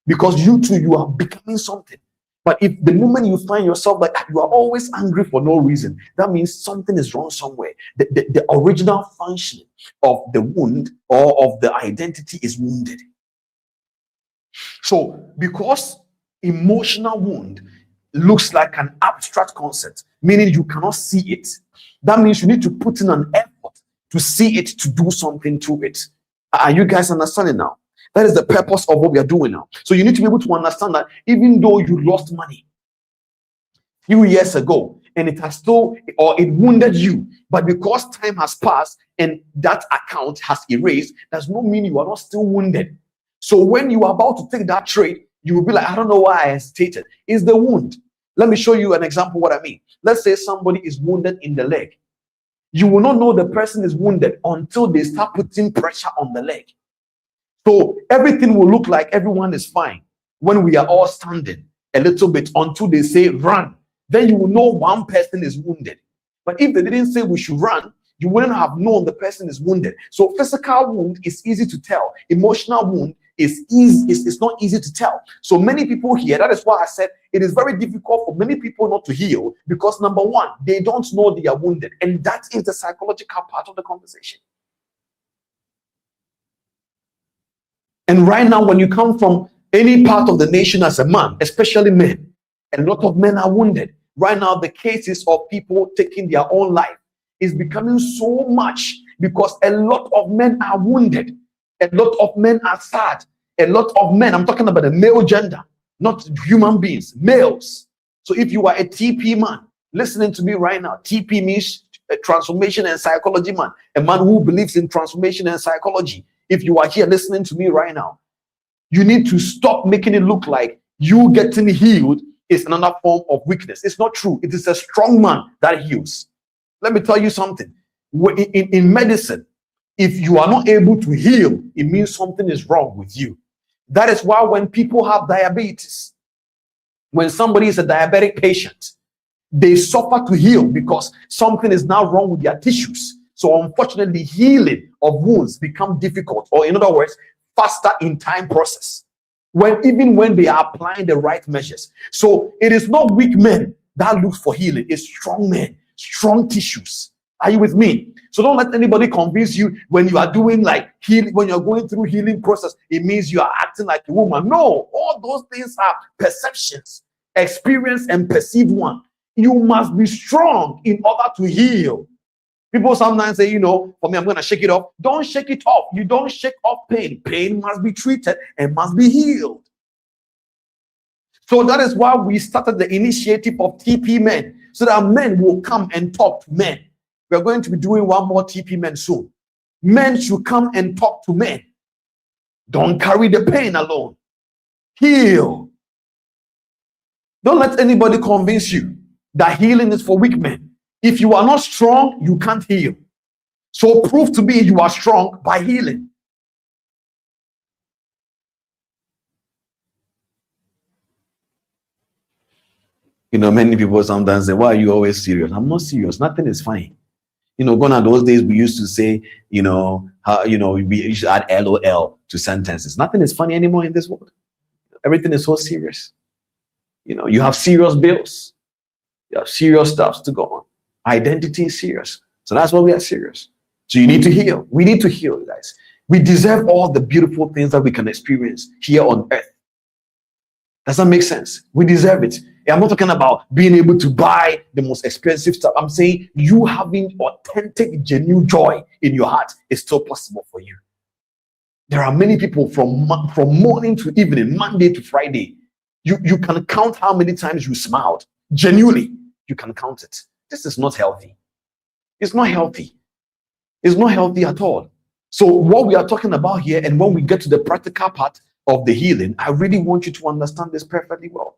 because you too, you are becoming something. But if the moment you find yourself like you are always angry for no reason, that means something is wrong somewhere. The original function of the wound or of the identity is wounded. So because emotional wound looks like an abstract concept, meaning you cannot see it, that means you need to put in an effort to see it, to do something to it. Are you guys understanding now? That is the purpose of what we are doing now. So you need to be able to understand that even though you lost money a few years ago and it has still, or it wounded you, but because time has passed and that account has erased, does not mean you are not still wounded. So when you are about to take that trade, you will be like, I don't know why I hesitated. It's the wound. Let me show you an example of what I mean. Let's say somebody is wounded in the leg. You will not know the person is wounded until they start putting pressure on the leg. So everything will look like everyone is fine when we are all standing a little bit until they say run. Then you will know one person is wounded. But if they didn't say we should run, you wouldn't have known the person is wounded. So physical wound is easy to tell. Emotional wound is not easy to tell. So many people here, that is why I said it is very difficult for many people not to heal, because number one, they don't know they are wounded. And that is the psychological part of the conversation. And right now, when you come from any part of the nation as a man, especially men, a lot of men are wounded. Right now, the cases of people taking their own life is becoming so much because a lot of men are wounded. A lot of men are sad. A lot of men, I'm talking about the male gender, not human beings, males. So if you are a TP man, listening to me right now, TP means a transformation and psychology man, a man who believes in transformation and psychology. If you are here listening to me right now, you need to stop making it look like you getting healed is another form of weakness. It's not true. It is a strong man that heals. Let me tell you something. In medicine, if you are not able to heal, it means something is wrong with you. That is why when people have diabetes, when somebody is a diabetic patient, they suffer to heal because something is now wrong with their tissues. So unfortunately, healing of wounds become difficult, or in other words, faster in time process, even when they are applying the right measures. So it is not weak men that look for healing, it's strong men, strong tissues. Are you with me? So don't let anybody convince you when you are doing like healing, when you're going through healing process, it means you are acting like a woman. No, all those things are perceptions, experience and perceived one. You must be strong in order to heal. People sometimes say, for me, I'm going to shake it off. Don't shake it off. You don't shake off pain. Pain must be treated and must be healed. So that is why we started the initiative of TP Men, so that men will come and talk to men. We're going to be doing one more TP Men soon. Men should come and talk to men. Don't carry the pain alone. Heal. Don't let anybody convince you that healing is for weak men. If you are not strong, you can't heal. So prove to me you are strong by healing. Many people sometimes say, why are you always serious? I'm not serious. Nothing is fine. Gone are those days we used to say, we used to add LOL to sentences. Nothing is funny anymore in this world. Everything is so serious. You have serious bills. You have serious stuff to go on. Identity is serious. So that's why we are serious. So you need to heal. We need to heal, guys. We deserve all the beautiful things that we can experience here on earth. Does that make sense? We deserve it. I'm not talking about being able to buy the most expensive stuff. I'm saying you having authentic, genuine joy in your heart is still possible for you. There are many people from morning to evening, Monday to Friday. You can count how many times you smiled. Genuinely, you can count it. This is not healthy. It's not healthy. It's not healthy at all. So what we are talking about here, and when we get to the practical part of the healing, I really want you to understand this perfectly well.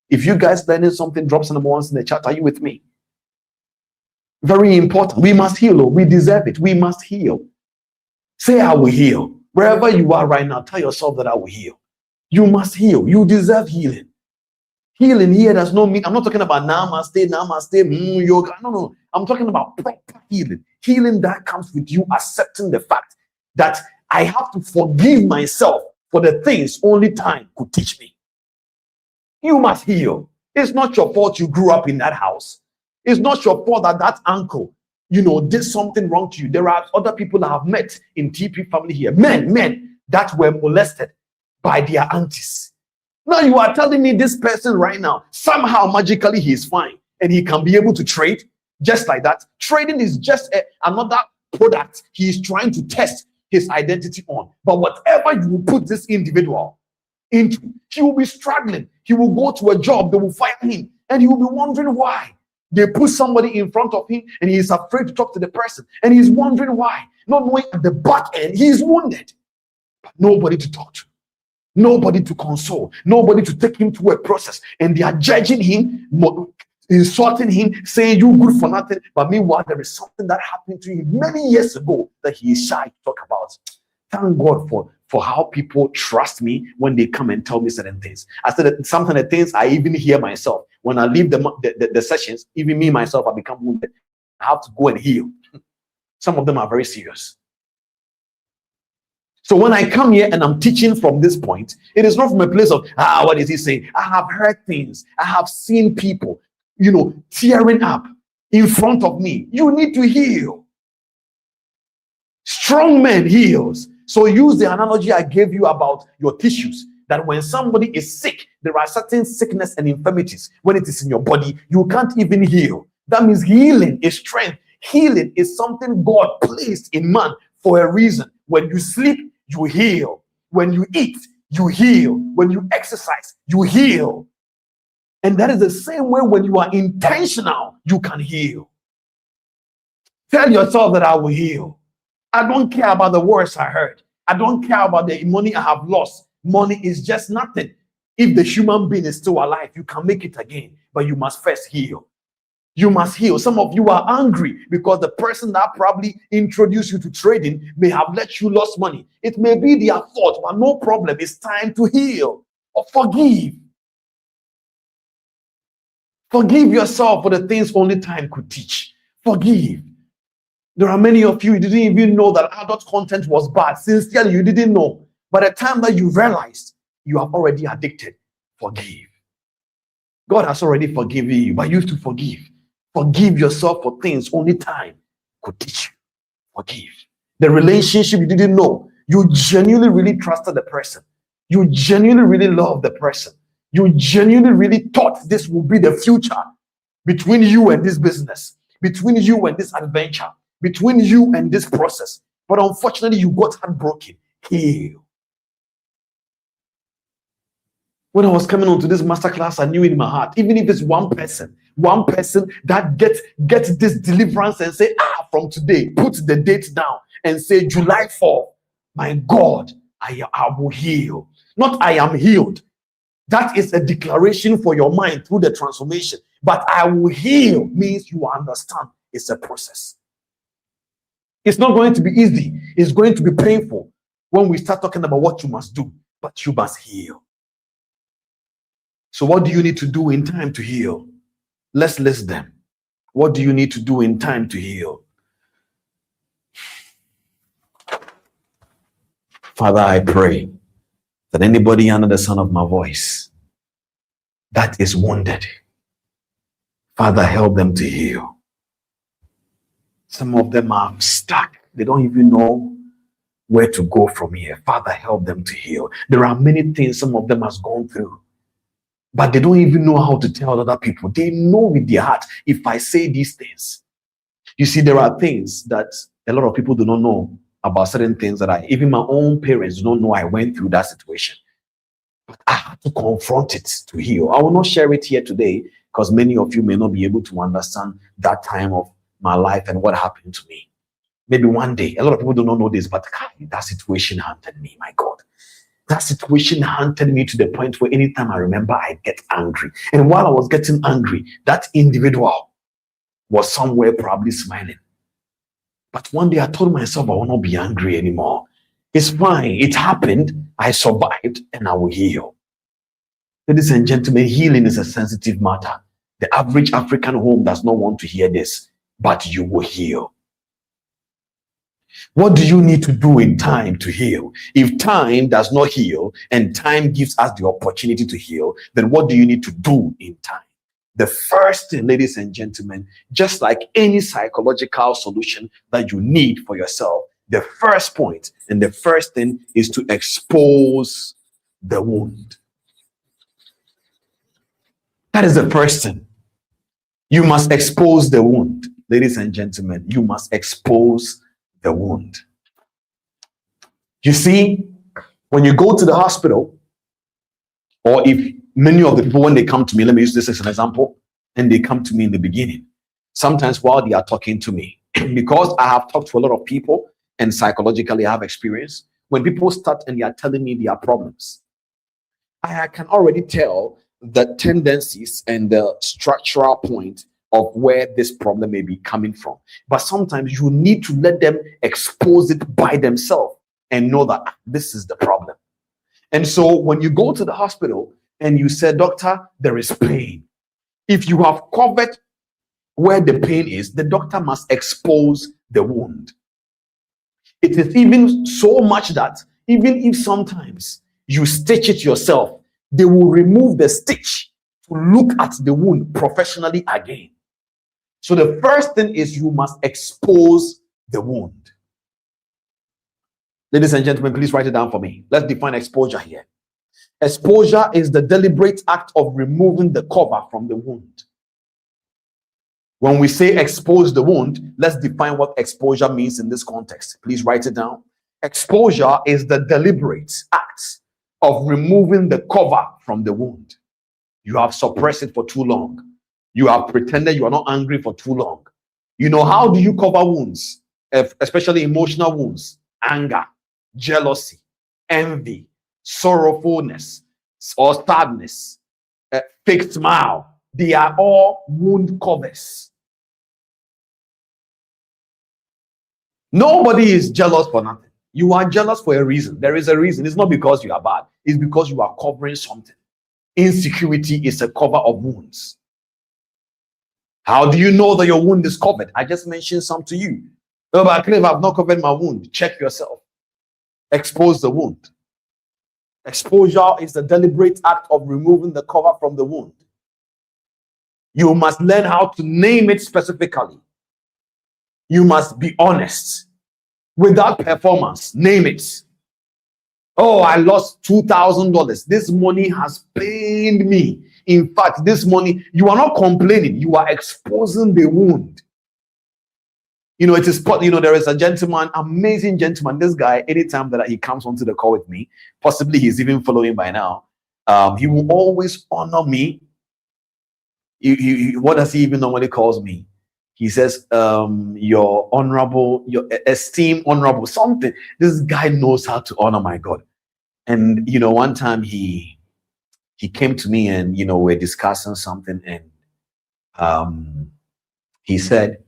If you guys learning something, drop some number ones in the chat. Are you with me? Very important. We must heal. We deserve it. We must heal. Say, I will heal. Wherever you are right now, tell yourself that I will heal. You must heal. You deserve healing. Healing here does not mean, I'm not talking about namaste, yoga. No. I'm talking about proper healing. Healing that comes with you accepting the fact that I have to forgive myself for the things only time could teach me. You must heal. It's not your fault you grew up in that house. It's not your fault that uncle, did something wrong to you. There are other people that have met in TP family here. Men that were molested by their aunties. Now you are telling me this person right now, somehow magically he is fine and he can be able to trade just like that. Trading is just another product he is trying to test his identity on. But whatever you will put this individual into, he will be struggling. He will go to a job, they will fire him, and he will be wondering why. They put somebody in front of him and he is afraid to talk to the person, and he's wondering why. Not knowing at the back end he is wounded, but nobody to talk to, nobody to console, nobody to take him through a process, and they are judging him, insulting him, saying you good for nothing. But meanwhile, there is something that happened to him many years ago that he is shy to talk about. Thank God for how people trust me when they come and tell me certain things. I said that sometimes the things I even hear myself when I leave the sessions, even me myself, I become wounded. I have to go and heal. Some of them are very serious. So when I come here and I'm teaching from this point, it is not from a place of what is he saying? I have heard things. I have seen people, tearing up in front of me. You need to heal. Strong man heals. So use the analogy I gave you about your tissues, that when somebody is sick, there are certain sickness and infirmities. When it is in your body, you can't even heal. That means healing is strength. Healing is something God placed in man for a reason. When you sleep, you heal. When you eat, you heal. When you exercise, you heal. And that is the same way when you are intentional, you can heal. Tell yourself that I will heal. I don't care about the words I heard. I don't care about the money I have lost. Money is just nothing. If the human being is still alive, you can make it again. But you must first heal. You must heal. Some of you are angry because the person that probably introduced you to trading may have let you lose money. It may be their fault, but no problem. It's time to heal or forgive. Forgive yourself for the things only time could teach. Forgive. There are many of you didn't even know that adult content was bad. Sincerely, you didn't know. By the time that you realized, you are already addicted. Forgive. God has already forgiven you, but you have to forgive. Forgive yourself for things only time could teach you. Forgive. The relationship you didn't know, you genuinely really trusted the person. You genuinely really loved the person. You genuinely really thought this would be the future between you and this business, between you and this adventure, between you and this process. But unfortunately, you got heartbroken. Heal. When I was coming onto this masterclass, I knew in my heart, even if it's one person that gets this deliverance and say, from today, put the date down and say July 4th, my God, I will heal. Not I am healed. That is a declaration for your mind through the transformation. But I will heal means you understand it's a process. It's not going to be easy. It's going to be painful when we start talking about what you must do, but you must heal. So what do you need to do in time to heal? Let's list them. What do you need to do in time to heal? Father, I pray that anybody under the sound of my voice that is wounded, Father, help them to heal. Some of them are stuck. They don't even know where to go from here. Father, help them to heal. There are many things some of them has gone through, but they don't even know how to tell other people. They know with their heart, if I say these things. You see, there are things that a lot of people do not know about, certain things that even my own parents don't know I went through that situation. But I had to confront it to heal. I will not share it here today because many of you may not be able to understand that time of my life and what happened to me. Maybe one day. A lot of people do not know this, but that situation haunted me, my God. That situation haunted me to the point where anytime I remember, I get angry. And while I was getting angry, that individual was somewhere probably smiling. But one day I told myself I will not be angry anymore. It's fine. It happened. I survived and I will heal. Ladies and gentlemen, healing is a sensitive matter. The average African home does not want to hear this, but you will heal. What do you need to do in time to heal? If time does not heal and time gives us the opportunity to heal, then what do you need to do in time? The first thing, ladies and gentlemen, just like any psychological solution that you need for yourself, the first point and the first thing is to expose the wound. That is the first thing. You must expose the wound. Ladies and gentlemen, you must expose the wound. You see, when you go to the hospital, or if many of the people, when they come to me, let me use this as an example, and they come to me in the beginning, sometimes while they are talking to me, because I have talked to a lot of people and psychologically I have experience, when people start and they are telling me their problems, I can already tell the tendencies and the structural point of where this problem may be coming from. But sometimes you need to let them expose it by themselves and know that this is the problem. And so when you go to the hospital and you say, doctor, there is pain, if you have covered where the pain is, the doctor must expose the wound. It is even so much that even if sometimes you stitch it yourself, they will remove the stitch to look at the wound professionally again. So the first thing is you must expose the wound. Ladies and gentlemen, please write it down for me. Let's define exposure here. Exposure is the deliberate act of removing the cover from the wound. When we say expose the wound, let's define what exposure means in this context. Please write it down. Exposure is the deliberate act of removing the cover from the wound. You have suppressed it for too long. You have pretended you are not angry for too long. You know, how do you cover wounds, especially emotional wounds? Anger, jealousy, envy, sorrowfulness, or sadness, fake smile. They are all wound covers. Nobody is jealous for nothing. You are jealous for a reason. There is a reason. It's not because you are bad. It's because you are covering something. Insecurity is a cover of wounds. How do you know that your wound is covered? I just mentioned some to you. No, but Cliff, I've not covered my wound. Check yourself. Expose the wound. Exposure is the deliberate act of removing the cover from the wound. You must learn how to name it specifically. You must be honest. Without performance, name it. Oh, I lost $2,000. This money has pained me. In fact, this money, you are not complaining. You are exposing the wound. You know, it is, you know, there is a gentleman, amazing gentleman. This guy, anytime that he comes onto the call with me, possibly he's even following by now, he will always honor me. What does he even normally calls me? He says, your honorable, your esteemed honorable, something. This guy knows how to honor, my God. And, you know, one time he came to me and, you know, we're discussing something, and he said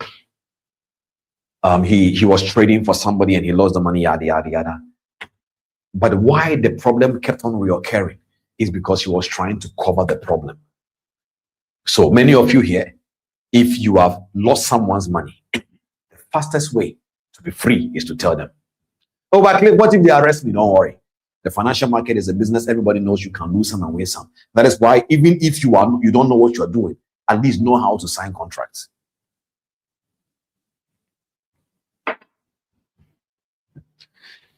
he was trading for somebody and he lost the money, yada, yada, yada. But why the problem kept on reoccurring is because he was trying to cover the problem. So many of you here, if you have lost someone's money, the fastest way to be free is to tell them. Oh, but Cliff, what if they arrest me? Don't worry. The financial market is a business. Everybody knows you can lose some and win some. That is why even if you don't know what you are doing, at least know how to sign contracts.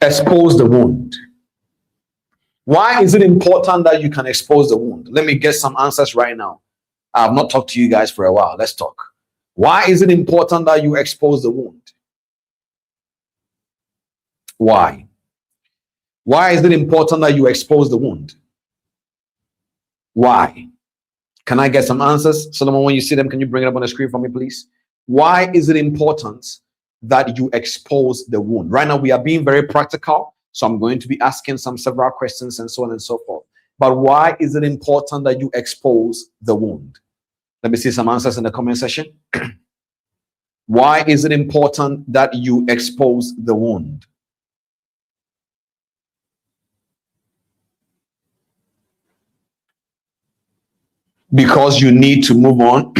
Expose the wound. Why is it important that you can expose the wound? Let me get some answers right now. I have not talked to you guys for a while. Let's talk. Why is it important that you expose the wound? Why? Why is it important that you expose the wound? Why? Can I get some answers? Solomon, when you see them, can you bring it up on the screen for me, please? Why is it important that you expose the wound? Right now, we are being very practical. So I'm going to be asking several questions and so on and so forth. But why is it important that you expose the wound? Let me see some answers in the comment section. Why is it important that you expose the wound? Because you need to move on.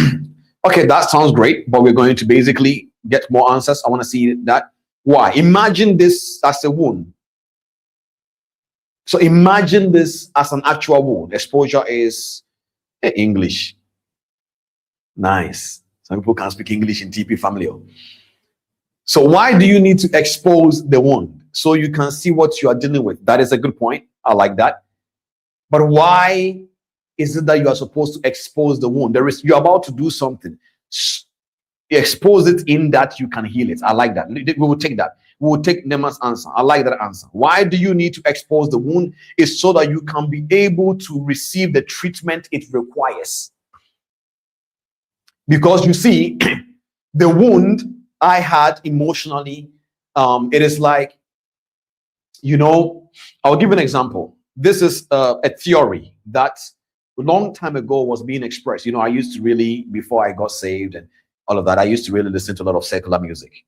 Okay, that sounds great, but we're going to basically get more answers. I want to see that. Why? Imagine this as a wound. So imagine this as an actual wound. Exposure is English. Nice. Some people can speak English in TP family. So why do you need to expose the wound? So you can see what you are dealing with. That is a good point. I like that. But why is it that you are supposed to expose the wound? You're about to do something. Expose it in that you can heal it. I like that. We will take that. We will take Nema's answer. I like that answer. Why do you need to expose the wound? It's so that you can be able to receive the treatment it requires. Because you see, the wound I had emotionally, it is like, I'll give an example. This is a theory that a long time ago was being expressed. I used to really, before I got saved and all of that, I used to really listen to a lot of secular music,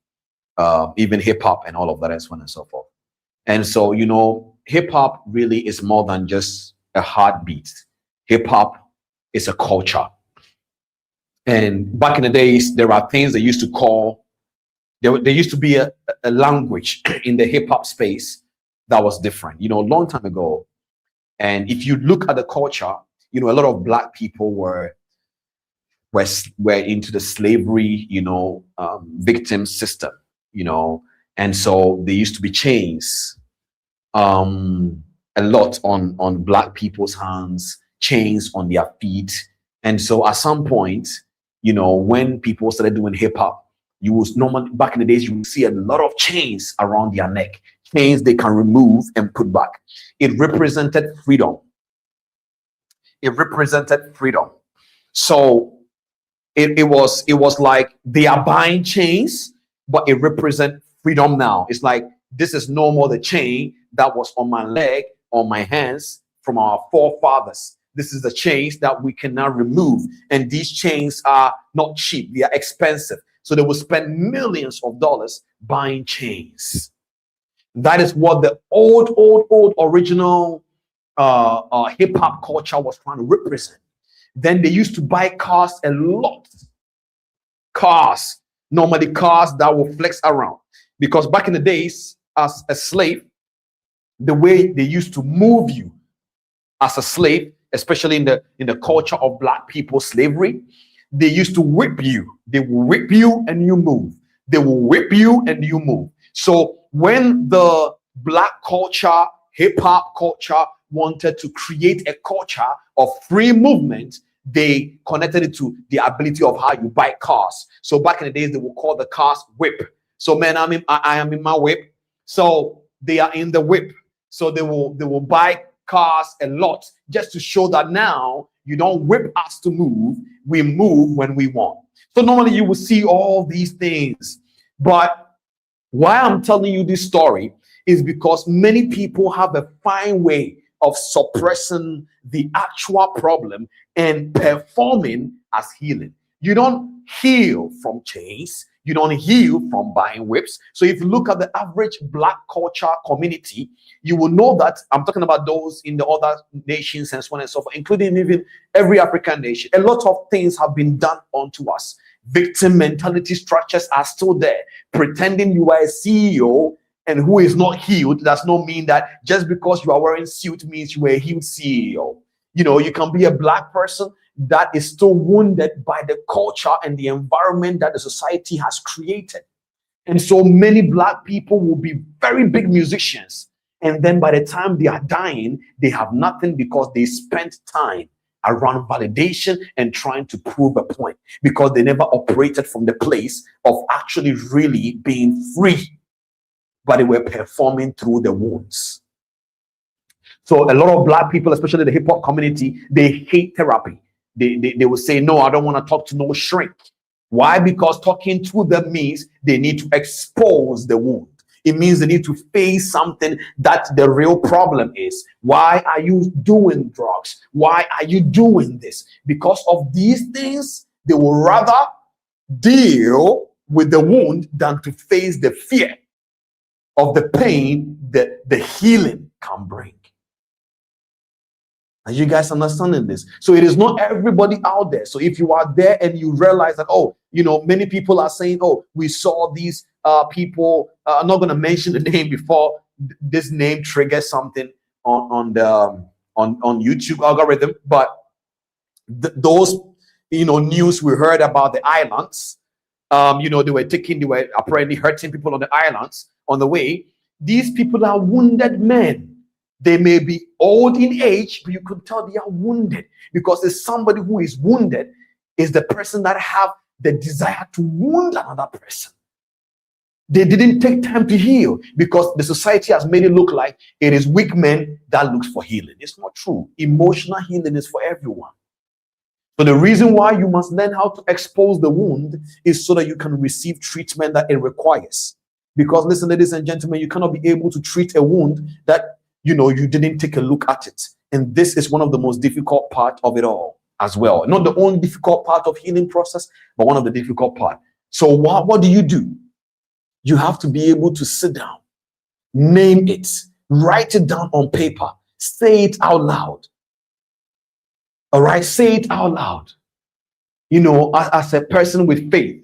even hip hop and all of that and so on and so forth. And so, hip hop really is more than just a heartbeat. Hip hop is a culture. And back in the days, there are things they used to call, there used to be a language in the hip hop space that was different, a long time ago. And if you look at the culture, a lot of Black people were into the slavery, victim system, and so there used to be chains, a lot on Black people's hands, chains on their feet. And so at some point, when people started doing hip hop, you was normally, back in the days, you would see a lot of chains around their neck, chains they can remove and put back. It represented freedom. It represented freedom. So it was like they are buying chains, but it represents freedom now. It's like, this is no more the chain that was on my leg, on my hands from our forefathers. This is the chains that we can now remove. And these chains are not cheap. They are expensive. So they will spend millions of dollars buying chains. That is what the old original hip hop culture was trying to represent. Then they used to buy cars a lot. Cars, normally cars that will flex around. Because back in the days, as a slave, the way they used to move you as a slave, especially in the culture of Black people slavery, they used to whip you. They will whip you and you move. They will whip you and you move. So when the Black culture, hip hop culture wanted to create a culture of free movement, they connected it to the ability of how you buy cars. So back in the days, they would call the cars whip. So man, I am in my whip. So they are in the whip. So they will buy cars a lot just to show that now you don't whip us to move. We move when we want. So normally you will see all these things. But why I'm telling you this story is because many people have a fine way of suppressing the actual problem and performing as healing. You don't heal from chains. You don't heal from buying whips. So if you look at the average Black culture community, you will know that I'm talking about those in the other nations and so on and so forth, including even every African nation. A lot of things have been done onto us. Victim mentality structures are still there, pretending you are a CEO and who is not healed does not mean that just because you are wearing suit means you are a healed CEO. You know, you can be a black person that is still wounded by the culture and the environment that the society has created. And so many black people will be very big musicians. And then by the time they are dying, they have nothing because they spent time around validation and trying to prove a point, because they never operated from the place of actually really being free, but they were performing through the wounds. So a lot of black people, especially the hip hop community, they hate therapy. They will say, no, I don't want to talk to no shrink. Why? Because talking to them means they need to expose the wound. It means they need to face something that the real problem is. Why are you doing drugs? Why are you doing this? Because of these things, they will rather deal with the wound than to face the fear of the pain that the healing can bring. Are you guys understanding this? So it is not everybody out there. So if you are there and you realize that, oh, you know, many people are saying, oh, we saw these people, I'm not going to mention the name before this name triggers something on YouTube algorithm, but those, you know, news we heard about the islands, you know, they were apparently hurting people on the islands on the way. These people are wounded men. They may be old in age, but you can tell they are wounded, because it's somebody who is wounded is the person that have the desire to wound another person. They didn't take time to heal because the society has made it look like it is weak men that looks for healing. It's not true. Emotional healing is for everyone. So the reason why you must learn how to expose the wound is so that you can receive treatment that it requires. Because listen, ladies and gentlemen, you cannot be able to treat a wound that, you know, you didn't take a look at it. And this is one of the most difficult part of it all as well. Not the only difficult part of healing process, but one of the difficult part. So what do? You have to be able to sit down, name it, write it down on paper, say it out loud. All right, say it out loud. You know, as a person with faith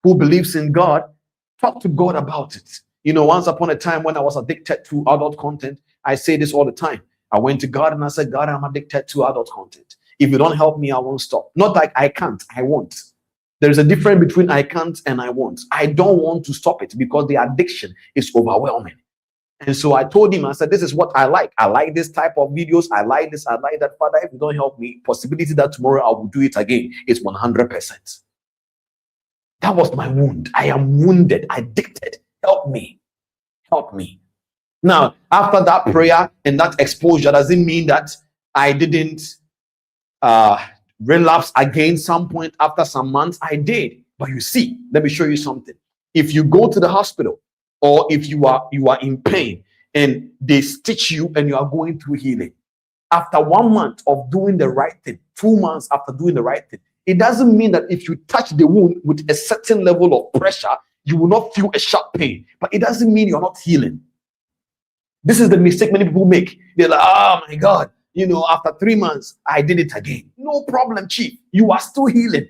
who believes in God, talk to God about it. You know, once upon a time when I was addicted to adult content, I say this all the time. I went to God and I said, God, I'm addicted to adult content. If you don't help me, I won't stop. Not like I can't, I won't. There's a difference between I can't and I won't. I don't want to stop it because the addiction is overwhelming. And so I told him, I said, this is what I like. I like this type of videos. I like this. I like that. Father, if you don't help me, possibility that tomorrow I will do it again is 100%. That was my wound. I am wounded, addicted. Help me. Help me. Now, after that prayer and that exposure, doesn't mean that I didn't relapse again some point after some months. I did. But you see, let me show you something. If you go to the hospital or if you are in pain and they stitch you and you are going through healing, after 1 month of doing the right thing, 2 months after doing the right thing, it doesn't mean that if you touch the wound with a certain level of pressure, you will not feel a sharp pain. But it doesn't mean you're not healing. This is the mistake many people make. They're like, oh my God, you know, after 3 months, I did it again. No problem, chief. You are still healing.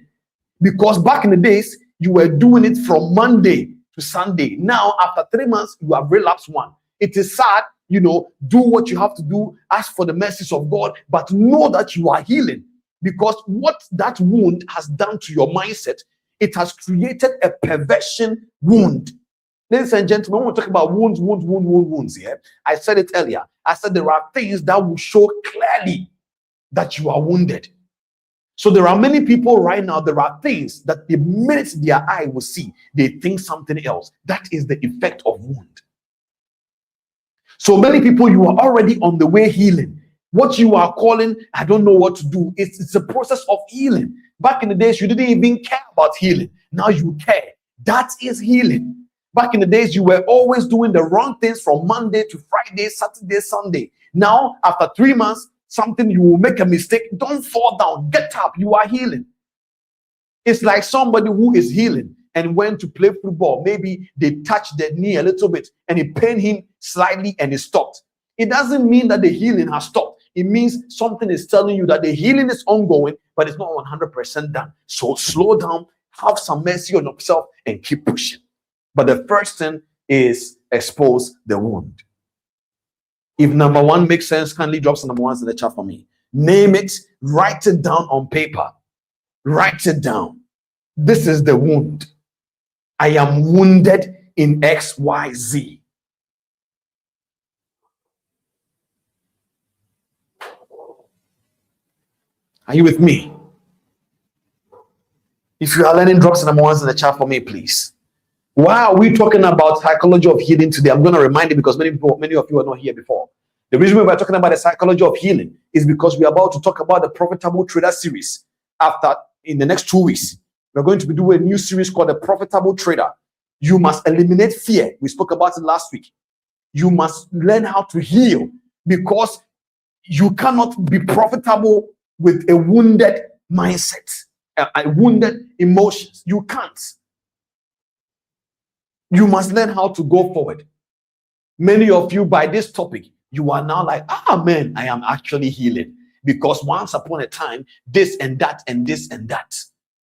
Because back in the days, you were doing it from Monday to Sunday. Now, after 3 months, you have relapsed one. It is sad, you know, do what you have to do, ask for the mercies of God, but know that you are healing. Because what that wound has done to your mindset, it has created a perversion wound. Ladies and gentlemen, when we talk about wounds here, I said it earlier. I said there are things that will show clearly that you are wounded. So there are many people right now, there are things that the minute their eye will see, they think something else. That is the effect of wound. So many people, you are already on the way healing. What you are calling, I don't know what to do, it's a process of healing. Back in the days, you didn't even care about healing. Now you care. That is healing. Back in the days, you were always doing the wrong things from Monday to Friday, Saturday, Sunday. Now, after 3 months, you will make a mistake. Don't fall down. Get up. You are healing. It's like somebody who is healing and went to play football. Maybe they touched their knee a little bit and it pained him slightly and it stopped. It doesn't mean that the healing has stopped. It means something is telling you that the healing is ongoing, but it's not 100% done. So slow down, have some mercy on yourself and keep pushing. But the first thing is expose the wound. If number one makes sense, kindly drop some number ones in the chat for me. Name it, write it down on paper. Write it down. This is the wound. I am wounded in XYZ. Are you with me? If you are learning, drop some number ones in the chat for me, please. Why are we talking about psychology of healing today? I'm going to remind you because many of you are not here before. The reason we're talking about the psychology of healing is because we're about to talk about the Profitable Trader series. In the next 2 weeks, we're going to be doing a new series called the Profitable Trader. You must eliminate fear. We spoke about it last week. You must learn how to heal because you cannot be profitable with a wounded mindset, a wounded emotions. You can't. You must learn how to go forward. Many of you, by this topic, you are now like, man, I am actually healing. Because once upon a time, this and that and this and that.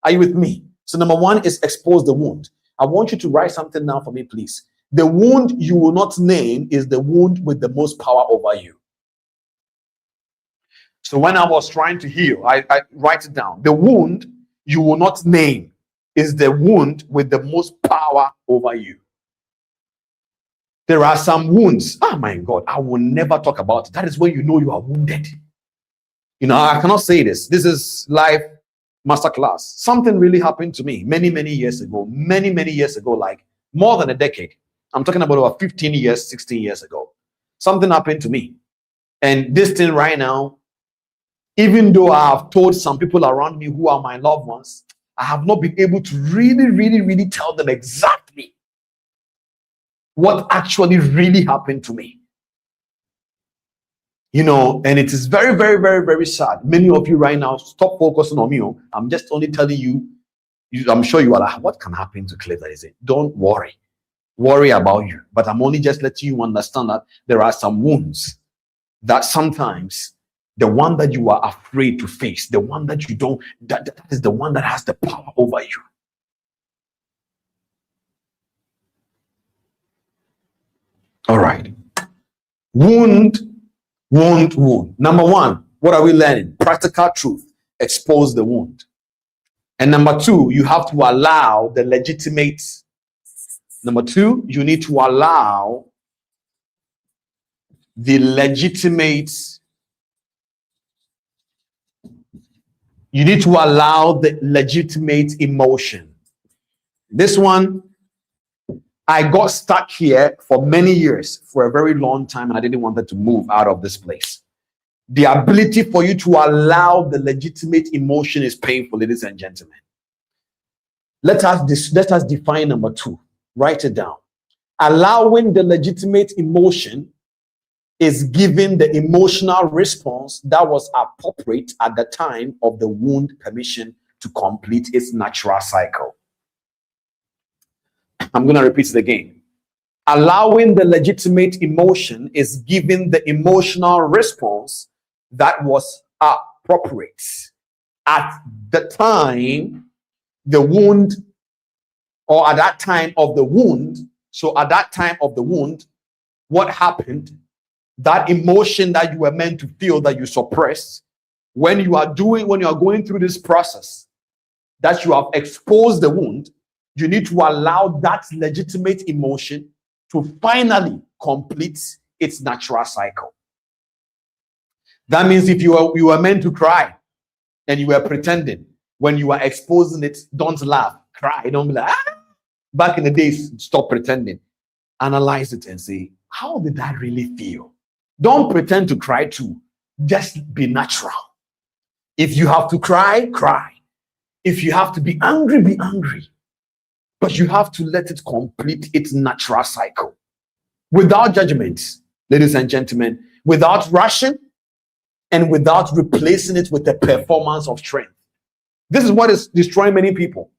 Are you with me? So number one is expose the wound. I want you to write something down for me, please. The wound you will not name is the wound with the most power over you. So when I was trying to heal, I write it down. The wound you will not name is the wound with the most power over you. There are some wounds. Oh my God, I will never talk about it. That is when you know you are wounded. You know, I cannot say this. This is live masterclass. Something really happened to me many years ago. Many years ago, like more than a decade. I'm talking about over 15 years, 16 years ago. Something happened to me. And this thing right now, even though I have told some people around me who are my loved ones, I have not been able to really tell them exactly what actually really happened to me. You know, and it is very sad. Many of you right now, stop focusing on me. I'm just only telling you, I'm sure you are like, what can happen to Cliff? That is it. Don't worry about you. But I'm only just letting you understand that there are some wounds that sometimes the one that you are afraid to face, the one that you don't, that is the one that has the power over you. All right. Wound. Number one, what are we learning? Practical truth. Expose the wound. And number two, you have to allow the legitimate. Number two, you need to allow the legitimate. You need to allow the legitimate emotion. This one, I got stuck here for many years, for a very long time, and I didn't want to move out of this place. The ability for you to allow the legitimate emotion is painful, ladies and gentlemen. Let us define number two. Write it down. Allowing the legitimate emotion is giving the emotional response that was appropriate at the time of the wound permission to complete its natural cycle. I'm going to repeat it again. Allowing the legitimate emotion is giving the emotional response that was appropriate at the time the wound, or at that time of the wound. So at that time of the wound, what happened? That emotion that you were meant to feel that you suppressed, when you are going through this process, that you have exposed the wound, you need to allow that legitimate emotion to finally complete its natural cycle. That means if you were meant to cry and you were pretending, when you are exposing it, don't laugh, cry. Don't be like, ah! Back in the days, stop pretending. Analyze it and say, how did that really feel? Don't pretend to cry too. Just be natural. If you have to cry, cry. If you have to be angry, be angry. But you have to let it complete its natural cycle. Without judgment, ladies and gentlemen, without rushing and without replacing it with a performance of strength. This is what is destroying many people.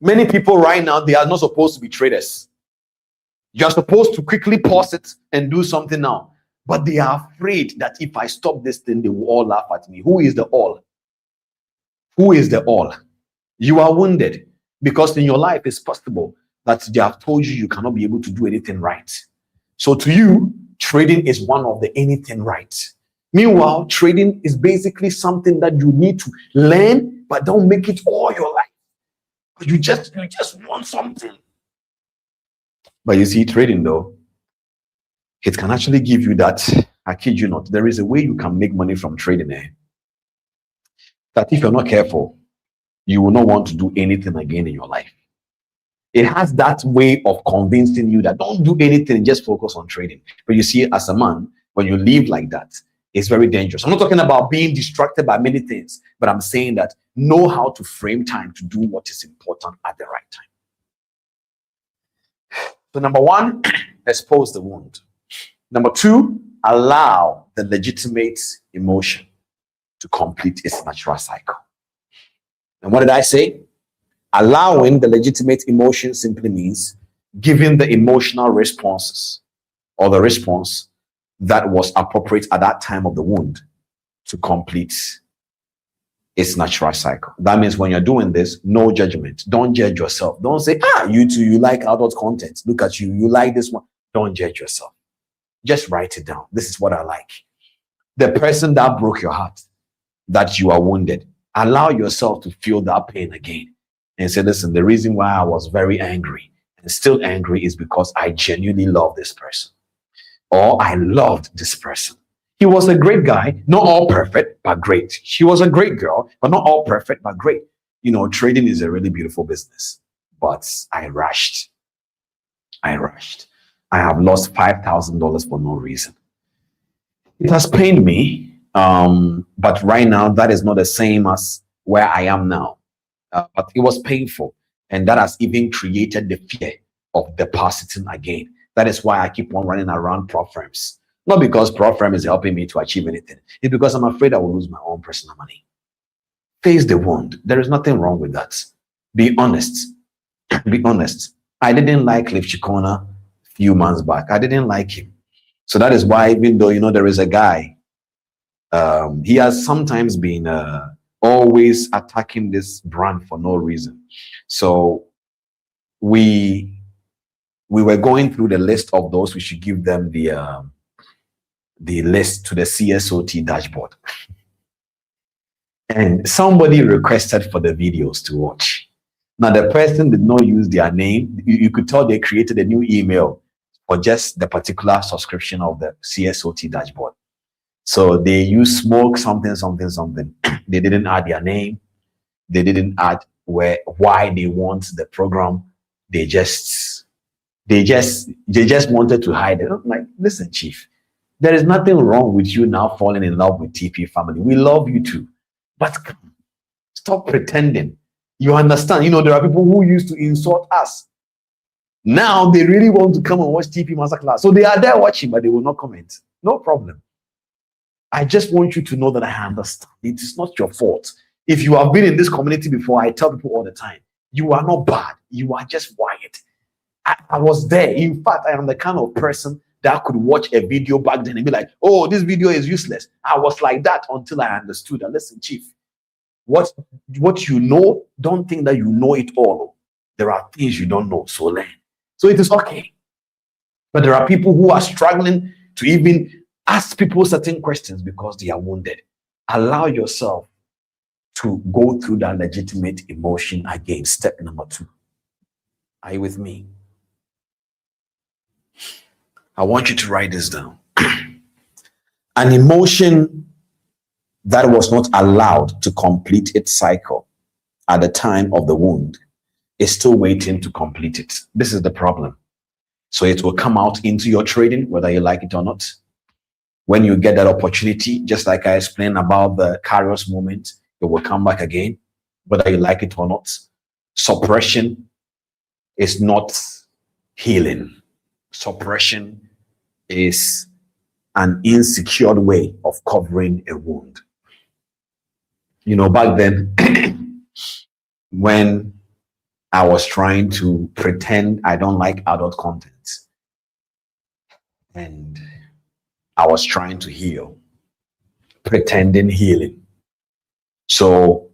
Many people right now, they are not supposed to be traders. You're supposed to quickly pause it and do something now. But they are afraid that if I stop this thing, they will all laugh at me. Who is the all? Who is the all? You are wounded because in your life it's possible that they have told you cannot be able to do anything right. So to you, trading is one of the anything right. Meanwhile, trading is basically something that you need to learn, but don't make it all your life. You just want something. But you see, trading though, it can actually give you that. I kid you not. There is a way you can make money from trading. That if you're not careful, you will not want to do anything again in your life. It has that way of convincing you that don't do anything, just focus on trading. But you see, as a man, when you live like that, it's very dangerous. I'm not talking about being distracted by many things, but I'm saying that know how to frame time to do what is important at the right time. So number one, expose the wound. Number two, allow the legitimate emotion to complete its natural cycle. And what did I say? Allowing the legitimate emotion simply means giving the emotional responses or the response that was appropriate at that time of the wound to complete its natural cycle. That means when you're doing this, no judgment. Don't judge yourself. Don't say, you too, you like adult content. Look at you, you like this one. Don't judge yourself. Just write it down. This is what I like. The person that broke your heart, that you are wounded, allow yourself to feel that pain again and say, listen, the reason why I was very angry and still angry is because I genuinely love this person, or I loved this person. He was a great guy, not all perfect, but great. She was a great girl, but not all perfect, but great. You know, trading is a really beautiful business, but I rushed. I have lost $5,000 for no reason. It has pained me, but right now that is not the same as where I am now. But it was painful, and that has even created the fear of depositing again. That is why I keep on running around prop firms. Not because prop firm is helping me to achieve anything. It's because I'm afraid I will lose my own personal money. Face the wound. There is nothing wrong with that. Be honest. Be honest. I didn't like Cheqona a few months back. I didn't like him. So that is why, even though, you know, there is a guy, he has sometimes been always attacking this brand for no reason. So we were going through the list of those. We should give them the list to the CSOT dashboard. And somebody requested for the videos to watch. Now, the person did not use their name. You could tell they created a new email for just the particular subscription of the CSOT dashboard. So they use smoke something. They didn't add their name. They didn't add why they want the program. They just wanted to hide it. I'm like, listen, Chief, there is nothing wrong with you now falling in love with TP family. We love you too. But stop pretending. You understand? You know, there are people who used to insult us. Now they really want to come and watch TP Masterclass. So they are there watching, but they will not comment. No problem. I just want you to know that I understand. It is not your fault. If you have been in this community before, I tell people all the time, you are not bad. You are just wired. I was there. In fact, I am the kind of person that could watch a video back then and be like, oh, this video is useless. I was like that until I understood that, listen, Chief, what you know, don't think that you know it all. There are things you don't know, so learn. So it is okay. But there are people who are struggling to even ask people certain questions because they are wounded. Allow yourself to go through that legitimate emotion again. Step number 2. Are you with me? I want you to write this down. An emotion that was not allowed to complete its cycle at the time of the wound is still waiting to complete it. This is the problem. So it will come out into your trading, whether you like it or not. When you get that opportunity, just like I explained about the Kairos moment, it will come back again, whether you like it or not. Suppression is not healing. Suppression is an insecure way of covering a wound. You know, back then, when I was trying to pretend I don't like adult content, and I was trying to heal, pretending healing. So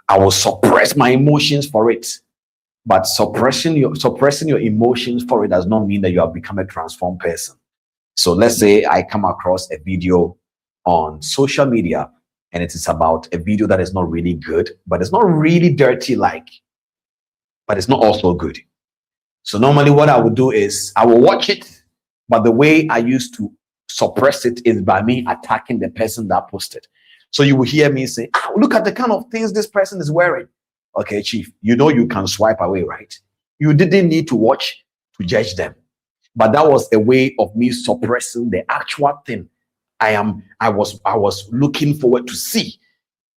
I will suppress my emotions for it. But suppressing your emotions for it does not mean that you have become a transformed person. So let's say I come across a video on social media, and it is about a video that is not really good, but it's not really dirty but it's not also good. So normally what I would do is I will watch it, but the way I used to suppress it is by me attacking the person that posted. So you will hear me say, look at the kind of things this person is wearing. Okay, chief, you know you can swipe away, right? You didn't need to watch to judge them. But that was a way of me suppressing the actual thing I was looking forward to see.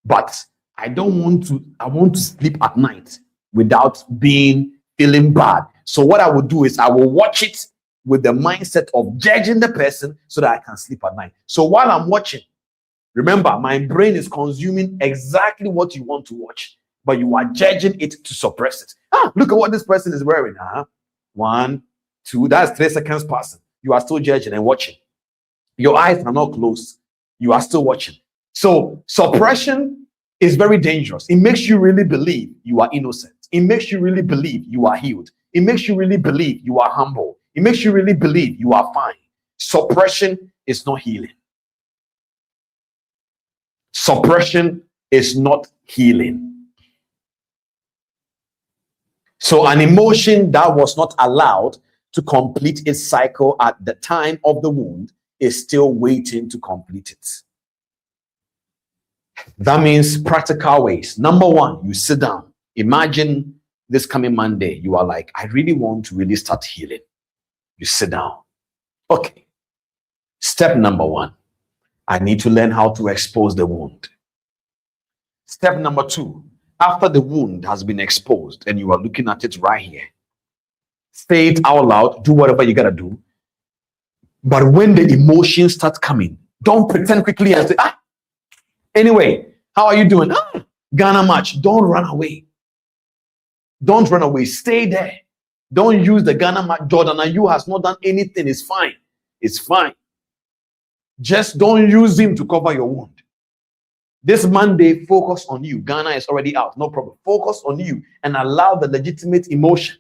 But I want to sleep at night without feeling bad. So what I will do is I will watch it with the mindset of judging the person so that I can sleep at night. So while I'm watching, remember, my brain is consuming exactly what you want to watch, but you are judging it to suppress it. Look at what this person is wearing. 1, 2, that's 3 seconds passing. You are still judging and watching. Your eyes are not closed. You are still watching. So suppression is very dangerous. It makes you really believe you are innocent. It makes you really believe you are healed. It makes you really believe you are humble. It makes you really believe you are fine. Suppression is not healing. Suppression is not healing. So an emotion that was not allowed to complete its cycle at the time of the wound is still waiting to complete it. That means practical ways. Number 1, you sit down. Imagine this coming Monday, you are like, I really want to really start healing. You sit down. Okay. Step number 1, I need to learn how to expose the wound. Step number 2, after the wound has been exposed and you are looking at it right here, say it out loud, do whatever you gotta do. But when the emotions start coming, don't pretend quickly and say, anyway, how are you doing? Ghana match. Don't run away. Don't run away. Stay there. Don't use the Ghana match. Jordan and you has not done anything. It's fine. It's fine. Just don't use him to cover your wound. This Monday, focus on you. Ghana is already out. No problem. Focus on you and allow the legitimate emotion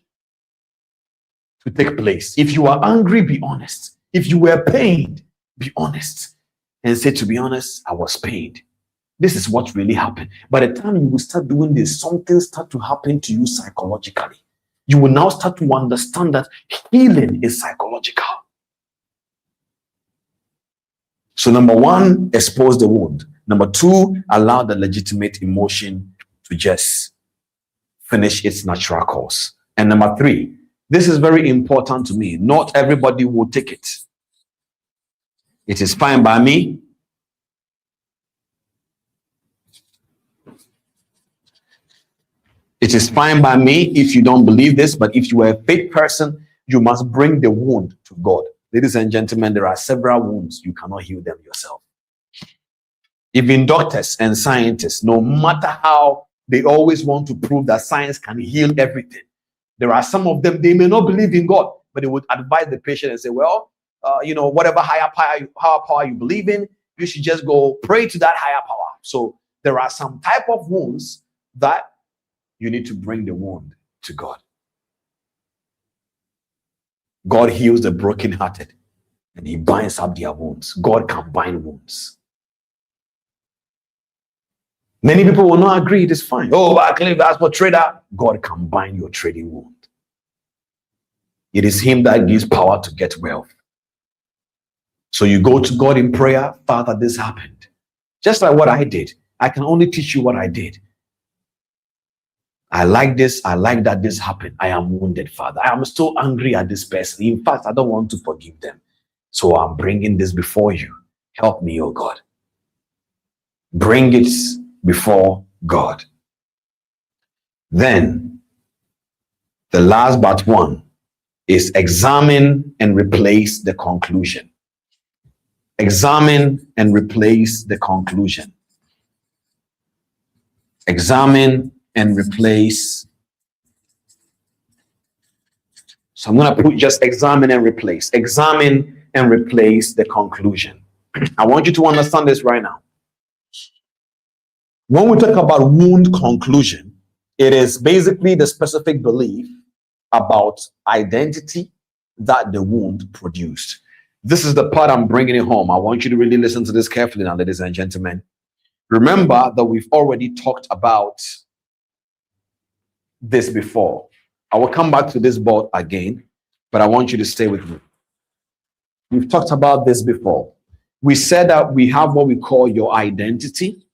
to take place. If you are angry, be honest. If you were pained, be honest. And say, to be honest, I was pained. This is what really happened. By the time you will start doing this, something start to happen to you psychologically. You will now start to understand that healing is psychological. So number 1, expose the wound. Number 2, allow the legitimate emotion to just finish its natural course. And number 3, this is very important to me. Not everybody will take it. It is fine by me. It is fine by me if you don't believe this, but if you are a faith person, you must bring the wound to God. Ladies and gentlemen, there are several wounds. You cannot heal them yourself. Even doctors and scientists, no matter how they always want to prove that science can heal everything, there are some of them, they may not believe in God, but they would advise the patient and say, well, whatever higher power you believe in, you should just go pray to that higher power. So there are some type of wounds that you need to bring the wound to God. God heals the brokenhearted and he binds up their wounds. God can bind wounds. Many people will not agree. It is fine. Oh, I claim that's for trader. God can bind your trading wound. It is him that gives power to get wealth. So you go to God in prayer. Father, this happened. Just like what I did. I can only teach you what I did. I like this. I like that this happened. I am wounded, Father. I am still angry at this person. In fact, I don't want to forgive them. So I'm bringing this before you. Help me, oh God. Bring it before God. Then, the last but one is examine and replace the conclusion. Examine and replace the conclusion. Examine and replace. So I'm going to put just examine and replace. Examine and replace the conclusion. I want you to understand this right now. When we talk about wound conclusion, It is basically the specific belief about identity that the wound produced. This is the part I'm bringing it home. I want you to really listen to this carefully now, ladies and gentlemen. Remember that we've already talked about this before. I will come back to this board again, but I want you to stay with me. We've talked about this before. We said that we have what we call your identity.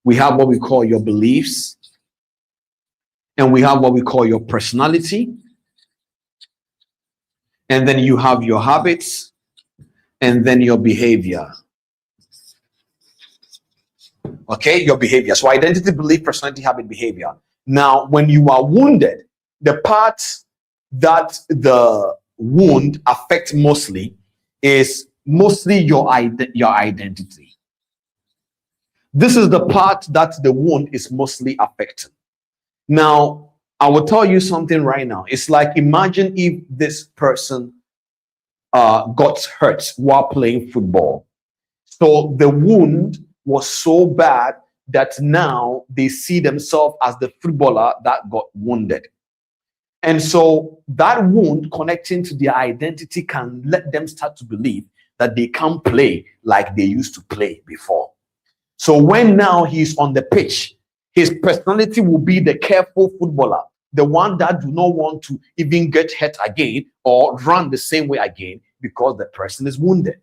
We have what we call your beliefs. And we have what we call your personality. And then you have your habits. And then your behavior. Okay, your behavior. So identity, belief, personality, habit, behavior. Now, when you are wounded, the part that the wound affects mostly is mostly your identity. This is the part that the wound is mostly affecting. Now, I will tell you something right now. It's like, imagine if this person got hurt while playing football. So the wound was so bad that now they see themselves as the footballer that got wounded. And so that wound connecting to their identity can let them start to believe that they can't play like they used to play before. So when now he's on the pitch, his personality will be the careful footballer, the one that do not want to even get hurt again or run the same way again because the person is wounded.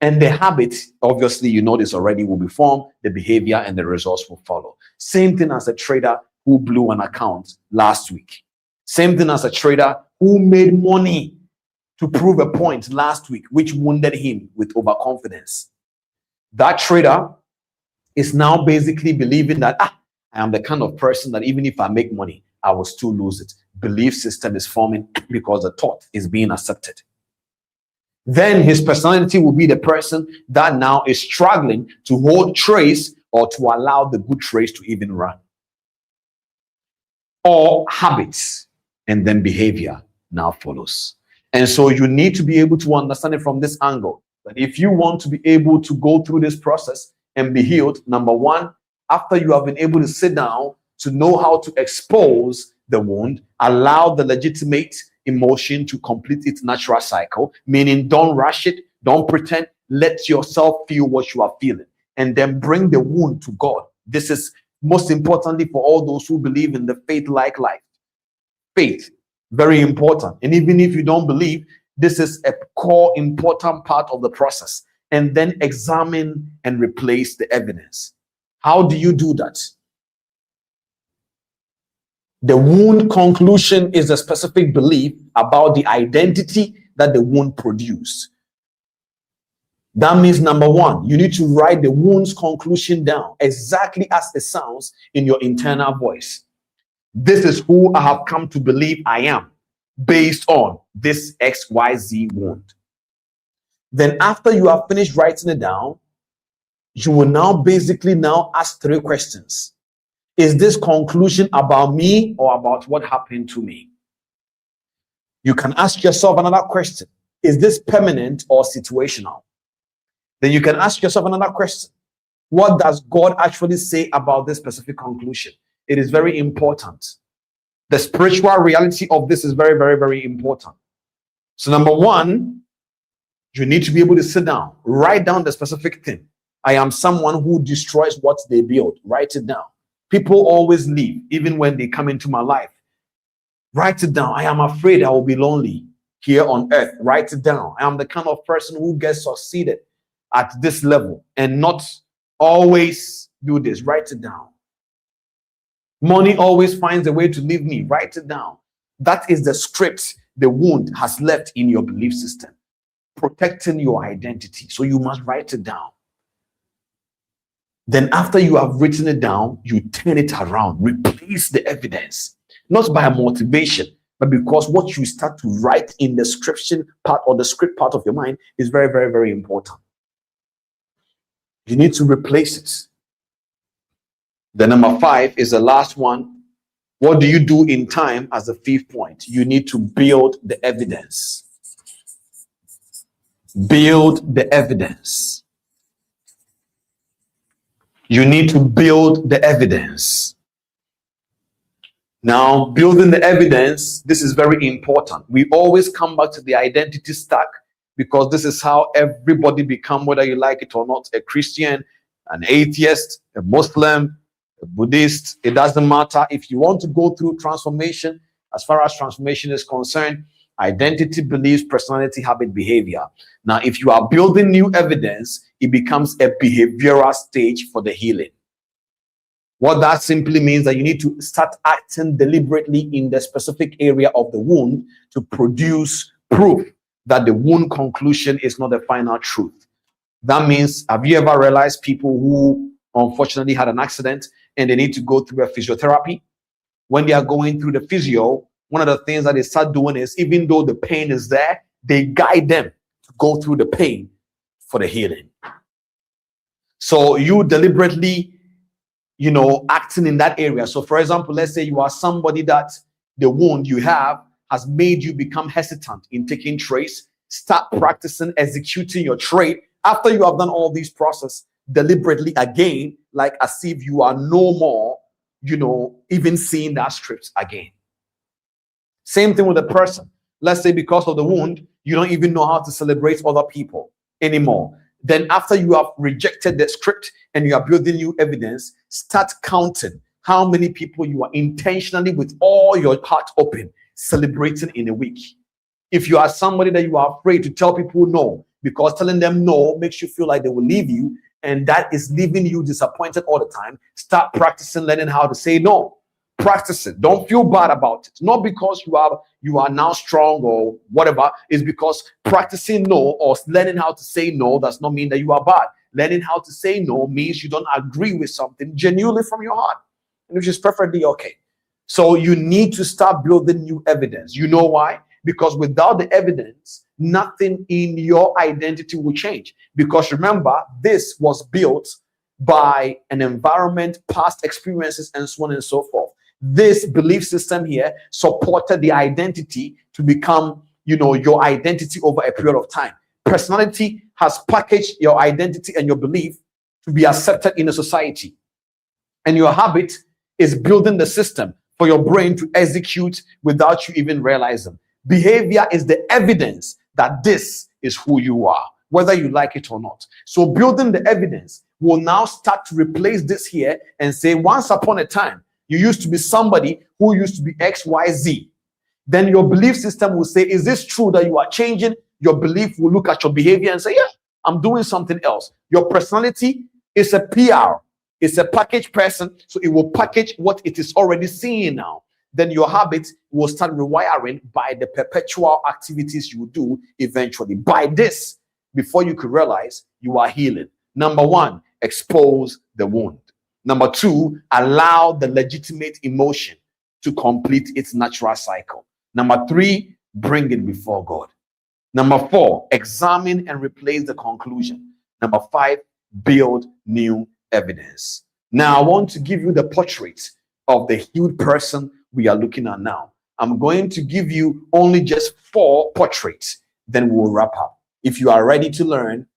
And the habit, obviously, you know this already, will be formed, the behavior and the results will follow. Same thing as a trader who blew an account last week. Same thing as a trader who made money to prove a point last week, which wounded him with overconfidence. That trader is now basically believing that, I am the kind of person that even if I make money, I will still lose it. Belief system is forming because the thought is being accepted. Then his personality will be the person that now is struggling to hold trades or to allow the good trades to even run. Or habits, and then behavior now follows. And so you need to be able to understand it from this angle, that if you want to be able to go through this process and be healed, number one, after you have been able to sit down to know how to expose the wound, allow the legitimate emotion to complete its natural cycle, meaning don't rush it, don't pretend, let yourself feel what you are feeling, and then bring the wound to God. This is most importantly for all those who believe in the faith-like life. Faith, very important. And even if you don't believe, this is a core important part of the process. And then examine and replace the evidence. How do you do that? The wound conclusion is a specific belief about the identity that the wound produced. That means, number one, you need to write the wound's conclusion down exactly as it sounds in your internal voice. This is who I have come to believe I am based on this XYZ wound. Then after you have finished writing it down, you will now basically ask three questions. Is this conclusion about me or about what happened to me? You can ask yourself another question. Is this permanent or situational? Then you can ask yourself another question. What does God actually say about this specific conclusion? It is very important. The spiritual reality of this is very, very, very important. So number one, you need to be able to sit down, write down the specific thing. I am someone who destroys what they build. Write it down. People always leave, even when they come into my life. Write it down. I am afraid I will be lonely here on earth. Write it down. I am the kind of person who gets succeeded at this level and not always do this. Write it down. Money always finds a way to leave me. Write it down. That is the script the wound has left in your belief system, protecting your identity. So you must write it down. Then after you have written it down, you turn it around, replace the evidence, not by motivation, but because what you start to write in the description part or the script part of your mind is very, very, very important. You need to replace it. The number 5 is the last one. What do you do in time as the 5th point? You need to build the evidence. Build the evidence. You need to build the evidence. Now, building the evidence, this is very important. We always come back to the identity stack because this is how everybody become, whether you like it or not, a Christian, an atheist, a Muslim, a Buddhist. It doesn't matter. If you want to go through transformation, as far as transformation is concerned, identity, beliefs, personality, habit, behavior. Now, if you are building new evidence, it becomes a behavioral stage for the healing. What that simply means that you need to start acting deliberately in the specific area of the wound to produce proof that the wound conclusion is not the final truth. That means, have you ever realized people who unfortunately had an accident and they need to go through a physiotherapy? When they are going through the physio, one of the things that they start doing is, even though the pain is there, they guide them to go through the pain for the healing. So you deliberately, acting in that area. So for example, let's say you are somebody that the wound you have has made you become hesitant in taking trades. Start practicing executing your trade after you have done all these processes deliberately again, like as if you are no more, even seeing that script again. Same thing with a person. Let's say because of the wound, you don't even know how to celebrate other people anymore. Then after you have rejected the script and you are building new evidence, start counting how many people you are intentionally, with all your heart open, celebrating in a week. If you are somebody that you are afraid to tell people no, because telling them no makes you feel like they will leave you, and that is leaving you disappointed all the time, start practicing learning how to say no. Practice it. Don't feel bad about it. Not because you are now strong or whatever. It's because practicing no or learning how to say no does not mean that you are bad. Learning how to say no means you don't agree with something genuinely from your heart, which is perfectly okay. So you need to start building new evidence. You know why? Because without the evidence, nothing in your identity will change. Because remember, this was built by an environment, past experiences, and so on and so forth. This belief system here supported the identity to become, your identity over a period of time. Personality has packaged your identity and your belief to be accepted in a society. And your habit is building the system for your brain to execute without you even realizing. Behavior is the evidence that this is who you are, whether you like it or not. So building the evidence will now start to replace this here and say, once upon a time, you used to be somebody who used to be XYZ. Then your belief system will say, is this true that you are changing? Your belief will look at your behavior and say, yeah, I'm doing something else. Your personality is a PR. It's a package person. So it will package what it is already seeing now. Then your habits will start rewiring by the perpetual activities you do eventually. By this, before you could realize, you are healing. Number one, expose the wound. Number two, allow the legitimate emotion to complete its natural cycle. Number three, bring it before God. Number four, examine and replace the conclusion. Number five, build new evidence. Now, I want to give you the portrait of the healed person we are looking at now. I'm going to give you only just 4 portraits, then we'll wrap up. If you are ready to learn,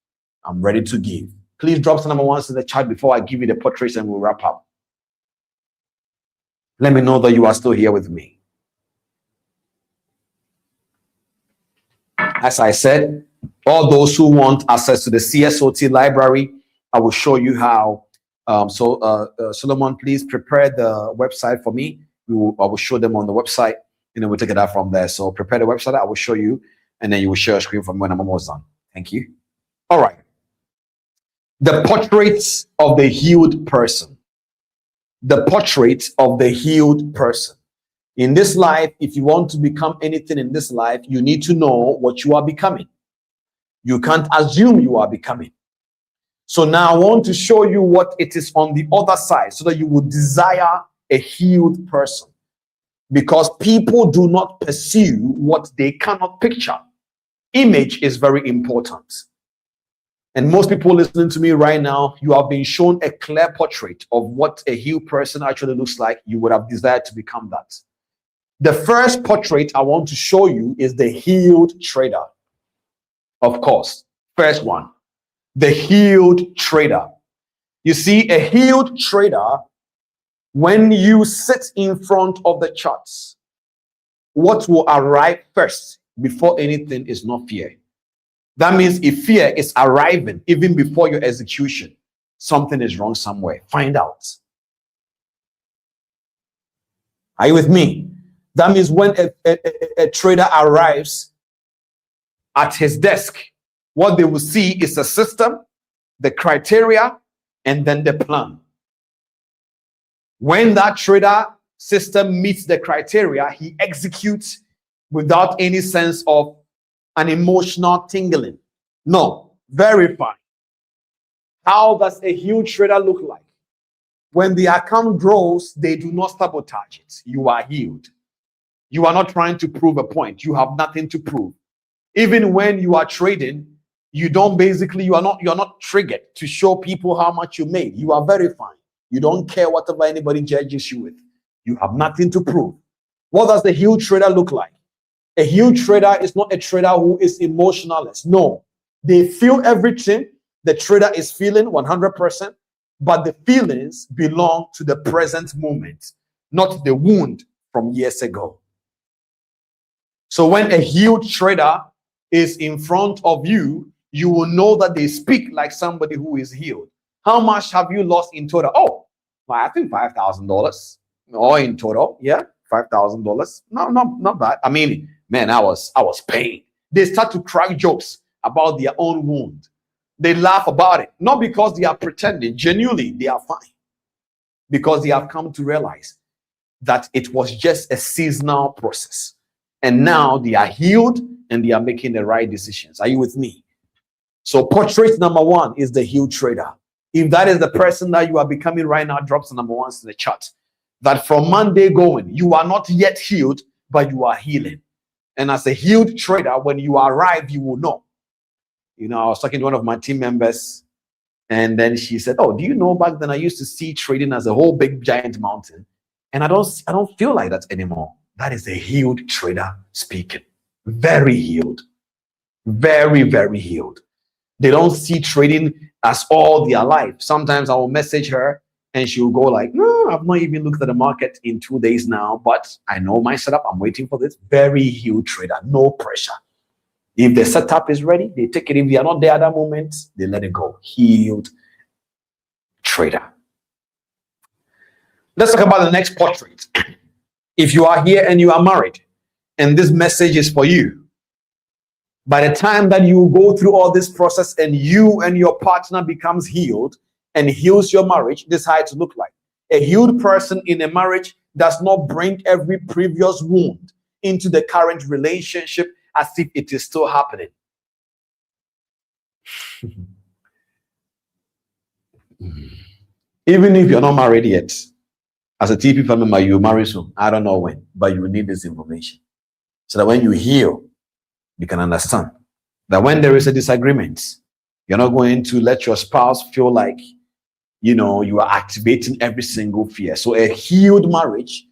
I'm ready to give. Please drop some number ones in the chat before I give you the portraits and we'll wrap up. Let me know that you are still here with me. As I said, all those who want access to the CSOT library, I will show you how. Solomon, please prepare the website for me. I will show them on the website, and then we'll take it out from there. So prepare the website, I will show you, and then you will share a screen for me when I'm almost done. Thank you. All right. The portraits of the healed person. The portrait of the healed person. In this life, if you want to become anything in this life, you need to know what you are becoming. You can't assume you are becoming. So now I want to show you what it is on the other side so that you will desire a healed person. Because people do not pursue what they cannot picture. Image is very important. And most people listening to me right now, you have been shown a clear portrait of what a healed person actually looks like. You would have desired to become that. The first portrait I want to show you is the healed trader. Of course, first one, the healed trader. You see, a healed trader, when you sit in front of the charts, what will arrive first before anything is not fear. That means if fear is arriving even before your execution, something is wrong somewhere. Find out. Are you with me? That means when a trader arrives at his desk, what they will see is a system, the criteria, and then the plan. When that trader system meets the criteria, he executes without any sense of an emotional tingling. No, verify. How does a healed trader look like? When the account grows, they do not sabotage it. You are healed. You are not trying to prove a point. You have nothing to prove. Even when you are trading, you are not triggered to show people how much you made. You are verifying. You don't care whatever anybody judges you with. You have nothing to prove. What does the healed trader look like? A healed trader is not a trader who is emotionless. No, they feel everything the trader is feeling 100%, but the feelings belong to the present moment, not the wound from years ago. So when a healed trader is in front of you, you will know that they speak like somebody who is healed. How much have you lost in total? Oh, I think $5,000. Or in total, yeah, $5,000. No, not bad. I mean, man, I was pained. They start to crack jokes about their own wound. They laugh about it, not because they are pretending. Genuinely, they are fine, because they have come to realize that it was just a seasonal process, and now they are healed and they are making the right decisions. Are you with me? So portrait number one is the healed trader. If that is the person that you are becoming right now, drops the number ones in the chart. That from Monday going, you are not yet healed, but you are healing. And as a healed trader, when you arrive, you will know. You know, I was talking to one of my team members, and then she said, "Oh, do you know back then I used to see trading as a whole big giant mountain, and I don't feel like that anymore." That is a healed trader speaking. Very healed, very, very healed. They don't see trading as all their life. Sometimes I will message her and she will go like, "No, I've not even looked at the market in 2 days now, but I know my setup. I'm waiting for this." Very healed trader, no pressure. If the setup is ready, they take it. If they are not there at that moment, they let it go. Healed trader. Let's talk about the next portrait. If you are here and you are married, and this message is for you, by the time that you go through all this process and you and your partner becomes healed and heals your marriage, this is how it look like. A healed person in a marriage does not bring every previous wound into the current relationship as if it is still happening. Even if you're not married yet, as a TP family member, you marry soon. I don't know when, but you need this information so that when you heal, you can understand that when there is a disagreement, you're not going to let your spouse feel like, you know, you are activating every single fear. So a healed marriage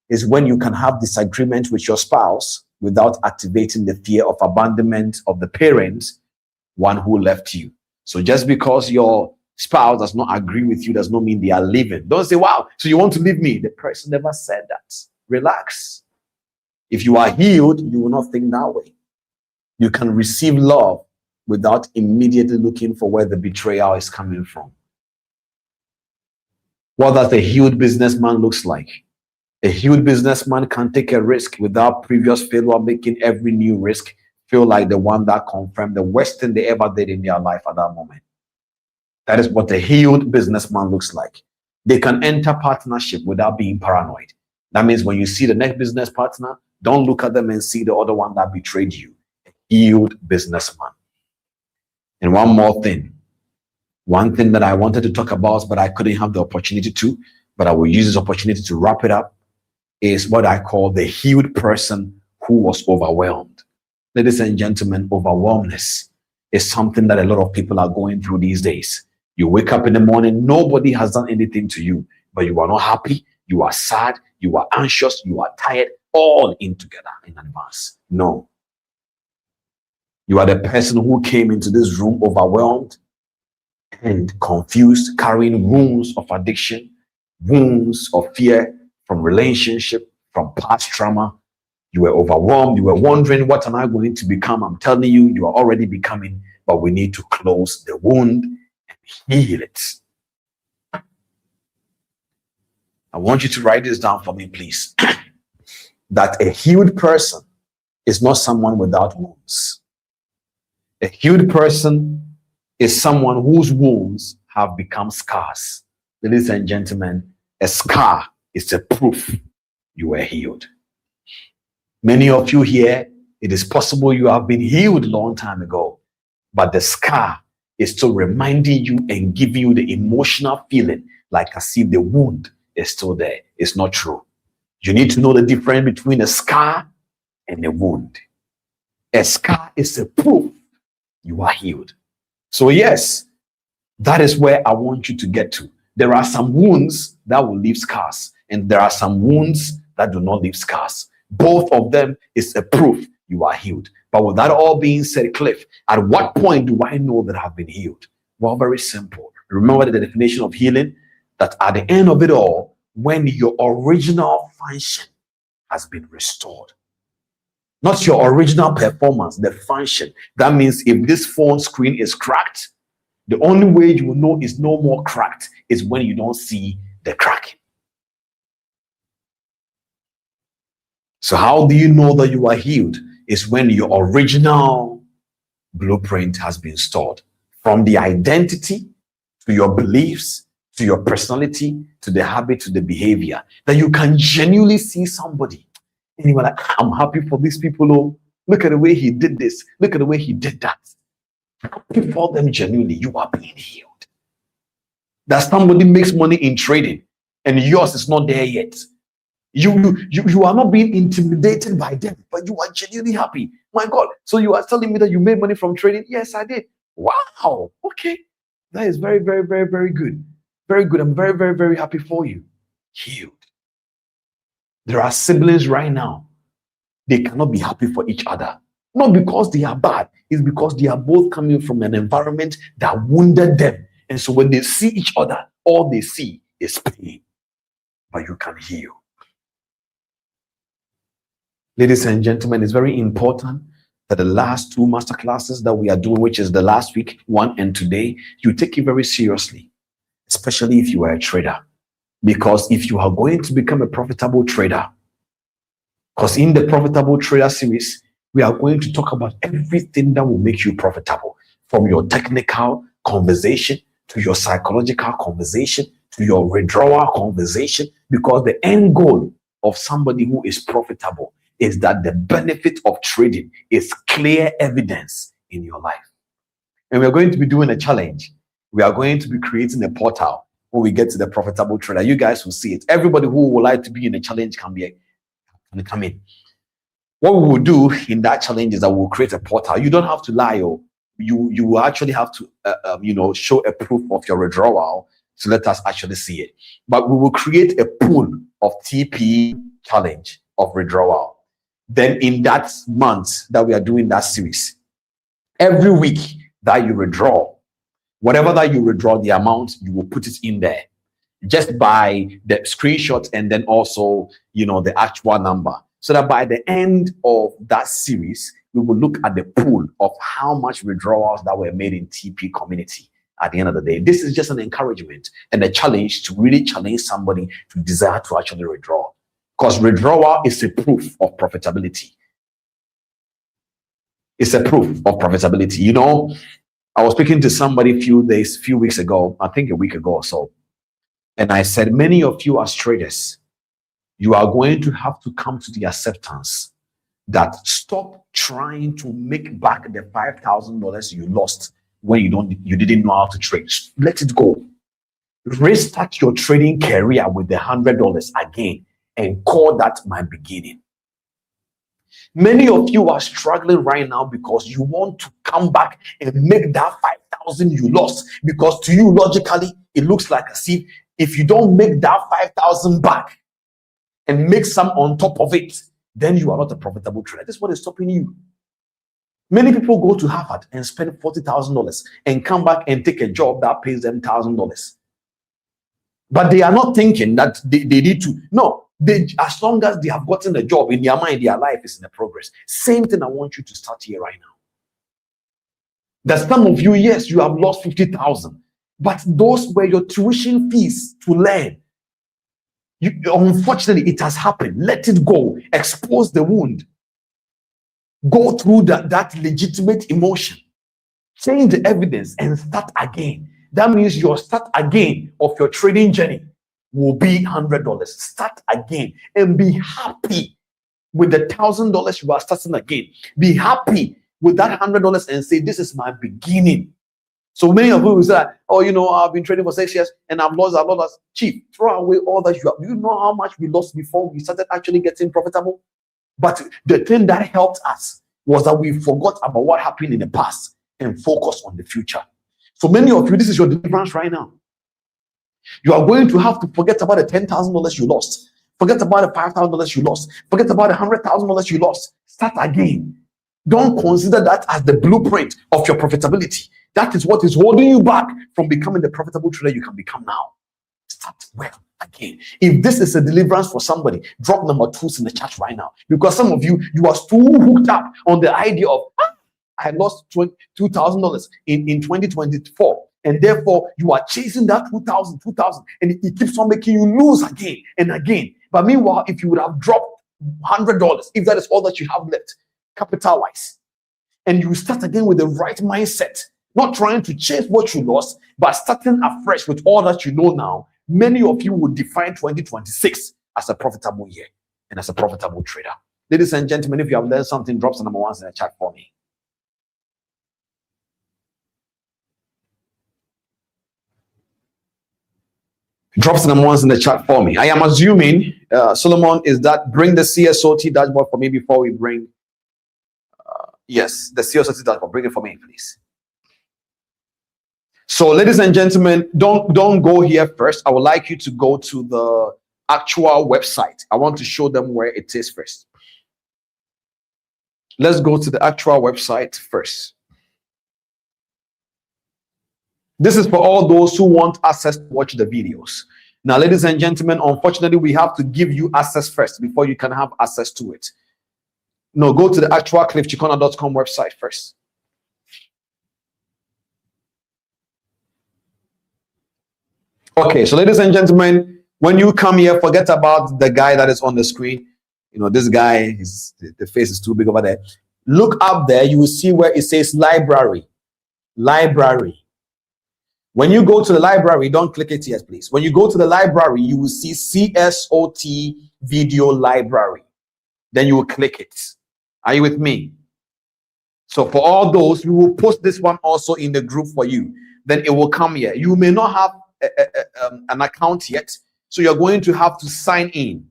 is when you can have disagreement with your spouse without activating the fear of abandonment of the parents, one who left you. So just because your spouse does not agree with you does not mean they are leaving. Don't say, "Wow, so you want to leave me?" The person never said that. Relax. If you are healed, you will not think that way. You can receive love without immediately looking for where the betrayal is coming from. What does a healed businessman looks like? A healed businessman can take a risk without previous failure, making every new risk feel like the one that confirmed the worst thing they ever did in their life at that moment. That is what a healed businessman looks like. They can enter partnership without being paranoid. That means when you see the next business partner, don't look at them and see the other one that betrayed you. A healed businessman. And one more thing. One thing that I wanted to talk about, but I couldn't have the opportunity to, but I will use this opportunity to wrap it up, is what I call the healed person who was overwhelmed. Ladies and gentlemen, overwhelmness is something that a lot of people are going through these days. You wake up in the morning, nobody has done anything to you, but you are not happy, you are sad, you are anxious, you are tired, all in together in advance. No. You are the person who came into this room overwhelmed, and confused, carrying wounds of addiction, wounds of fear from relationship, from past trauma. You were overwhelmed. You were wondering, what am I going to become? I'm telling you, you are already becoming, but we need to close the wound and heal it. I want you to write this down for me, please. That a healed person is not someone without wounds. A healed person is someone whose wounds have become scars. Ladies and gentlemen, a scar is a proof you were healed. Many of you here, it is possible you have been healed a long time ago, but the scar is still reminding you and giving you the emotional feeling like as if the wound is still there. It's not true. You need to know the difference between a scar and a wound. A scar is a proof you are healed. So yes, that is where I want you to get to. There are some wounds that will leave scars, and there are some wounds that do not leave scars. Both of them is a proof you are healed. But with that all being said, Cliff, at what point do I know that I've been healed? Well, very simple. Remember the definition of healing? That at the end of it all, when your original function has been restored. Not your original performance, the function. That means if this phone screen is cracked, the only way you will know it's no more cracked is when you don't see the cracking. So how do you know that you are healed? Is when your original blueprint has been stored. From the identity to your beliefs, to your personality, to the habit, to the behavior. That you can genuinely see somebody. And you're like, I'm happy for these people. Oh, look at the way he did this. Look at the way he did that. Happy for them genuinely. You are being healed. That somebody makes money in trading and yours is not there yet. You are not being intimidated by them, but you are genuinely happy. My God. So you are telling me that you made money from trading? Yes, I did. Wow. Okay. That is very, very, very, very good. Very good. I'm very, very, very happy for you. Healed. There are siblings right now. They cannot be happy for each other. Not because they are bad. It's because they are both coming from an environment that wounded them. And so when they see each other, all they see is pain. But you can heal. Ladies and gentlemen, it's very important that the last two masterclasses that we are doing, which is the last week, one and today, you take it very seriously, especially if you are a trader. Because if you are going to become a profitable trader, because in the Profitable Trader series, we are going to talk about everything that will make you profitable, from your technical conversation to your psychological conversation to your withdrawal conversation, because the end goal of somebody who is profitable is that the benefit of trading is clear evidence in your life. And we're going to be doing a challenge. We are going to be creating a portal when we get to the Profitable Trader. You guys will see it. Everybody who would like to be in a challenge can come in. What we will do in that challenge is that we'll create a portal. You don't have to lie. You will actually have to show a proof of your withdrawal to let us actually see it. But we will create a pool of TP challenge of withdrawal. Then in that month that we are doing that series, every week that you withdraw, whatever that you withdraw, the amount, you will put it in there just by the screenshot and then also, the actual number. So that by the end of that series, we will look at the pool of how much withdrawals that were made in TP community at the end of the day. This is just an encouragement and a challenge to really challenge somebody to desire to actually withdraw. Because withdrawal is a proof of profitability. It's a proof of profitability. I was speaking to somebody a few weeks ago, I think a week ago or so. And I said, many of you as traders, you are going to have to come to the acceptance that stop trying to make back the $5,000 you lost when you didn't know how to trade. Let it go. Restart your trading career with the $100 again and call that my beginning. Many of you are struggling right now because you want to come back and make that 5,000 you lost, because to you logically it looks like as if you don't make that 5,000 back and make some on top of it, then you are not a profitable trader. This is what is stopping you. Many people go to Harvard and spend $40,000 and come back and take a job that pays them $1,000. But they are not thinking that they need to. No, as long as they have gotten a job in their mind, their life is in the progress. Same thing I want you to start here right now. That some of you, yes, you have lost 50,000, but those were your tuition fees to learn. Unfortunately, it has happened. Let it go. Expose the wound. Go through that legitimate emotion. Change the evidence and start again. That means your start again of your trading journey will be $100. Start again and be happy with the $1,000 you are starting again. Be happy with that $100 and say, this is my beginning. So many of you will say, oh, you know, I've been trading for 6 years and I've lost. Chief, throw away all that you have. Do you know how much we lost before we started actually getting profitable? But the thing that helped us was that we forgot about what happened in the past and focus on the future. So many of you, this is your deliverance right now. You are going to have to forget about the $10,000 you lost. Forget about the $5,000 you lost. Forget about the $100,000 you lost. Start again. Don't consider that as the blueprint of your profitability. That is what is holding you back from becoming the profitable trader you can become now. Start well again. If this is a deliverance for somebody, drop number 2s in the chat right now. Because some of you are too hooked up on the idea of, I lost $2,000 in 2024. And therefore, you are chasing that 2,000, and it keeps on making you lose again and again. But meanwhile, if you would have dropped $100, if that is all that you have left, capital-wise, and you start again with the right mindset, not trying to chase what you lost, but starting afresh with all that you know now, many of you will define 2026 as a profitable year and as a profitable trader. Ladies and gentlemen, if you have learned something, drop some number 1s in the chat for me. Drop some number 1s in the chat for me. I am assuming Solomon is that bring the CSOT dashboard for me before we bring. Yes, the CSOT dashboard. Bring it for me, please. So, ladies and gentlemen, don't go here first. I would like you to go to the actual website. I want to show them where it is first. Let's go to the actual website first. This is for all those who want access to watch the videos. Now, ladies and gentlemen, unfortunately, we have to give you access first before you can have access to it. No, go to the actual Cheqona.com website first. Okay, so ladies and gentlemen, when you come here, forget about the guy that is on the screen. You know, this guy, the face is too big over there. Look up there, you will see where it says library. Library. When you go to the library, don't click it yet, please. When you go to the library, you will see CSOT video library. Then you will click it. Are you with me? So for all those, we will post this one also in the group for you. Then it will come here. You may not have an account yet, so you're going to have to sign in.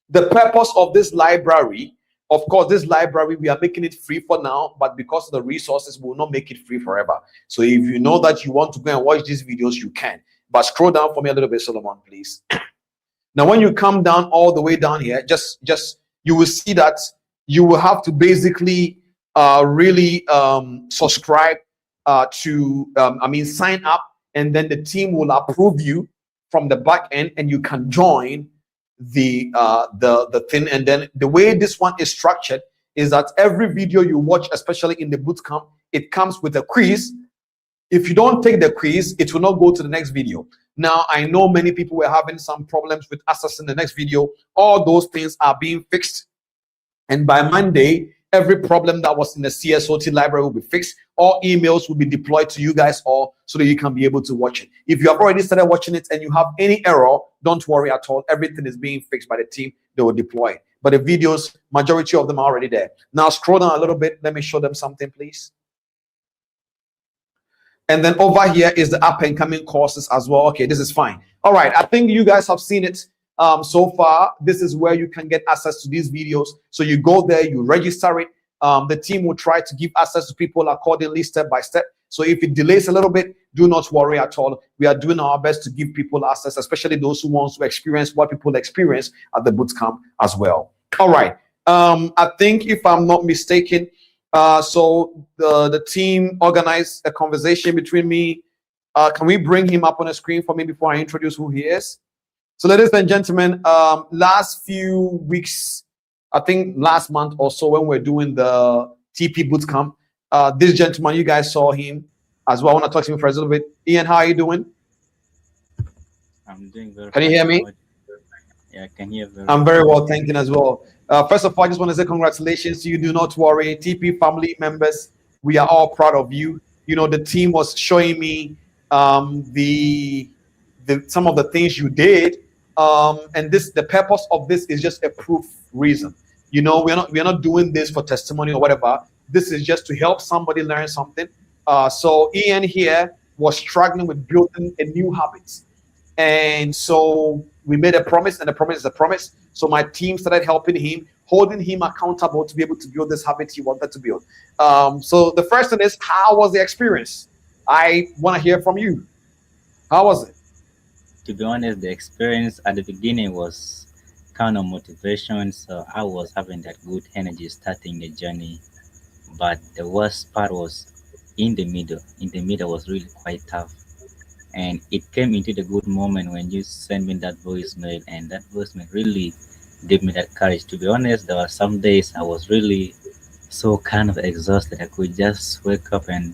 The purpose of this library, of course, this library, we are making it free for now, but because of the resources, we will not make it free forever. So if you know that you want to go and watch these videos, you can. But scroll down for me a little bit, Solomon, please. Now, when you come down all the way down here, you will see that you will have to basically really subscribe to, sign up, and then the team will approve you from the back end, and you can join the thing. And then the way this one is structured is that every video you watch, especially in the bootcamp, it comes with a quiz. If you don't take the quiz, it will not go to the next video. Now, I know many people were having some problems with accessing the next video. All those things are being fixed, and by Monday, every problem that was in the CSOT library will be fixed. All emails will be deployed to you guys all so that you can be able to watch it. If you have already started watching it and you have any error, don't worry at all. Everything is being fixed by the team. They will deploy it. But the videos, majority of them are already there. Now scroll down a little bit. Let me show them something, please. And then over here is the up and coming courses as well. Okay, this is fine. All right, I think you guys have seen it so far. This is where you can get access to these videos. So you go there, you register it. The team will try to give access to people accordingly, step by step. So if it delays a little bit, do not worry at all. We are doing our best to give people access, especially those who want to experience what people experience at the bootcamp as well. All right. I think if I'm not mistaken, So the team organized a conversation between me. Can we bring him up on the screen for me before I introduce who he is? So, ladies and gentlemen, last few weeks, I think last month or so, when we're doing the TP bootcamp, this gentleman, you guys saw him as well. I want to talk to him for a little bit. Ian, how are you doing? I'm doing very Can you fine. hear me? Yeah, I can hear very I'm very well, thank you as well. First of all, I just want to say congratulations to you. Do not worry, TP family members. We are all proud of you. You know, the team was showing me the some of the things you did, and the purpose of this is just a proof reason. You know, we're not doing this for testimony or whatever. This is just to help somebody learn something. So Ian here was struggling with building a new habit. And so we made a promise, and the promise is a promise. So my team started helping him, holding him accountable to be able to build this habit he wanted to build. So the first thing is, how was the experience? I want to hear from you. How was it? To be honest, the experience at the beginning was kind of motivation, so I was having that good energy starting the journey. But the worst part was in the middle. In the middle was really quite tough. And it came into the good moment when you sent me that voicemail, and that voicemail really gave me that courage. To be honest, there were some days I was really so kind of exhausted. I could just wake up and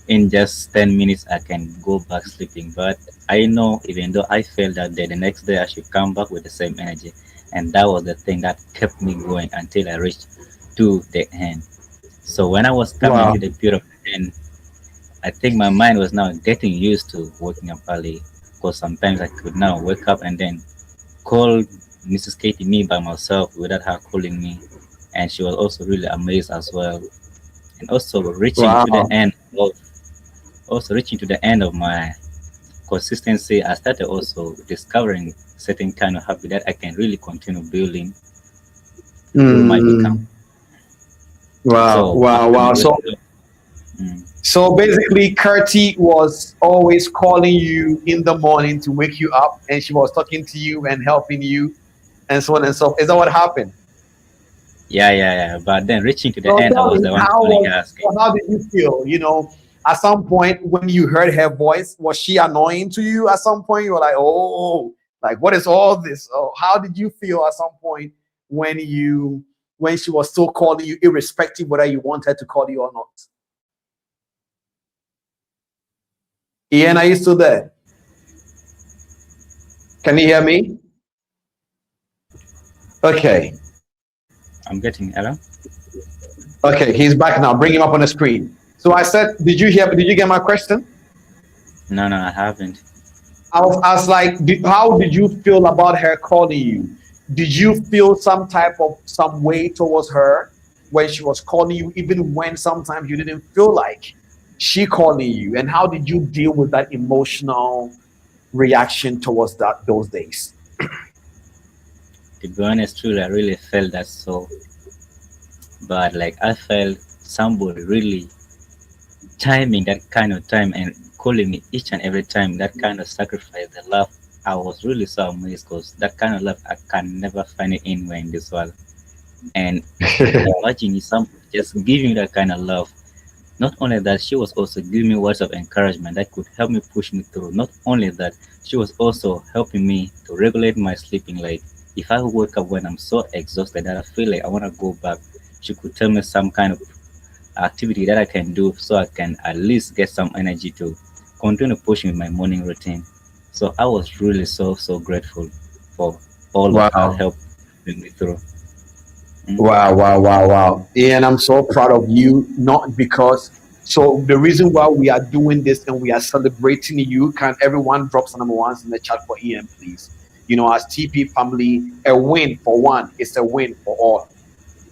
in just 10 minutes I can go back sleeping. But I know even though I failed that day, the next day I should come back with the same energy. And that was the thing that kept me going until I reached to the end. So when I was coming to the period of the end, I think my mind was now getting used to waking up early, because sometimes I could now wake up and then call Mrs. Katie me by myself without her calling me. And she was also really amazed as well. And also reaching to the end of my consistency, I started also discovering certain kind of habit that I can really continue building through my bootcamp. So basically, Curti was always calling you in the morning to wake you up, and she was talking to you and helping you, and so on and so forth. Is that what happened? Yeah. But then reaching to the end, I was the one calling asking. How did you feel? You know, at some point when you heard her voice, was she annoying to you? At some point, you were like, "Oh, like what is all this?" Oh, how did you feel at some point when she was still calling you, irrespective whether you want her to call you or not? Ian, are you still there? Can you hear me? Okay. I'm getting hello. Okay, he's back now. Bring him up on the screen. So I said, did you get my question? No, I haven't. I was like, how did you feel about her calling you? Did you feel some way towards her when she was calling you, even when sometimes you didn't feel like she calling you? And how did you deal with that emotional reaction towards those days? To be honest, truly, I really felt that so. But like I felt somebody really timing that kind of time and calling me each and every time, that kind of sacrifice, the love. I was really so amazed, because that kind of love I can never find it anywhere in this world. And imagine somebody just giving you that kind of love. Not only that, she was also giving me words of encouragement that could help me push me through. Not only that, she was also helping me to regulate my sleeping. Like if I wake up when I'm so exhausted that I feel like I want to go back, she could tell me some kind of activity that I can do so I can at least get some energy to continue pushing with my morning routine. So I was really so grateful for all of her help bring me through. Wow. Ian, I'm so proud of you. So the reason why we are doing this and we are celebrating you, can everyone drop some number ones in the chat for Ian, please? You know, as TP family, a win for one is a win for all.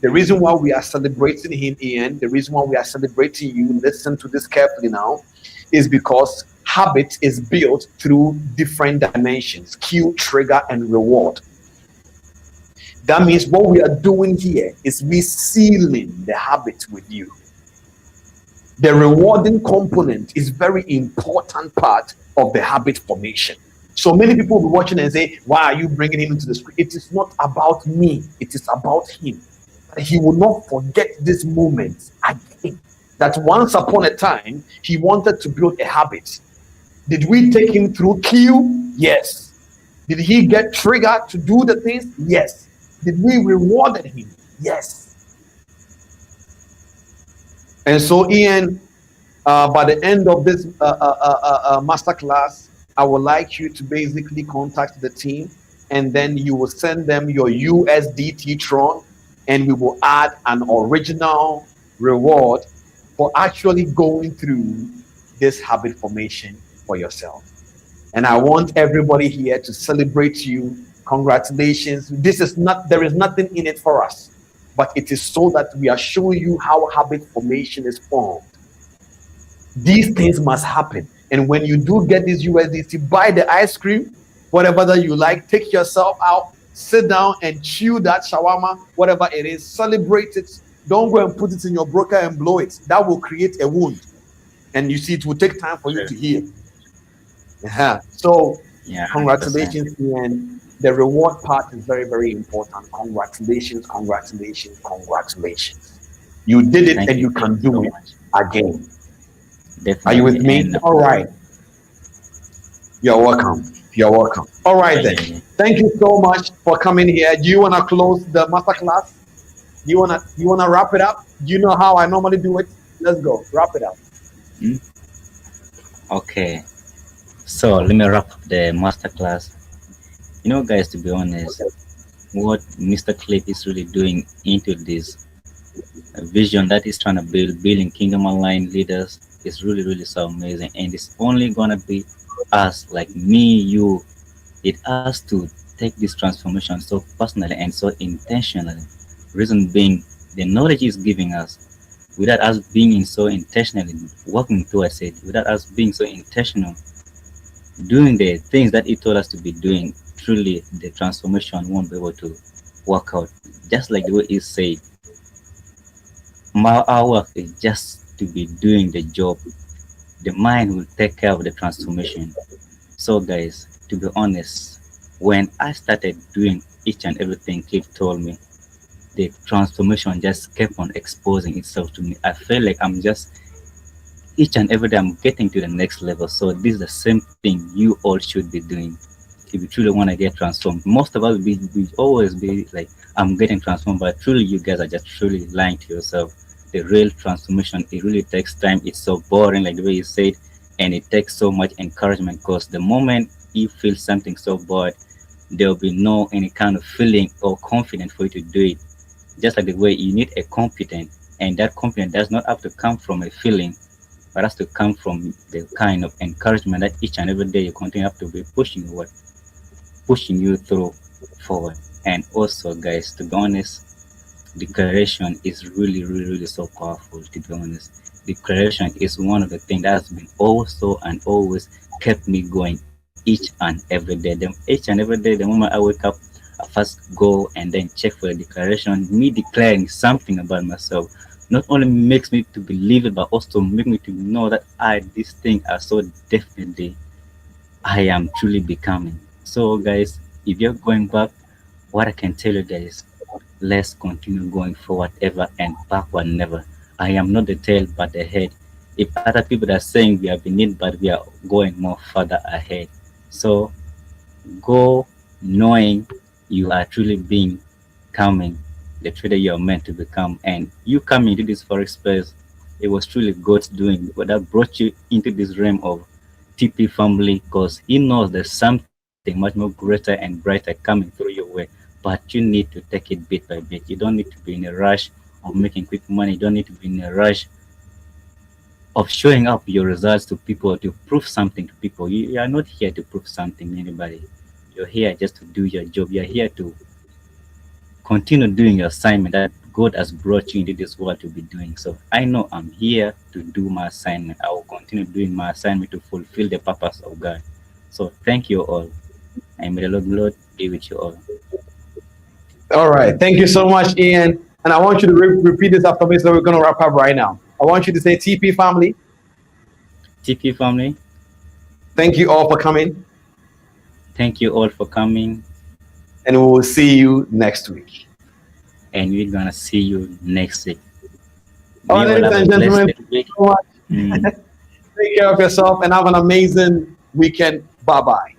The reason why we are celebrating him, Ian, the reason why we are celebrating you, listen to this carefully now, is because habit is built through different dimensions: cue, trigger, and reward. That means what we are doing here is we sealing the habit with you. The rewarding component is very important part of the habit formation. So many people will be watching and say, why are you bringing him into the screen? It is not about me. It is about him. he will not forget this moment again. That once upon a time, he wanted to build a habit. Did we take him through Q? Yes. Did he get triggered to do the things? Yes. Did we rewarded him? Yes. And so, Ian, by the end of this masterclass, I would like you to basically contact the team, and then you will send them your USDT Tron, and we will add an original reward for actually going through this habit formation for yourself. And I want everybody here to celebrate you. Congratulations. This is not, there is nothing in it for us, but it is so that we are showing you how habit formation is formed. These things must happen. And when you do get this USDT, buy the ice cream, whatever that you like, take yourself out, sit down and chew that shawarma, whatever it is, celebrate it. Don't go and put it in your broker and blow it. That will create a wound. And you see, it will take time for you to heal. So, Yeah, 100%. congratulations. And the reward part is very, very important. Congratulations, congratulations, congratulations. You did it, Thank and you. you can Thank you do so it much. again. Definitely. Are you with me? And, All right. You're welcome. You're welcome. All right then. yeah. Thank you so much for coming here. Do you want to close the masterclass? You wanna wrap it up? You know how I normally do it. Let's go. Wrap it up. Okay. So let me wrap up the masterclass. You know, guys, to be honest, what Mr. Cliff is really doing into this vision that he's trying to building kingdom aligned leaders is really, really so amazing. And it's only gonna be us, like me, you, it us to take this transformation so personally and so intentionally. Reason being, the knowledge is giving us, without us being so intentionally working towards it, without us being so intentional doing the things that he told us to be doing, truly the transformation won't be able to work out. Just like the way he said, our work is just to be doing the job. The mind will take care of the transformation. So guys, to be honest, when I started doing each and everything Cliff told me, the transformation just kept on exposing itself to me. I feel like I'm just, each and every day I'm getting to the next level. So this is the same thing you all should be doing if you truly want to get transformed. Most of us we always be like, I'm getting transformed, but truly you guys are just truly lying to yourself. The real transformation, it really takes time. It's so boring, like the way you said, and it takes so much encouragement, because the moment you feel something so bored, there will be no any kind of feeling or confidence for you to do it. Just like the way you need a confidence, and that confidence does not have to come from a feeling, but has to come from the kind of encouragement that each and every day you continue to be pushing you through forward. And also, guys, to be honest, declaration is really, really, really so powerful. To be honest, declaration is one of the things that has been also and always kept me going each and every day. Each and every day, the moment I wake up, I first go and then check for the declaration. Me declaring something about myself not only makes me to believe it, but also make me to know that these things are so definitely I am truly becoming. So guys, if you're going back, what I can tell you guys, let's continue going forward ever and backward never. I am not the tail but the head. If other people are saying we are beneath, but we are going more further ahead. So go knowing you are truly being coming the trader you are meant to become. And you coming into this forex space, it was truly God's doing that brought you into this realm of TP family, because he knows there's something much more greater and brighter coming through your way. But you need to take it bit by bit. You don't need to be in a rush of making quick money. You don't need to be in a rush of showing up your results to people to prove something to people. You are not here to prove something to anybody. You're here just to do your job. You're here to continue doing your assignment that God has brought you into this world to be doing. So I know I'm here to do my assignment. I will continue doing my assignment to fulfill the purpose of God. So thank you all. And may the Lord be with you all. All right. Thank you so much, Ian. And I want you to repeat this after me, so we're going to wrap up right now. I want you to say, TP family, TP family, thank you all for coming, thank you all for coming. and we will see you next week. and we're gonna see you next week. All right, May all ladies have and a blessed gentlemen, thank you week. so much. Mm. Take care of yourself and have an amazing weekend. Bye bye.